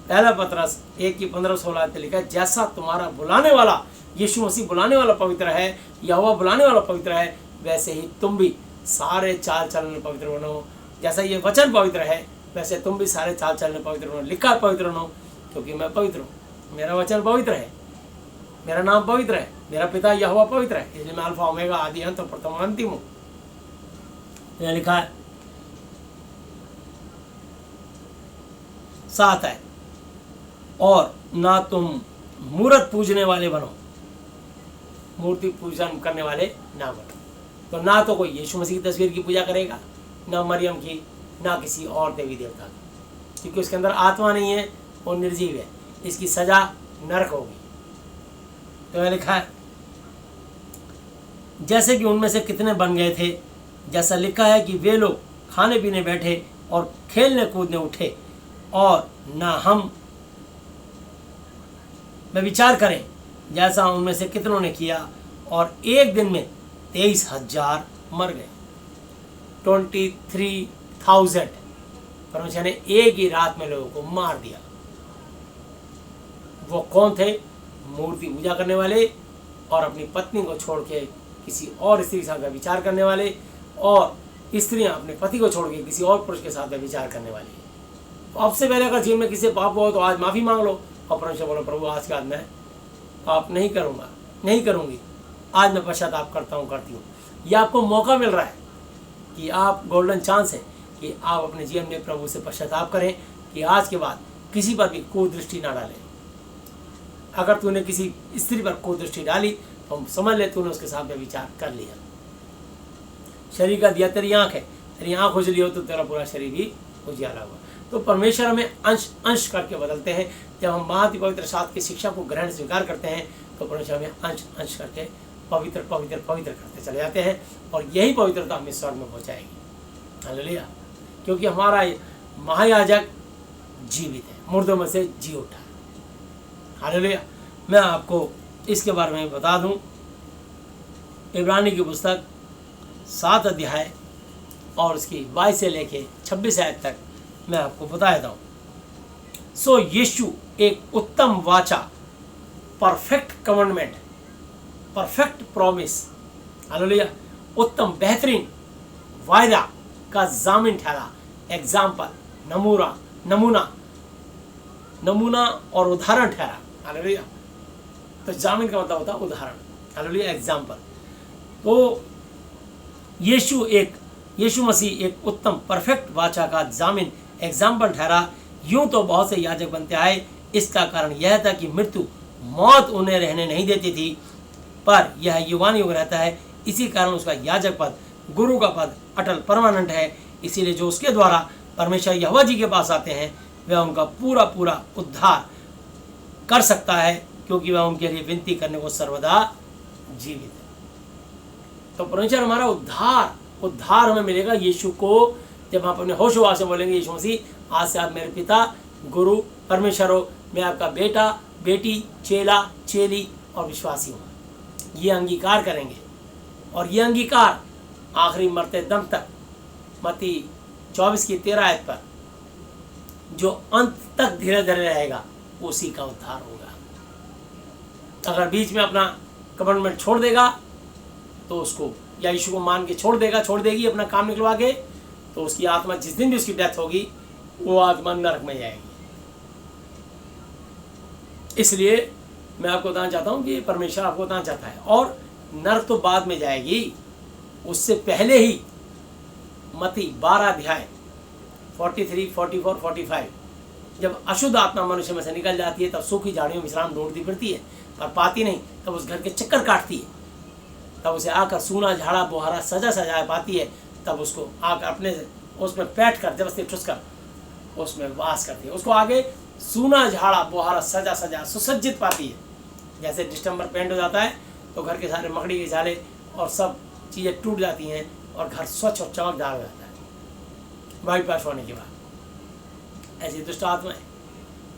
पहला पत्रस 1 की 15-16 आयत में लिखा है, जैसा तुम्हारा बुलाने वाला यीशु मसीह बुलाने वाला पवित्र है, यहोवा बुलाने वाला पवित्र है, वैसे ही तुम भी सारे चाल चलन में पवित्र बनो। जैसा ये वचन पवित्र है, वैसे तुम भी सारे चाल चलन में पवित्र बनो। लिखा पवित्र बनो, क्योंकि मैं पवित्र हूँ, मेरा वचन पवित्र है, मेरा नाम पवित्र है, मेरा पिता यहोवा पवित्र है, इसलिए मैं अल्फा ओमेगा, आदि अंत और प्रथम अंतिम हूँ। यह लिखा है 7 है, और ना तुम मूर्त पूजने वाले बनो, मूर्ति पूजन करने वाले ना बनो। तो ना तो कोई यीशु मसीह की तस्वीर की पूजा करेगा, ना मरियम की, ना किसी और देवी देवता की, क्योंकि उसके अंदर आत्मा नहीं है, वो निर्जीव है, इसकी सजा नरक होगी। तो यह लिखा है, जैसे कि उनमें से कितने बन गए थे, जैसा लिखा है कि वे लोग खाने पीने बैठे और खेलने कूदने उठे, और ना हम विचार करें जैसा उनमें से कितनों ने किया, और एक दिन में 23,000 मर गए। 23,000 परमेश्वर ने एक ही रात में लोगों को मार दिया। वो कौन थे? मूर्ति पूजा करने वाले, और अपनी पत्नी को छोड़ के किसी और स्त्री के साथ व्यभिचार करने वाले, और स्त्रियां अपने पति को छोड़ के किसी और पुरुष के साथ व्यभिचार करने वाली। तो अब से पहले अगर जीवन में किसी पाप हो तो आज माफ़ी मांग लो, और परमेश्वर बोलो, प्रभु आज के बाद मैं पाप नहीं करूँगा, नहीं करूँगी, आज मैं पश्चाताप करता हूँ, करती हूँ। ये आपको मौका मिल रहा है कि आप, गोल्डन चांस है कि आप अपने जीवन में प्रभु से पश्चाताप करें कि आज के बाद किसी पर भी कुदृष्टि ना डालें। अगर तूने किसी स्त्री पर कुदृष्टि डाली तो हम समझ ले तूने उसके साथ में विचार कर लिया। शरीर का दिया तेरी आँख है, तेरी आँख उजली हो तो तेरा पूरा शरीर भी उजियाला हुआ। तो परमेश्वर हमें अंश अंश करके बदलते हैं। जब हम महति पवित्र शास्त्र की शिक्षा को ग्रहण स्वीकार करते हैं तो परमेश्वर हमें अंश अंश करके पवित्र पवित्र पवित्र करते चले जाते हैं, और यही पवित्रता हमें स्वर्ग में पहुँचाएगी। हालेलुया। क्योंकि हमारा महायाजक जीवित है, मुर्दों में से जी उठा है। हालेलुया। मैं आपको इसके बारे में बता दूं, इब्रानी की पुस्तक 7 अध्याय और उसकी 22 से लेके 26 आयत तक मैं आपको बता देता हूँ। सो यीशु एक उत्तम वाचा, perfect commandment, perfect promise, hallelujah, उत्तम बेहतरीन वायदा का जामिन ठहरा, एग्जाम्पल, नमूना और उदाहरण ठहरा। हालेलुया। तो जामिन का मतलब होता है उदाहरण, हालेलुया, एग्जाम्पल। तो यीशु मसीह एक उत्तम परफेक्ट वाचा का जामिन, एग्जाम्पल ठहरा। यूं तो बहुत से याजक बनते आए, इसका कारण यह था कि मृत्यु, मौत उन्हें रहने नहीं देती थी, पर यह युगानुयुग रहता है। इसी कारण उसका याजक पद, गुरु का पद अटल परमानेंट है। इसीलिए जो उसके द्वारा परमेश्वर यहोवा जी के पास आते हैं वह उनका पूरा पूरा उद्धार कर सकता है, क्योंकि वह उनके लिए विनती करने को सर्वदा जीवित है। तो परमेश्वर हमारा उद्धार हमें मिलेगा यीशु को, जब हम अपने होशुआ से बोलेंगे यीशु मसीह आज से आप मेरे पिता, गुरु, परमेश्वर हो, मैं आपका बेटा, बेटी, चेला, चेली और विश्वासी हूँ। ये अंगीकार करेंगे, और ये अंगीकार आखिरी मरते दम तक, मत्ती 24 की 13 आयत पर, जो अंत तक धीरे धीरे रहेगा उसी का उद्धार होगा। अगर बीच में अपना कमिटमेंट छोड़ देगा तो उसको, या यीशु को मान के छोड़ देगी अपना काम निकलवा के, तो उसकी आत्मा जिस दिन भी उसकी डेथ होगी वो आत्मा नरक में जाएगी। इसलिए मैं आपको बताना चाहता हूँ कि परमेश्वर आपको बताना चाहता है, और नरक तो बाद में जाएगी, उससे पहले ही मत्ती 12 अध्याय 43, 44, 45, जब अशुद्ध आत्मा मनुष्य में से निकल जाती है तब सूखी झाड़ियों विश्राम ढूंढती फिरती है, पर पाती नहीं, तब उस घर के चक्कर काटती है, तब उसे आकर सूना झाड़ा बुहारा सजा पाती है, तब उसको आकर अपने उसमें बैठ कर जबरदस्ती ठुस कर उसमें वास करती है। उसको आगे सूना झाड़ा बुहारा सजा सुसज्जित पाती है। जैसे दिसंबर पेंट हो जाता है तो घर के सारे मकड़ी के जाले और सब चीज़ें टूट जाती हैं और घर स्वच्छ और चमकदार हो जाता है वाइट वॉश होने के बाद। ऐसी दुष्ट आत्माएं,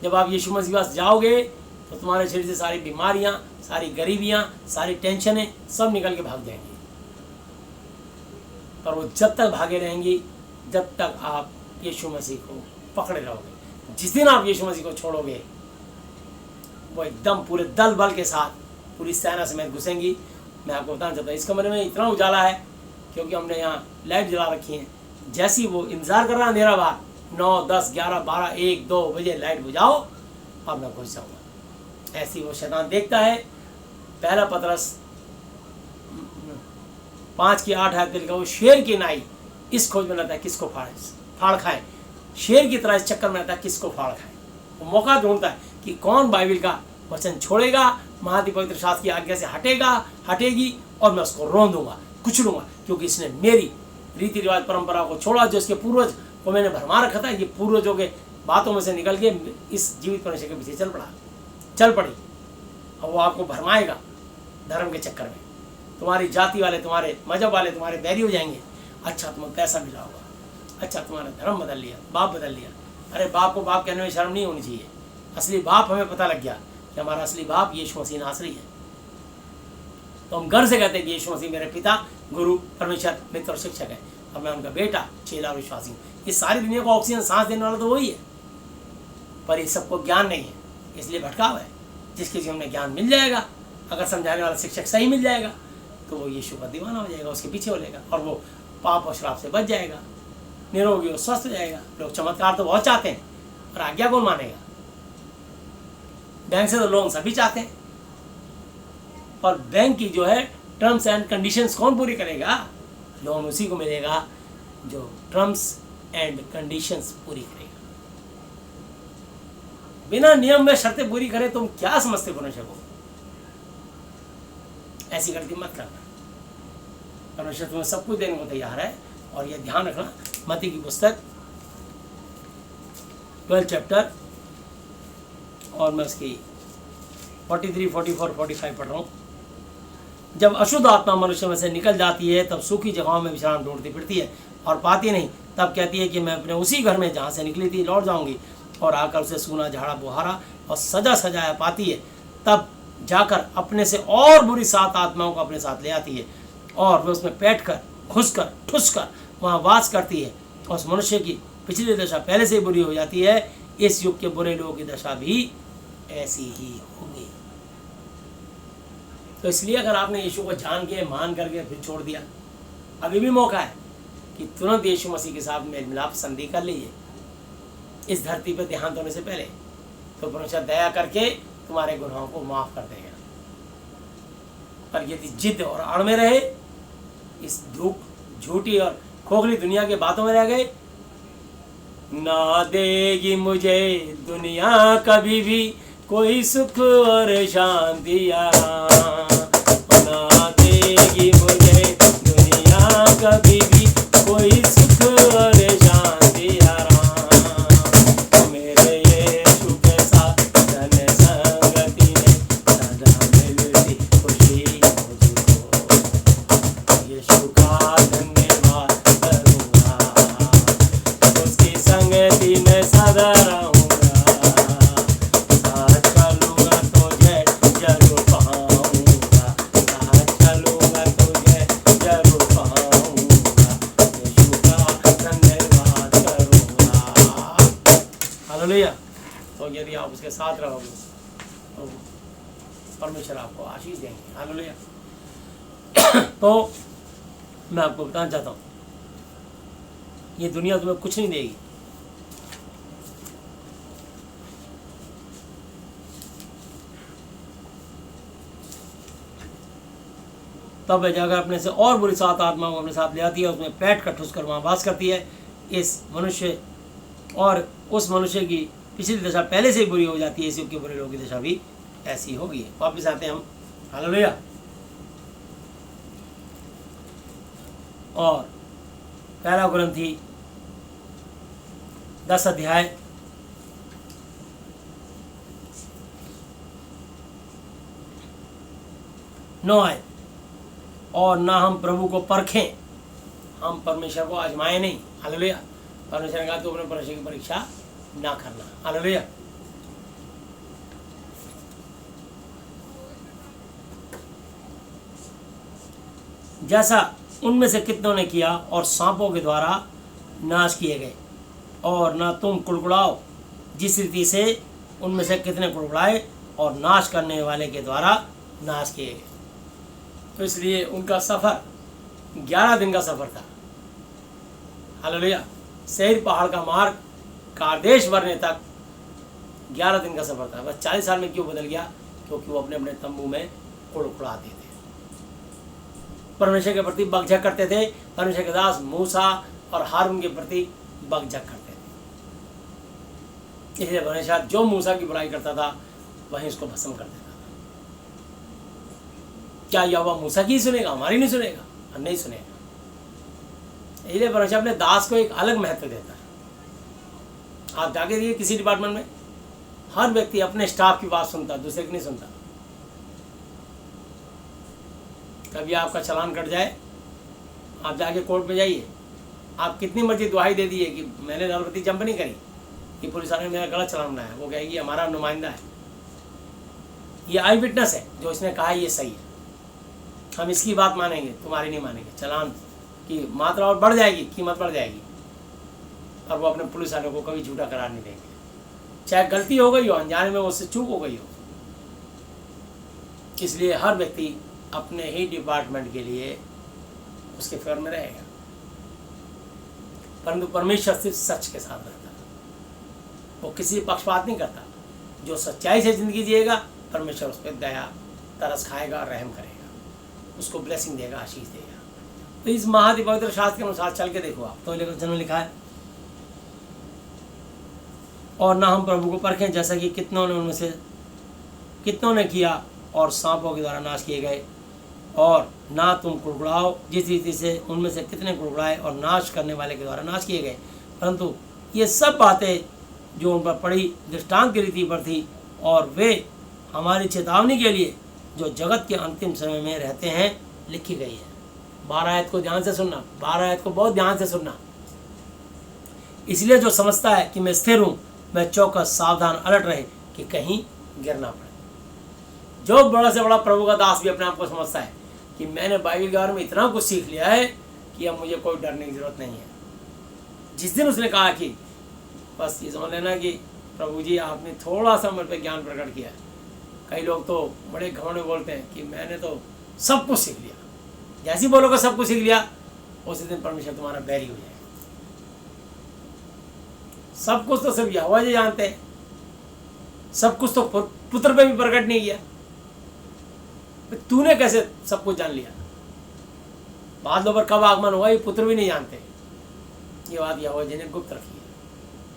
जब आप यीशु मसीह के पास जाओगे तो तुम्हारे शरीर से सारी बीमारियां, सारी गरीबियां, सारी टेंशनें सब निकल के भाग जाएंगी। पर वो जब तक भागे रहेंगी जब तक आप यीशु मसीह को पकड़े रहोगे। जिस दिन आप यीशु मसीह को छोड़ोगे वो एकदम पूरे दल बल के साथ पूरी सेना समेत घुसेंगी। मैं आपको बताना चाहता हूँ, इस कमरे में इतना उजाला है क्योंकि हमने यहाँ लाइट जला रखी है। जैसी वो इंतजार कर रहा है अंधेरा बाहर, 9, 10, 11, 12, 1, 2 बजे लाइट बुझाओ और मैं घुस जाऊँगा। ऐसी वो शैतान देखता है। पहला पतरस 5 की 8 आयत लिखा, वो शेर की नाई इस खोज में रहता है किसको फाड़ खाए। शेर की तरह इस चक्कर में रहता है किसको फाड़ खाए। वो मौका ढूंढता है कि कौन बाइबल का वचन छोड़ेगा, महति पवित्र शास्त्र की आज्ञा से हटेगी और मैं उसको रोंदूंगा, कुचलूंगा, क्योंकि इसने मेरी रीति रिवाज परंपरा को छोड़ा, जो इसके पूर्वज को मैंने भरमा रखा था। ये पूर्वजों के बातों में से निकल के इस जीवित परमेश्वर के पीछे चल पड़ी, और वो आपको भरमाएगा धर्म के चक्कर में। तुम्हारी जाति वाले, तुम्हारे मजहब वाले तुम्हारे बैरी हो जाएंगे। अच्छा तुम्हें पैसा मिला होगा, अच्छा तुम्हारा धर्म बदल लिया, बाप बदल लिया। अरे बाप को बाप कहने में शर्म नहीं होनी चाहिए। असली बाप हमें पता लग गया कि हमारा असली बाप यीशु मसीह नासरी है। तो हम गर्व से कहते हैं कि यीशु मसीह मेरे पिता, गुरु, परमेश्वर, मित्र और शिक्षक है, और मैं उनका बेटा, चेला और विश्वासी हूँ। इस सारी दुनिया को ऑक्सीजन सांस देने वाला तो वही है, पर ये सबको ज्ञान नहीं है, इसलिए भटकाव है। जिसके लिए हमें ज्ञान मिल जाएगा, अगर समझाने वाला शिक्षक सही मिल जाएगा तो वो यीशु का दीवाना हो जाएगा, उसके पीछे हो लेगा, और वो पाप और श्राप से बच जाएगा, निरोगी और स्वस्थ हो जाएगा। लोग चमत्कार तो बहुत चाहते हैं, और आज्ञा कौन मानेगा? बैंक से तो लोन सभी चाहते हैं, और बैंक की जो है टर्म्स एंड कंडीशंस कौन पूरी करेगा? लोन उसी को मिलेगा जो टर्म्स एंड कंडीशंस पूरी करेगा। बिना नियम में शर्तें पूरी करे तुम क्या समझते परमेश्वर को? ऐसी गलती मत करना। परमेश्वर तुम्हें सब कुछ देने को तैयार है। और यह ध्यान रखना, मत्ती की पुस्तक 12 चैप्टर और मैं उसकी 43, 44, 45 पढ़ रहा हूँ। जब अशुद्ध आत्मा मनुष्य में से निकल जाती है तब सूखी जगहों में विश्राम ढूंढती फिरती है और पाती नहीं। तब कहती है कि मैं अपने उसी घर में जहाँ से निकली थी लौट जाऊँगी, और आकर उसे सूना झाड़ा बुहारा और सजा सजाया पाती है। तब जाकर अपने से और बुरी 7 आत्माओं को अपने साथ ले आती है और वे उसमें बैठ कर घुस कर ठुस कर वहाँ वास करती है। और उस मनुष्य की पिछली दशा पहले से ही बुरी हो जाती है। इस युग के बुरे लोगों की दशा भी ऐसी ही होगी। तो इसलिए अगर आपने यीशु को जान के मान करके फिर छोड़ दिया, अभी भी मौका है कि तुरंत यीशु मसीह के साथ मेल मिलाप संधि कर लीजिए इस धरती पर देहांत होने से पहले। तो परमेश्वर दया करके तुम्हारे गुनाहों को माफ कर देगा। पर यदि जिद और अड़ में रहे, इस झूठी और खोखली दुनिया के बातों में रह गए, ना देगी मुझे दुनिया कभी भी कोई सुख और शांति आराम, ना देगी मुझे दुनिया कभी भी कोई सुख और शांति आराम। मेरे यीशु के साथ धन संगति में सदा मिलती खुशी मुझको, यीशु का धन्यवाद करूँगा, उसकी संगति में सदा रहूँगा। तो यदि आप उसके साथ रहोगे तो परमेश्वर आपको आशीष देंगे। हालेलुया। तो मैं आपको बताना चाहता हूँ, ये दुनिया तुम्हें कुछ नहीं देगी। तब वह जाकर अपने से और बुरी 7 आत्माओं को अपने साथ ले आती है, उसमें पैठ कर ठुस कर वहाँ वास करती है। इस मनुष्य और उस मनुष्य की पिछली दशा पहले से ही बुरी हो जाती है। इस युग के बुरे लोगों की दशा भी ऐसी होगी। वापस आते हैं हम। हालेलुया। और पहला कुरिन्थी 10 अध्याय 9 आए। और ना हम प्रभु को परखें, हम परमेश्वर को आजमाए नहीं। हालेलुया। परमेश्वर ने कहा तू अपने परमेश्वर की परीक्षा ना करना। हालेलुया। जैसा उनमें से कितनों ने किया और सांपों के द्वारा नाश किए गए, और ना तुम कुड़कुड़ाओ जिस रीति से उनमें से कितने कुड़कुड़ाए और नाश करने वाले के द्वारा नाश किए गए। तो इसलिए उनका सफ़र 11 दिन का सफ़र था। हालेलुया। सेईर पहाड़ का मार्ग कादेश बरने तक 11 दिन का सफ़र था। बस 40 साल में क्यों बदल गया? क्योंकि वो अपने अपने तंबू में कुड़कुड़ाते थे, परमेश्वर के प्रति बकझक करते थे। परमेश्वर के दास मूसा और हारून के प्रति बकझक करते थे। इसलिए परमेश्वर जो मूसा की बुराई करता था वहीं उसको भस्म कर देता था। क्या यहोवा मूसा की सुनेगा? हमारी नहीं सुनेगा? नहीं सुनेगा। इसलिए परमेश्वर अपने दास को एक अलग महत्व देता है। आप जाके देखिए किसी डिपार्टमेंट में हर व्यक्ति अपने स्टाफ की बात सुनता, दूसरे की नहीं सुनता। कभी आपका चालान कट जाए, आप जाके कोर्ट में जाइए, आप कितनी मर्जी दुहाई दे दिए कि मैंने नलबत्ती जंप नहीं करी, कि पुलिस वाले ने मेरा गलत चालान बनाया, वो कहेगी हमारा नुमाइंदा है, ये आई विटनेस है जो इसने कहा ये सही है, हम इसकी बात मानेंगे, तुम्हारी नहीं मानेंगे। चालान की मात्रा और बढ़ जाएगी, कीमत बढ़ जाएगी, और वो अपने पुलिस वालों को कभी झूठा करार नहीं देंगे, चाहे गलती हो गई हो, अनजाने में उससे चूक हो गई हो। इसलिए हर व्यक्ति अपने ही डिपार्टमेंट के लिए उसके फेवर में रहेगा, परंतु परमेश्वर सिर्फ सच के साथ रहता है। वो किसी पक्षपात नहीं करता। जो सच्चाई से जिंदगी जिएगा परमेश्वर उस पर दया तरस खाएगा और रहम करेगा, उसको ब्लेसिंग देगा, आशीष देगा। तो इस महादि पवित्र शास्त्र के अनुसार चल के देखो आप। तो वचन में लिखा है, और ना हम प्रभु को परखें जैसा कि कितनों ने किया और सांपों के द्वारा नाश किए गए, और ना तुम कुड़कुड़ाओ जिस रीति से उनमें से कितने कुड़कुड़ाए और नाश करने वाले के द्वारा नाश किए गए। परंतु ये सब बातें जो उन पर पड़ी दृष्टांत की रीति पर थी, और वे हमारी चेतावनी के लिए जो जगत के अंतिम समय में रहते हैं लिखी गई है। 12 आयत को ध्यान से सुनना, 12 आयत को बहुत ध्यान से सुनना। इसलिए जो समझता है कि मैं स्थिर हूँ, मैं चौकस सावधान अलर्ट रहे कि कहीं गिरना पड़े। जो बड़ा से बड़ा प्रभु का दास भी अपने आप को समझता है कि मैंने बाइबल के बारे में इतना कुछ सीख लिया है कि अब मुझे कोई डरने की जरूरत नहीं है। जिस दिन उसने कहा कि बस ये समझ लेना कि प्रभु जी आपने थोड़ा सा मुझ पर ज्ञान प्रकट किया है। कई लोग तो बड़े घमंड में बोलते हैं कि मैंने तो सब कुछ सीख लिया। जैसे ही बोलोगे सब कुछ सीख लिया, उसी दिन परमेश्वर तुम्हारा बैरी हो जाएगा। सब कुछ तो सिर्फ यहोवा जी जानते हैं, सब कुछ तो पुत्र पे भी प्रकट नहीं किया। तूने कैसे सब कुछ जान लिया? बाद लोग कब आगमन हुआ ये पुत्र भी नहीं जानते। ये बात यहोवा जी ने गुप्त रखी है,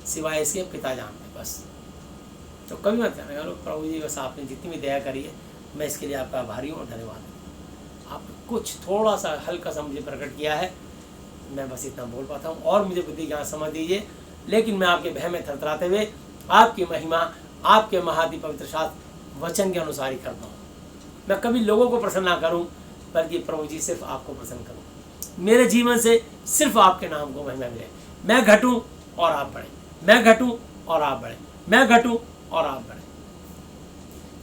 सिवाय इसके पिता जानते हैं बस। तो कभी मत कहना लोग प्रभु जी बस आपने जितनी भी दया करी है मैं इसके लिए आपका आभारी हूँ और धन्यवाद हूँ। आपने कुछ थोड़ा सा हल्का सा मुझे प्रकट किया है, मैं बस इतना बोल पाता हूँ, और मुझे बुद्धि ज्ञान समझ दीजिए। लेकिन मैं आपके भय में थरथराते हुए आपकी महिमा, आपके महादि पवित्र शास्त्र वचन के अनुसार ही करता हूँ। मैं कभी लोगों को प्रसन्न ना करूं, बल्कि प्रभु जी सिर्फ आपको प्रसन्न करूं। मेरे जीवन से सिर्फ आपके नाम को महिमा मिले। मैं घटूं और आप बढ़ें, मैं घटूं और आप बढ़ें, मैं घटूं और आप बढ़ें।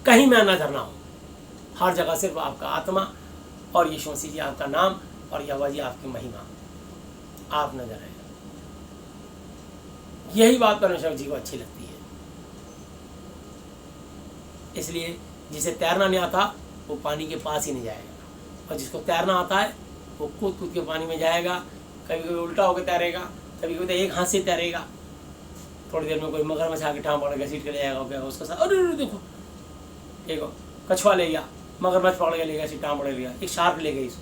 कहीं मैं नजर ना हूं, हर जगह सिर्फ आपका आत्मा और यीशु मसीह जी आपका नाम और यहोवा जी आपकी महिमा, आप नजर आए। यही बात परमेश्वर जी को अच्छी लगती है। इसलिए जिसे तैरना नहीं आता वो पानी के पास ही नहीं जाएगा, और जिसको तैरना आता है वो कूद कूद के पानी में जाएगा। कभी कभी उल्टा होकर तैरेगा, कभी कभी एक हाथ से तैरेगा। थोड़ी देर में कोई मगरमच्छ आके टाँग पकड़ के सीट के ले जाएगा, क्या उसका साथ, अरे देखो एक कछुआ ले गया, मगरमच्छ पकड़ के ले गया, टाँग पकड़ लिया, एक शार्क ले गई इसको,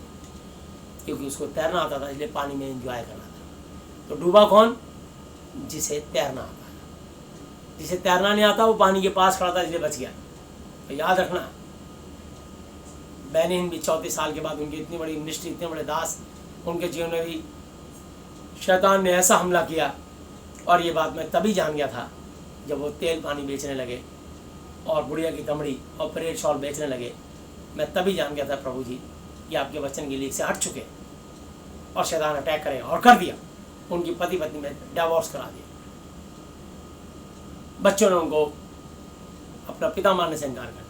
क्योंकि उसको तैरना आता था, इसलिए पानी में एंजॉय करना था। तो डूबा कौन? जिसे तैरना आता है। जिसे तैरना नहीं आता वो पानी के पास खड़ा था, इसलिए बच गया। तो याद रखना, बेनिन भी 34 साल के बाद उनकी इतनी बड़ी मिनिस्ट्री, इतने बड़े दास, उनके जीवन में भी शैतान ने ऐसा हमला किया। और ये बात मैं तभी जान गया था जब वो तेल पानी बेचने लगे और बुढ़िया की कमड़ी और परेड शॉल बेचने लगे। मैं तभी जान गया था प्रभु जी ये आपके वचन की लीक से हट चुके और शैतान अटैक करेगा, और कर दिया। उनकी पति पत्नी में डिवोर्स करा दिया, बच्चों ने उनको अपना पिता मानने से इनकार कर दिया।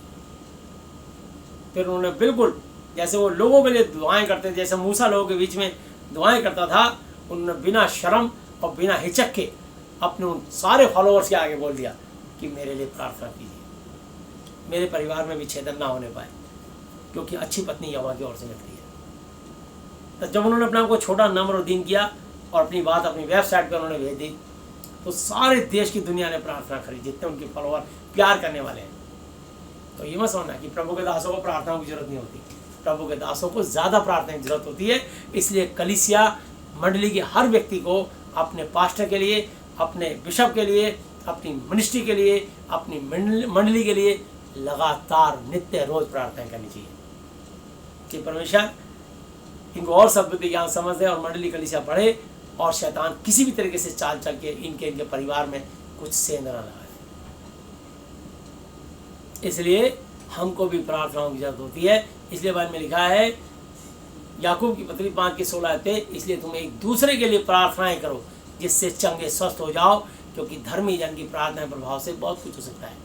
फिर उन्होंने बिल्कुल जैसे वो लोगों के लिए दुआएं करते थे, जैसे मूसा लोगों के बीच में दुआएं करता था, उन्होंने बिना शर्म और बिना हिचक के अपने उन सारे फॉलोअर्स के आगे बोल दिया कि मेरे लिए प्रार्थना कीजिए, मेरे परिवार में विच्छेदन ना होने पाए, क्योंकि अच्छी पत्नी यहोवा की ओर से मिलती है। तो जब उन्होंने अपने आप को छोटा, नम्र और दीन किया और अपनी बात अपनी वेबसाइट पर उन्होंने भेज दी, तो सारे देश की दुनिया ने प्रार्थना करी, जितने उनके फॉलोअर प्यार करने वाले हैं। तो ये मत समझना कि प्रभु के दासों को प्रार्थना की जरूरत नहीं होती। प्रभु के दासों को ज़्यादा प्रार्थना की जरूरत होती है। इसलिए कलीसिया मंडली के हर व्यक्ति को अपने पास्टर के लिए, अपने बिशप के लिए, अपनी मिनिस्ट्री के लिए, अपनी मंडली के लिए लगातार नित्य रोज प्रार्थना करनी चाहिए कि परमेश्वर इनको और सद्बुद्धि ज्ञान समझ दे और मंडली कलीसिया बढ़े, और शैतान किसी भी तरीके से चाल चल के इनके परिवार में कुछ सेंध ना लगाए। इसलिए हमको भी प्रार्थनाओं की जरूरत होती है। इसलिए बाइबल में लिखा है, याकूब की पत्री 5:16 पे, इसलिए तुम एक दूसरे के लिए प्रार्थनाएं करो जिससे चंगे स्वस्थ हो जाओ, क्योंकि धर्मी जन की प्रार्थना के प्रभाव से बहुत कुछ हो सकता है।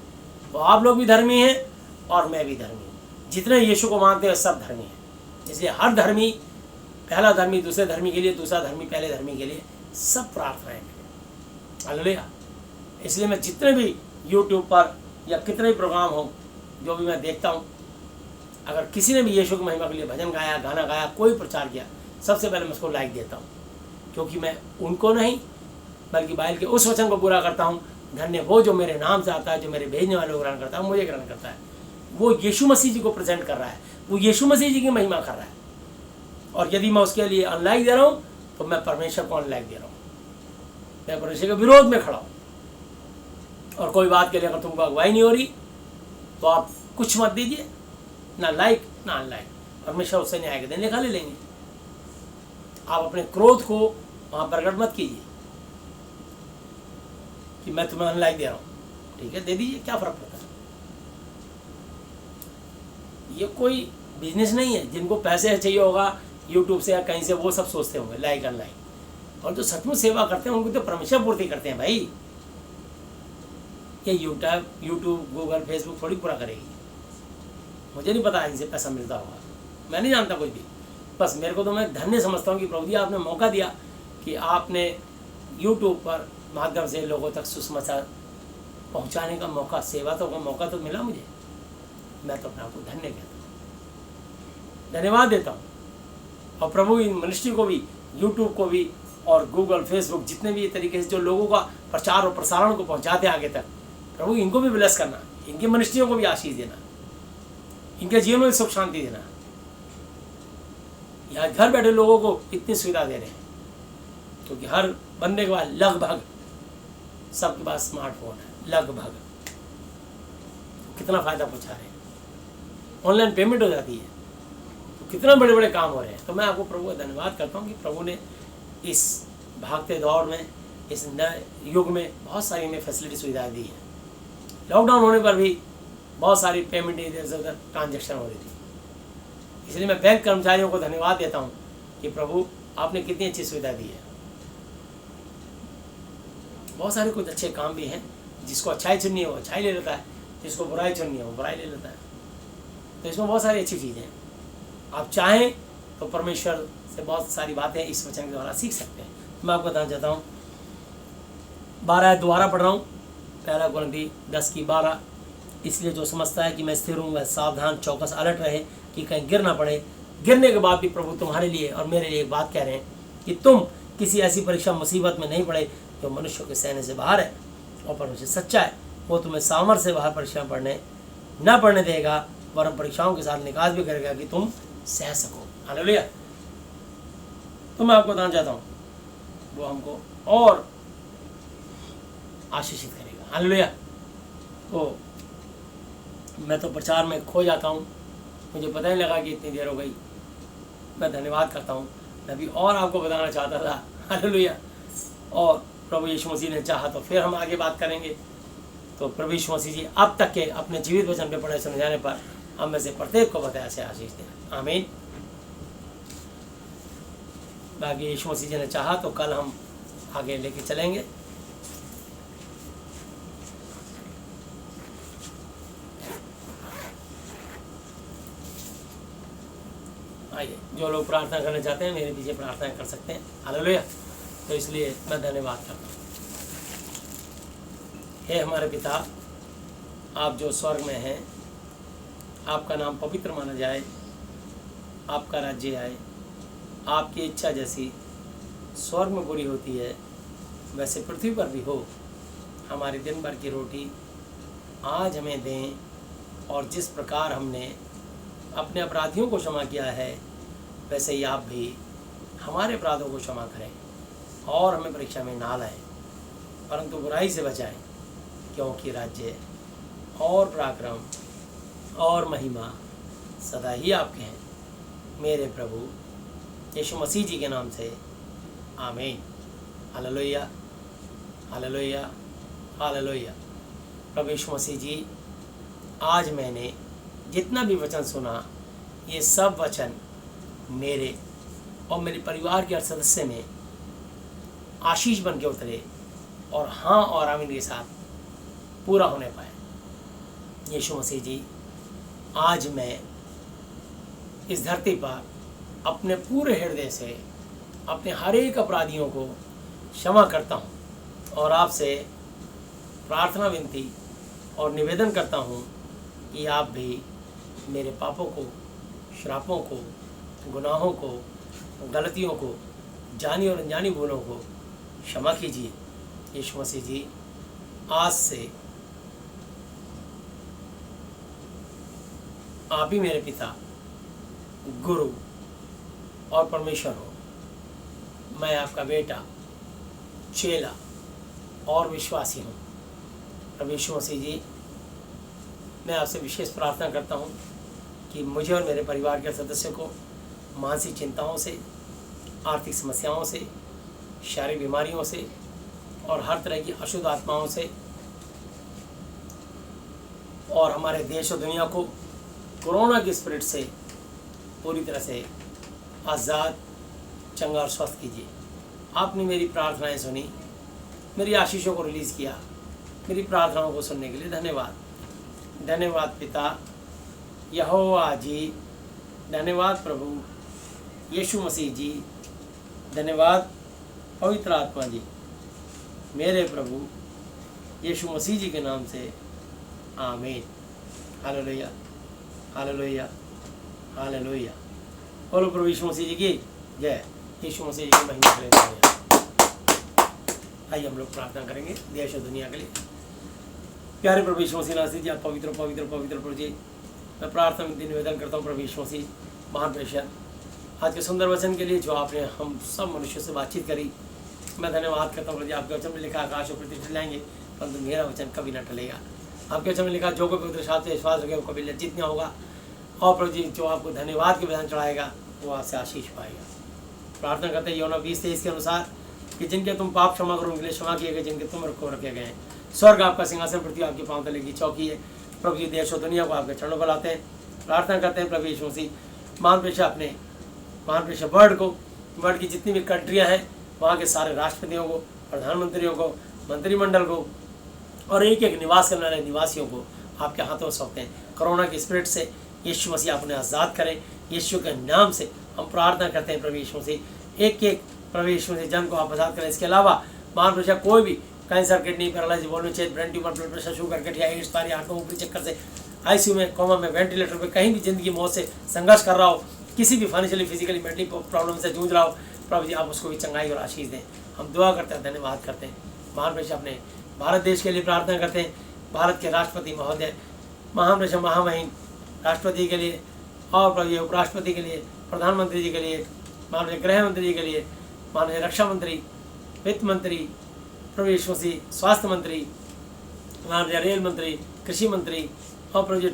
तो आप लोग भी धर्मी हैं और मैं भी धर्मी हूँ। जितने यीशु को मानते हैं सब धर्मी हैं। इसलिए हर धर्मी, पहला धर्मी दूसरे धर्मी के लिए, दूसरा धर्मी पहले धर्मी के लिए, सब प्रार्थनाएं करें। हालेलुया। इसलिए मैं जितने भी यूट्यूब पर या कितने भी प्रोग्राम हो जो भी मैं देखता हूँ, अगर किसी ने भी यीशु की महिमा के लिए भजन गाया, गाना गाया, कोई प्रचार किया, सबसे पहले मैं उसको लाइक देता हूँ, क्योंकि मैं उनको नहीं बल्कि बाइबल के उस वचन को पूरा करता हूँ, धन्य वो जो मेरे नाम से आता है, जो मेरे भेजने वाले को ग्रहण करता है, मुझे ग्रहण करता है। वो यीशु मसीह जी को प्रेजेंट कर रहा है, वो यीशु मसीह जी की महिमा कर रहा है। और यदि मैं उसके लिए अनलाइक दे रहा हूँ तो मैं परमेश्वर को अनलाइक दे रहा हूँ, मैं परमेश्वर के विरोध में खड़ा हूँ। और कोई बात के लिए अगर तुमको अगुवाई नहीं हो रही तो आप कुछ मत दीजिए, ना लाइक ना अनलाइक, परमेश्वर उससे न्याय के दिन निकाले लेंगे। आप अपने क्रोध को वहाँ प्रकट मत कीजिए कि मैं तुम्हें अनलाइक दे रहा हूँ, ठीक है दे दीजिए, क्या फर्क पड़ता है। ये कोई बिजनेस नहीं है, जिनको पैसे चाहिए होगा यूट्यूब से या कहीं से वो सब सोचते होंगे लाइक अनलाइक। और जो सचमुच सेवा करते हैं उनको तो परमेश्वर पूर्ति करते हैं भाई। ये यूट्यूब गूगल फेसबुक थोड़ी पूरा करेगी, मुझे नहीं पता इनसे पैसा मिलता होगा, मैं नहीं जानता कुछ भी। बस मेरे को तो मैं धन्य समझता हूँ कि प्रभु जी आपने मौका दिया कि आपने यूट्यूब पर माध्यम से लोगों तक सुसमाचार पहुँचाने का मौका, सेवा तो का मौका तो मिला मुझे। मैं तो अपने आपको धन्य कहता हूँ, धन्यवाद देता हूँ। और प्रभु इन मिनिस्ट्री को भी, यूट्यूब को भी और गूगल फेसबुक जितने भी तरीके से जो लोगों का प्रचार और प्रसारण को पहुँचाते हैं आगे तक, प्रभु इनको भी ब्लेस करना, इनकी मिनिस्ट्रियों को भी आशीष देना, इनके जीवन में सुख शांति देना। यहाँ घर बैठे लोगों को इतनी सुविधा दे रहे हैं क्योंकि हर बंदे के पास लगभग सबके पास स्मार्टफोन है, लगभग। कितना फ़ायदा पहुँचा रहे हैं, ऑनलाइन पेमेंट हो जाती है, तो कितना बड़े बड़े काम हो रहे हैं। तो मैं आपको प्रभु का धन्यवाद करता हूँ कि प्रभु ने इस भागते दौड़ में, इस नए युग में बहुत सारी हमें फैसिलिटी सुविधाएं दी हैं। लॉकडाउन होने पर भी बहुत सारी पेमेंट इधर से उधर ट्रांजेक्शन हो रही थी, इसलिए मैं बैंक कर्मचारियों को धन्यवाद देता हूँ कि प्रभु आपने कितनी अच्छी सुविधा दी है। बहुत सारे कुछ अच्छे काम भी हैं, जिसको अच्छाई चुननी है वो अच्छाई ले लेता है, जिसको बुराई चुननी है वो बुराई ले लेता है। तो इसमें बहुत सारी अच्छी चीज़ें हैं। आप चाहें तो परमेश्वर से बहुत सारी बातें इस वचन के द्वारा सीख सकते हैं। मैं आपको बताना चाहता हूँ, 12 दोबारा पढ़ रहा हूँ, पहला कुरिन्थी 10:12। इसलिए जो समझता है कि मैं स्थिर हूँ वह सावधान चौकस अलर्ट रहे कि कहीं गिर ना पड़े। गिरने के बाद भी प्रभु तुम्हारे लिए और मेरे लिए एक बात कह रहे हैं कि तुम किसी ऐसी परीक्षा मुसीबत में नहीं पड़े जो मनुष्यों के सहने से बाहर है, और परमेश्वर सच्चा है, वो तुम्हें सामर्थ्य से बाहर परीक्षा न पढ़ने देगा, वरन परीक्षाओं के साथ निकास भी करेगा कि तुम सह सको। हालेलुया। तो मैं आपको बताना चाहता हूँ वो हमको और आशीषित करेगा। हालेलुया। तो मैं तो प्रचार में खो जाता हूँ, मुझे पता नहीं लगा कि इतनी देर हो गई। मैं धन्यवाद करता हूँ, मैं भी और आपको बताना चाहता था। हालेलुया। और प्रभु यीशु मसीह ने चाहा तो फिर हम आगे बात करेंगे। तो प्रभु यीशु मसीह जी अब तक के अपने जीवित वचन पे पढ़े समझाने पर हम में से प्रत्येक को बताया से आशीष दें। आमीन। बाकी यीशु मसीह जी ने चाहा तो कल हम आगे लेके चलेंगे। आइए, जो लोग प्रार्थना करना चाहते हैं मेरे पीछे प्रार्थना कर सकते हैं। हालेलुया। तो इसलिए मैं धन्यवाद करता हूँ। हे हमारे पिता, आप जो स्वर्ग में हैं, आपका नाम पवित्र माना जाए, आपका राज्य आए, आपकी इच्छा जैसी स्वर्ग में पूरी होती है वैसे पृथ्वी पर भी हो। हमारी दिन भर की रोटी आज हमें दें, और जिस प्रकार हमने अपने अपराधियों को क्षमा किया है वैसे ही आप भी हमारे अपराधों को क्षमा करें, और हमें परीक्षा में ना लाएं परंतु बुराई से बचाएं, क्योंकि राज्य और पराक्रम और महिमा सदा ही आपके हैं, मेरे प्रभु यीशु मसीह जी के नाम से। आमीन। हालेलुया, हालेलुया, हालेलुया। प्रभु यीशु मसीह जी, आज मैंने जितना भी वचन सुना, ये सब वचन मेरे और मेरे परिवार के हर सदस्य में आशीष बन के उतरे, और हाँ और आमीन के साथ पूरा होने पाए। यीशु मसीह जी, आज मैं इस धरती पर अपने पूरे हृदय से अपने हर एक अपराधियों को क्षमा करता हूँ, और आपसे प्रार्थना विनती और निवेदन करता हूँ कि आप भी मेरे पापों को, श्रापों को, गुनाहों को, गलतियों को, जानी और अनजानी भूलों को क्षमा कीजिए। यीशु मसीह जी, आज से आप ही मेरे पिता, गुरु और परमेश्वर हो। मैं आपका बेटा, चेला और विश्वासी हूँ। प्रभु यीशु मसीह जी, मैं आपसे विशेष प्रार्थना करता हूँ कि मुझे और मेरे परिवार के सदस्यों को मानसिक चिंताओं से, आर्थिक समस्याओं से, शारीरिक बीमारियों से और हर तरह की अशुद्ध आत्माओं से, और हमारे देश और दुनिया को कोरोना की स्पिरिट से पूरी तरह से आज़ाद, चंगा और स्वस्थ कीजिए। आपने मेरी प्रार्थनाएं सुनी, मेरी आशीषों को रिलीज़ किया। मेरी प्रार्थनाओं को सुनने के लिए धन्यवाद। धन्यवाद पिता यहोवा जी, धन्यवाद प्रभु यीशु मसीह जी, धन्यवाद पवित्र आत्मा जी, मेरे प्रभु यीशु मसीह जी के नाम से आमीन। हालेलुया, हालेलुया, हालेलुया। बोलो प्रभु यीशु मसीह जी की जय। यीशु मसीह जी की महिमा करें। आइए हम लोग प्रार्थना करेंगे देश और दुनिया के लिए। प्यारे प्रभु यीशु मसीह नासरी जी, आप पवित्र पवित्र पवित्र प्रभु जी, मैं प्रार्थना में निवेदन करता हूँ प्रभु यीशु मसीह महान प्रेषक, आज के सुंदर वचन के लिए जो आपने हम सब मनुष्यों से बातचीत करी, मैं धन्यवाद करता हूँ प्रभु जी। आपके वचन में लिखा आकाश और पृथ्वी टलेंगे परंतु मेरा वचन कभी न टलेगा। आपके वचन में लिखा जो कोई पवित्र शास्त्र से विश्वास रखे वो कभी लज्जित नहीं होगा, और प्रभु जी जो आपको धन्यवाद के बधान चढ़ाएगा वो आपसे आशीष पाएगा। प्रार्थना करते हैं यूहन्ना 20:23 के अनुसार कि जिनके तुम पाप क्षमा करो उनके लिए क्षमा किए गए, जिनके तुम रखे गए हैं। स्वर्ग आपका सिंहासन, पृथ्वी आपके पांव तले की चौकी है। प्रभु जी देश और दुनिया को आपके चरणों पर लाते हैं। प्रार्थना करते हैं प्रभु यीशु मसीह महान प्रेषक अपने महान प्रेषक वर्ल्ड की जितनी भी कंट्रियां हैं वहाँ के सारे राष्ट्रपतियों को, प्रधानमंत्रियों को, मंत्रिमंडल को और एक एक निवास करने वाले निवासियों को आपके हाथों में सौंपते हैं। कोरोना की स्पिरिट से यीशु मसीह अपने आज़ाद करें। यीशु के नाम से हम प्रार्थना करते हैं प्रभु यीशु मसीह, एक एक प्रभु यीशु मसीह जन को आप आज़ाद करें। इसके अलावा महान प्रेषक कोई भी कैंसर, किडनी, पैरालाइज, बोलने चेत, brain tumour, blood pressure, sugar, गठिया, एड्स, पारी, आंखों ऊपरी चक्कर से आईसीयू में, कोमा में, वेंटिलेटर पे कहीं भी जिंदगी मौत से संघर्ष कर रहा हो, किसी भी फाइनेंशियली, फिजिकली, मेंटली प्रॉब्लम से जूझ रहा हो, प्रभु जी आप उसको भी चंगाई और आशीष दें। हम दुआ करते हैं, धन्यवाद करते हैं। महान प्रेषक अपने भारत देश के लिए प्रार्थना करते हैं। भारत के राष्ट्रपति महोदय, महान प्रेषक महामहिम राष्ट्रपति के लिए और प्रभु जी उपराष्ट्रपति के लिए, प्रधानमंत्री जी के लिए, माननीय गृह मंत्री जी के लिए, माननीय रक्षा मंत्री, वित्त मंत्री, प्रभु यीशु मसीह स्वास्थ्य मंत्री, माननीय रेल मंत्री, कृषि मंत्री और प्रभु जी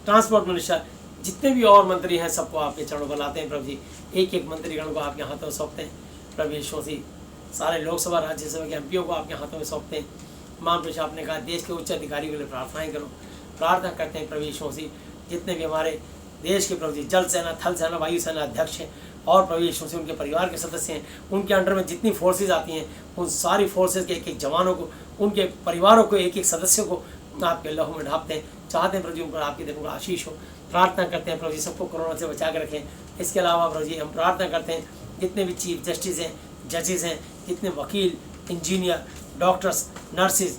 ट्रांसपोर्ट मिनिस्टर, जितने भी और मंत्री हैं सबको आपके चरणों पर लाते हैं। प्रभु जी एक एक मंत्रीगण को आपके हाथों में सौंपते हैं। प्रभु यीशु मसीह सारे लोकसभा राज्यसभा के एमपीओ को आपके हाथों में सौंपते हैं। महान प्रेषक आपने कहा देश के उच्च अधिकारियों के लिए प्रार्थनाएं करो। प्रार्थना करते हैं प्रभु यीशु मसीह जितने भी हमारे देश के प्रभु जी जल सेना, थल सेना, वायु सेना अध्यक्ष हैं और प्रभु यीशु मसीह उनके परिवार के सदस्य हैं, उनके अंडर में जितनी फोर्सेज आती हैं उन सारी फोर्सेज के एक एक जवानों को, उनके परिवारों को, एक एक सदस्यों को आपके लहू में ढापते हैं। चाहते हैं प्रभु जी उन पर आपकी देखो आशीष हो। प्रार्थना करते हैं प्रभु जी सबको कोरोना से बचा के रखें। इसके अलावा प्रभु जी हम प्रार्थना करते हैं जितने भी चीफ जस्टिस हैं, जजेस हैं, जितने वकील, इंजीनियर, डॉक्टर्स, नर्सिस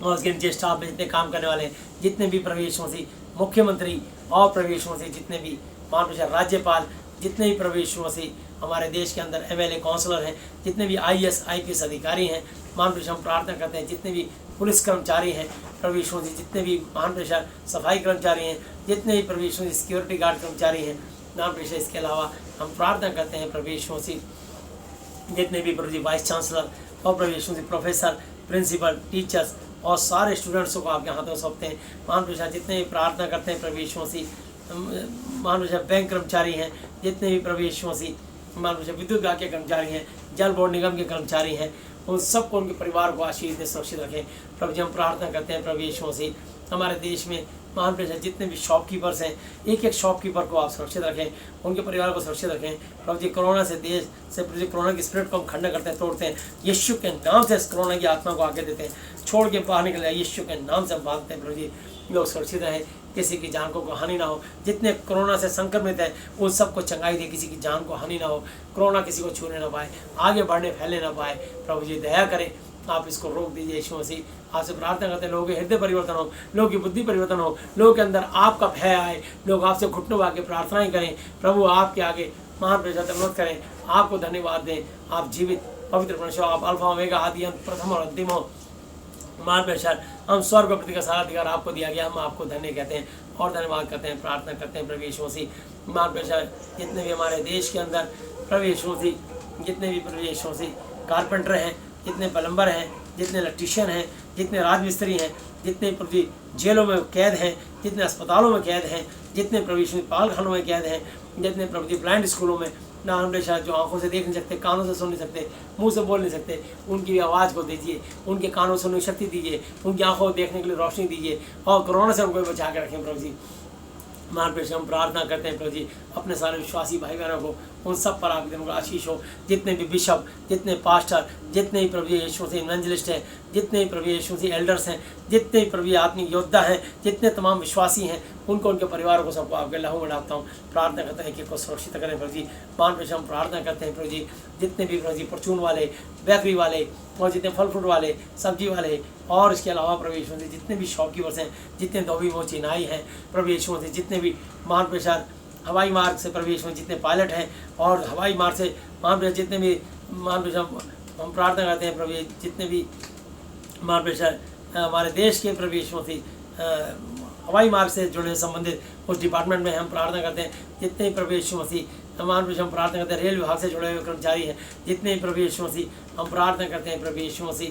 और उसके नीचे स्टाफ में जितने काम करने वाले हैं, जितने भी प्रभु यीशु मसीह मुख्यमंत्री और प्रभु यीशु मसीह जितने भी महान प्रेषक राज्यपाल, जितने भी प्रभु यीशु मसीह हमारे देश के अंदर एमएलए काउंसलर हैं, जितने भी आईएएस आईपीएस अधिकारी हैं, महान प्रेषक हम प्रार्थना करते हैं जितने भी पुलिस कर्मचारी हैं प्रभु यीशु मसीह, जितने भी महान प्रेषक सफाई कर्मचारी हैं, जितने भी प्रभु यीशु मसीह सिक्योरिटी गार्ड कर्मचारी हैं, महान प्रेषक इसके अलावा हम प्रार्थना करते हैं प्रभु यीशु मसीह जितने भी प्रभु जी वाइस चांसलर और प्रभु यीशु मसीह प्रोफेसर, प्रिंसिपल, टीचर्स और सारे स्टूडेंट्सों को आपके हाथों में सौंपते हैं। महान प्रेषक जितने भी प्रार्थना करते हैं प्रभु यीशु मसीह, महान प्रेषक बैंक कर्मचारी हैं, जितने भी प्रभु यीशु मसीह महान प्रेषक विद्युत विभाग के कर्मचारी हैं, जल बोर्ड निगम के कर्मचारी हैं, उन सबको उनके परिवार को आशीष दे, सुरक्षित रखें। प्रभु जी हम प्रार्थना करते हैं प्रभु यीशु मसीह हमारे देश में महान प्रेषक जितने भी शॉपकीपर्स हैं, एक एक शॉपकीपर को आप सुरक्षित रखें, उनके परिवार को सुरक्षित रखें। प्रभु जी कोरोना से देश से प्रभु जी कोरोना की स्प्रेड को हम खंडन करते हैं, तोड़ते हैं। यीशु के नाम से इस कोरोना की आत्मा को आगे देते हैं, छोड़ के बाहर निकल जाए। यीशु के नाम से हम बांधते हैं प्रभु जी लोग सुरक्षित रहें, किसी की जान को हानि ना हो। जितने कोरोना से संक्रमित हैं उन सबको चंगाई दे, किसी की जान को हानि ना हो, कोरोना किसी को छूने ना पाए, आगे बढ़ने फैलने ना पाए। प्रभु जी दया करें, आप इसको रोक दीजिए। यीशु मसीह आपसे प्रार्थना करते हैं लोगों के हृदय परिवर्तन हो, लोगों की बुद्धि परिवर्तन हो, लोगों के अंदर आपका भय आए, लोग आपसे घुटनों आके प्रार्थनाएं करें। प्रभु आपके आगे महान प्रेषक अनुरोध करें, आपको धन्यवाद दें। आप जीवित पवित्र परमेश्वर, आप अल्फा ओमेगा, आदि अंत, प्रथम और अंतिम हो। महान प्रेषक हम स्वर्ग और पृथ्वी का सारा अधिकार आपको दिया गया, हम आपको धन्य कहते हैं और धन्यवाद करते हैं, प्रार्थना करते हैं प्रभु यीशु मसीह। महान जितने भी हमारे देश के अंदर प्रभु यीशु मसीह, जितने भी प्रभु यीशु मसीह कारपेंटर हैं, जितने प्लम्बर हैं, जितने इलेक्ट्रीशियन हैं, जितने राजमिस्त्री हैं, जितने प्रभु जेलों में कैद हैं, जितने अस्पतालों में कैद हैं, जितने प्रभु यीशु पालखानों में कैद हैं, जितने प्रभु ब्लाइंड स्कूलों में ना हमेशा जो आंखों से देख नहीं सकते, कानों से सुन नहीं सकते, मुंह से बोल नहीं सकते, उनकी भी आवाज़ को दीजिए, उनके कानों से सुनने की शक्ति दीजिए, उनकी आंखों को देखने के लिए रोशनी दीजिए और कोरोना से उनको बचा के रखें प्रभु जी। महान पेश हम प्रार्थना करते हैं प्रभु जी अपने सारे विश्वासी भाई बहनों को, उन सब पर आपकी दिन को आशीष हो। जितने भी बिशप, जितने पास्टर, जितने ही प्रभु यीशु मसीह इवेंजलिस्ट हैं, जितने ही प्रभु यीशु मसीह एल्डर्स हैं, जितने ही प्रभु आत्मिक योद्धा हैं, जितने तमाम विश्वासी हैं, उनको, उनके परिवारों को सबको आपके लहू में डालता हूँ। प्रार्थना करते हैं कि को सुरक्षित करें प्रभु जी। महान पेश हम प्रार्थना करते हैं प्रभु जी जितने भी प्रभु जी परचून वाले, बेकरी वाले और जितने फल फ्रूट वाले, सब्जी वाले और इसके अलावा प्रभु यीशु मसीह जितने भी शॉपकीपर्स हैं, जितने धोबी मोची नाई हैं प्रभु यीशु मसीह, जितने भी महान पेशार हवाई मार्ग से प्रभु यीशु जितने पायलट हैं और हवाई मार्ग से महान पेशा जितने भी महान पेशा हम प्रार्थना करते हैं प्रभु जितने भी महान पेशा हमारे देश के प्रभु यीशु मसीह हवाई मार्ग से जुड़े संबंधित उस डिपार्टमेंट में हम प्रार्थना करते हैं। जितने ही प्रभु यीशु मसीह महान पेशा हम प्रार्थना करते हैं रेल विभाग से जुड़े हुए कर्मचारी हैं, जितने ही प्रभु यीशु मसीह हम प्रार्थना करते हैं प्रभु यीशु मसीह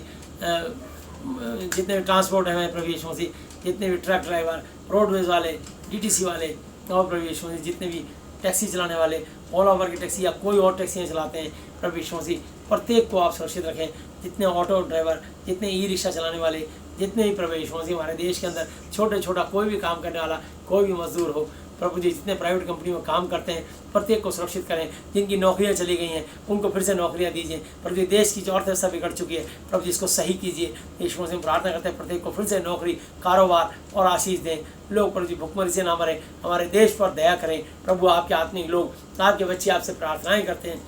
जितने भी ट्रांसपोर्ट हैं प्रभु यीशु मसीह, जितने भी ट्रक ड्राइवर, रोडवेज वाले, डीटीसी वाले और प्रभु यीशु मसीह जितने भी टैक्सी चलाने वाले, ओला उबर की टैक्सी या कोई और टैक्सियाँ चलाते हैं प्रभु यीशु मसीह, प्रत्येक को आप सुरक्षित रखें। जितने ऑटो ड्राइवर, जितने ई रिक्शा चलाने वाले, जितने भी प्रभु यीशु मसीह हमारे देश के अंदर छोटे छोटा कोई भी काम करने वाला कोई भी मजदूर हो प्रभु जी, जितने प्राइवेट कंपनी में काम करते हैं प्रत्येक को सुरक्षित करें। जिनकी नौकरियां चली गई हैं उनको फिर से नौकरियां दीजिए प्रभु जी। देश की जो अर्थव्यवस्था बिगड़ चुकी है प्रभु जी इसको सही कीजिए। यीशु मसीह प्रार्थना करते हैं प्रत्येक को फिर से नौकरी, कारोबार और आशीष दें। लोग प्रभु जी भुखमरी से ना मरें, हमारे देश पर दया करें प्रभु। आपके आत्मिक लोग, आपके बच्चे आपसे प्रार्थनाएँ करते हैं,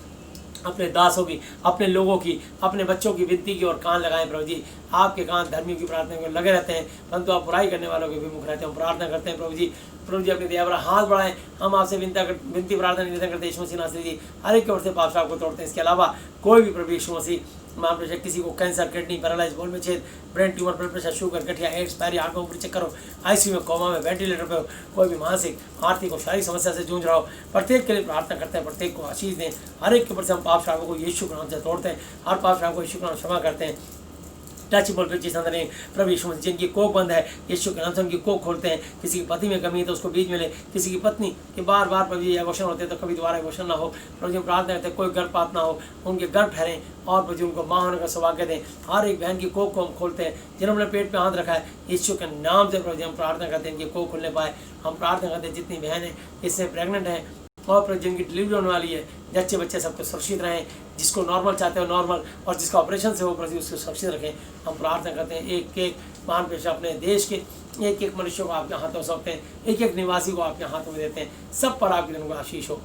अपने दासों की, अपने लोगों की, अपने बच्चों की विनती की और कान लगाएं प्रभु जी। आपके कान धर्मियों की प्रार्थना में लगे रहते हैं, परंतु आप बुराई करने वालों के भी मुख रहते हैं। हम प्रार्थना करते हैं प्रभु जी, प्रभु जी अपने दया पर हाथ बढ़ाएं। हम आपसे विनती प्रार्थना निवेदन करते हैं यीशु मसीह नासरी जी, हर एक की ओर से पाप को तोड़ते हैं। इसके अलावा कोई भी प्रभु यीशु मसीह मान प्रेशर, किसी को कैंसर, किडनी, पैरालाइज, बोल में छेद, brain tumour, blood pressure, sugar, गठिया, एड्स, पैरी, आंखों ऊपर चक्कर हो, आईसीयू में, कोमा में, वेंटिलेटर पे हो, कोई भी मानसिक, आर्थिक और शारीरिक समस्या से जूझ रहा हो, प्रत्येक के लिए प्रार्थना करते हैं, प्रत्येक को आशीष दें। हर एक के ऊपर से हम पाप शापों को यीशु के नाम से तोड़ते हैं, हर पाप शापों को यीशु के नाम क्षमा करते हैं। टच बोल पे अंदर प्रभु यीशु मसीह, जिनकी कोख बंद है यीशु के नाम से उनकी कोख खोलते हैं। किसी की पति में कमी है तो उसको बीज मिले, किसी की पत्नी के बार बार प्रभु जी एबॉर्शन होते हैं तो कभी दोबारा एबॉर्शन ना हो। प्रभु जी प्रार्थना करते हैं कोई गर्भपात ना हो, उनके गर्भ ठहरें और प्रभु जी उनको माँ होने का सौभाग्य दें। हर एक बहन की कोख को हम खोलते हैं, जिन्होंने पेट पे हाथ रखा है यीशु के नाम से प्रभु जी हम प्रार्थना करते हैं इनकी कोख खुलने पाए। हम प्रार्थना करते हैं जितनी बहनें इससे प्रेग्नेंट हैं और प्रभु जिनकी डिलीवरी होने वाली है, जच्चे बच्चे सबको सुरक्षित रहें। जिसको नॉर्मल चाहते हो नॉर्मल, और जिसका ऑपरेशन से हो प्रभु उसको सुरक्षित रखें। हम प्रार्थना करते हैं एक एक महान पेशा अपने देश के एक एक मनुष्य को आपके हाथों सौंपते हैं, एक एक निवासी को आपके हाथों में देते हैं। सब पर आपके दिन को आशीष हो।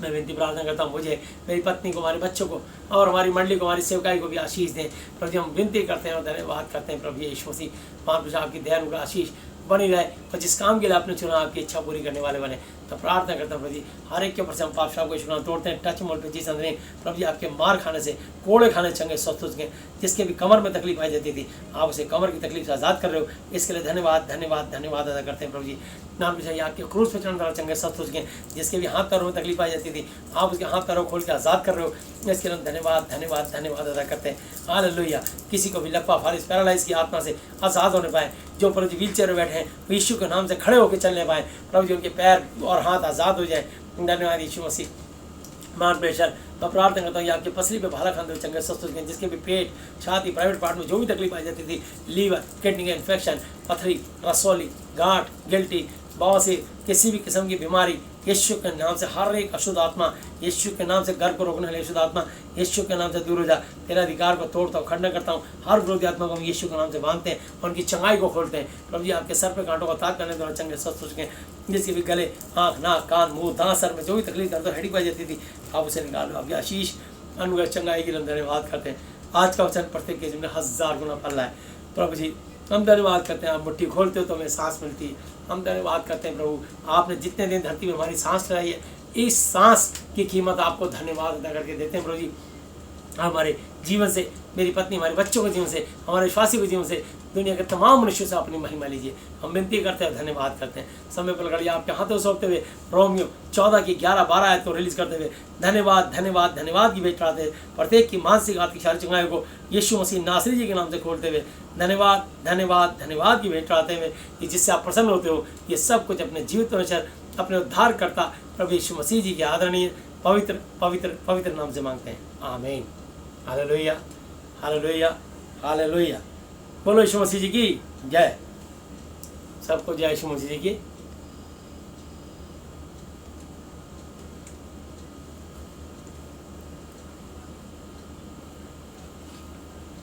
मैं विनती प्रार्थना करता हूँ मुझे, मेरी पत्नी को, हमारे बच्चों को और हमारी मंडली को, हमारी सेवकाई को भी आशीष दें। प्रभु जी हम विनती करते हैं और धन्यवाद करते हैं प्रभु यीशु मसीह, महान पेशा आपकी दया और आशीष बनी रहे और जिस काम के लिए आपने चुना आपकी इच्छा पूरी करने वाले बने। तो प्रार्थना करता हूँ प्रभु जी हर एक के ऊपर से हम पाप को शुरू तोड़ते हैं। टच मोल पे जी संदने प्रभु जी आपके मार खाने से, कोड़े खाने चंगे स्वस्थ हो सके। जिसके भी कमर में तकलीफ आ जाती थी आप उसे कमर की तकलीफ से आज़ाद कर रहे हो, इसके लिए धन्यवाद धन्यवाद धन्यवाद अदा करते हैं प्रभु जी। नाम भी चाहिए आपके क्रूस पे चढ़ने वाला चंगे स्वस्थ हो सके। जिसके भी हाथ पैरों में तकलीफ आ जाती थी आप उसके हाथ पैरों खोल के आज़ाद कर रहे हो, इसके लिए धन्यवाद धन्यवाद धन्यवाद अदा करते हैं। हालेलुया। किसी को भी लकवा, फारिस, पैरालाइज की आत्मा से आज़ाद होने पाए, जो प्रभु जी व्हील चेयर में बैठे हैं यीशु के नाम से खड़े होकर चलने पाए, प्रभु जी उनके पैर और हाथ आज़ाद हो जाए। धन्यवाद यीशु मसीह। मान प्रेशर मैं प्रार्थना करता हूँ ये आपकी पसली पे भाला खाते हुए चंगे स्वस्थ हो गए। जिसके भी पेट, छाती, प्राइवेट पार्ट में जो भी तकलीफ आ जाती थी, लीवर, किडनी का इन्फेक्शन, पथरी, रसौली, गांठ, गिल्टी, बवासीर, किसी भी किस्म की बीमारी यीशु के नाम से, हर एक अशुद्ध आत्मा यीशु के नाम से, घर को रोकने वाली अशुद्ध आत्मा यीशु के नाम से दूर हो जा। तेरा अधिकार को तोड़ता हूँ, खंडन करता हूँ। हर विरोधी आत्मा को हम यीशु के नाम से बांधते हैं और उनकी चंगाई को खोलते हैं। प्रभु जी आपके सर पे कांटों को ताक करने द्वारा चंगे स्वस्थ हो चुके हैं। जिसके भी गले, आँख, नाक, कान, मुँह, दांत, सर में जो भी तकलीफ दर्द हड्डी पाई जाती थी आप उसे निकालो। आपकी आशीष अनुग्रह चंगाई के लिए धन्यवाद करते हैं। आज का वचन प्रत्येक के जीवन में 1000 गुना फल रहा है। प्रभु जी हम धन्यवाद करते हैं, आप मुट्ठी खोलते हो तो हमें सांस मिलती है। हम धन्यवाद करते हैं प्रभु, आपने जितने दिन धरती में हमारी सांस लगाई है, इस सांस की कीमत आपको धन्यवाद अदा करके देते हैं। प्रभु जी हमारे जीवन से मेरी पत्नी, हमारे बच्चों के जीवन से, हमारे विश्वासी के जीवन से, दुनिया के तमाम मनुष्यों से अपनी महिमा लीजिए। हम विनती करते हैं, धन्यवाद करते हैं। समय पर घड़िया आपके हाथों सौंपते हुए रोमियो 14 की 11-12 आयत को रिलीज करते हुए धन्यवाद धन्यवाद धन्यवाद की भेंट चढ़ाते हुए प्रत्येक की मानसिक आर्थिक शारीरिक चंगाई को यीशु मसीह नासरी जी के नाम से खोलते हुए धन्यवाद धन्यवाद धन्यवाद की भेंट चढ़ाते हुए कि जिससे आप प्रसन्न होते हो, ये सब कुछ अपने जीवित अनुसार अपने उद्धारकर्ता प्रभु यीशु मसीह जी के आदरणीय पवित्र पवित्र पवित्र नाम से मांगते हैं, आमीन। हालेलुया हालेलुया हालेलुया। बोलो यीशु मसीह जी की जय। सबको जय यीशु मसीह जी की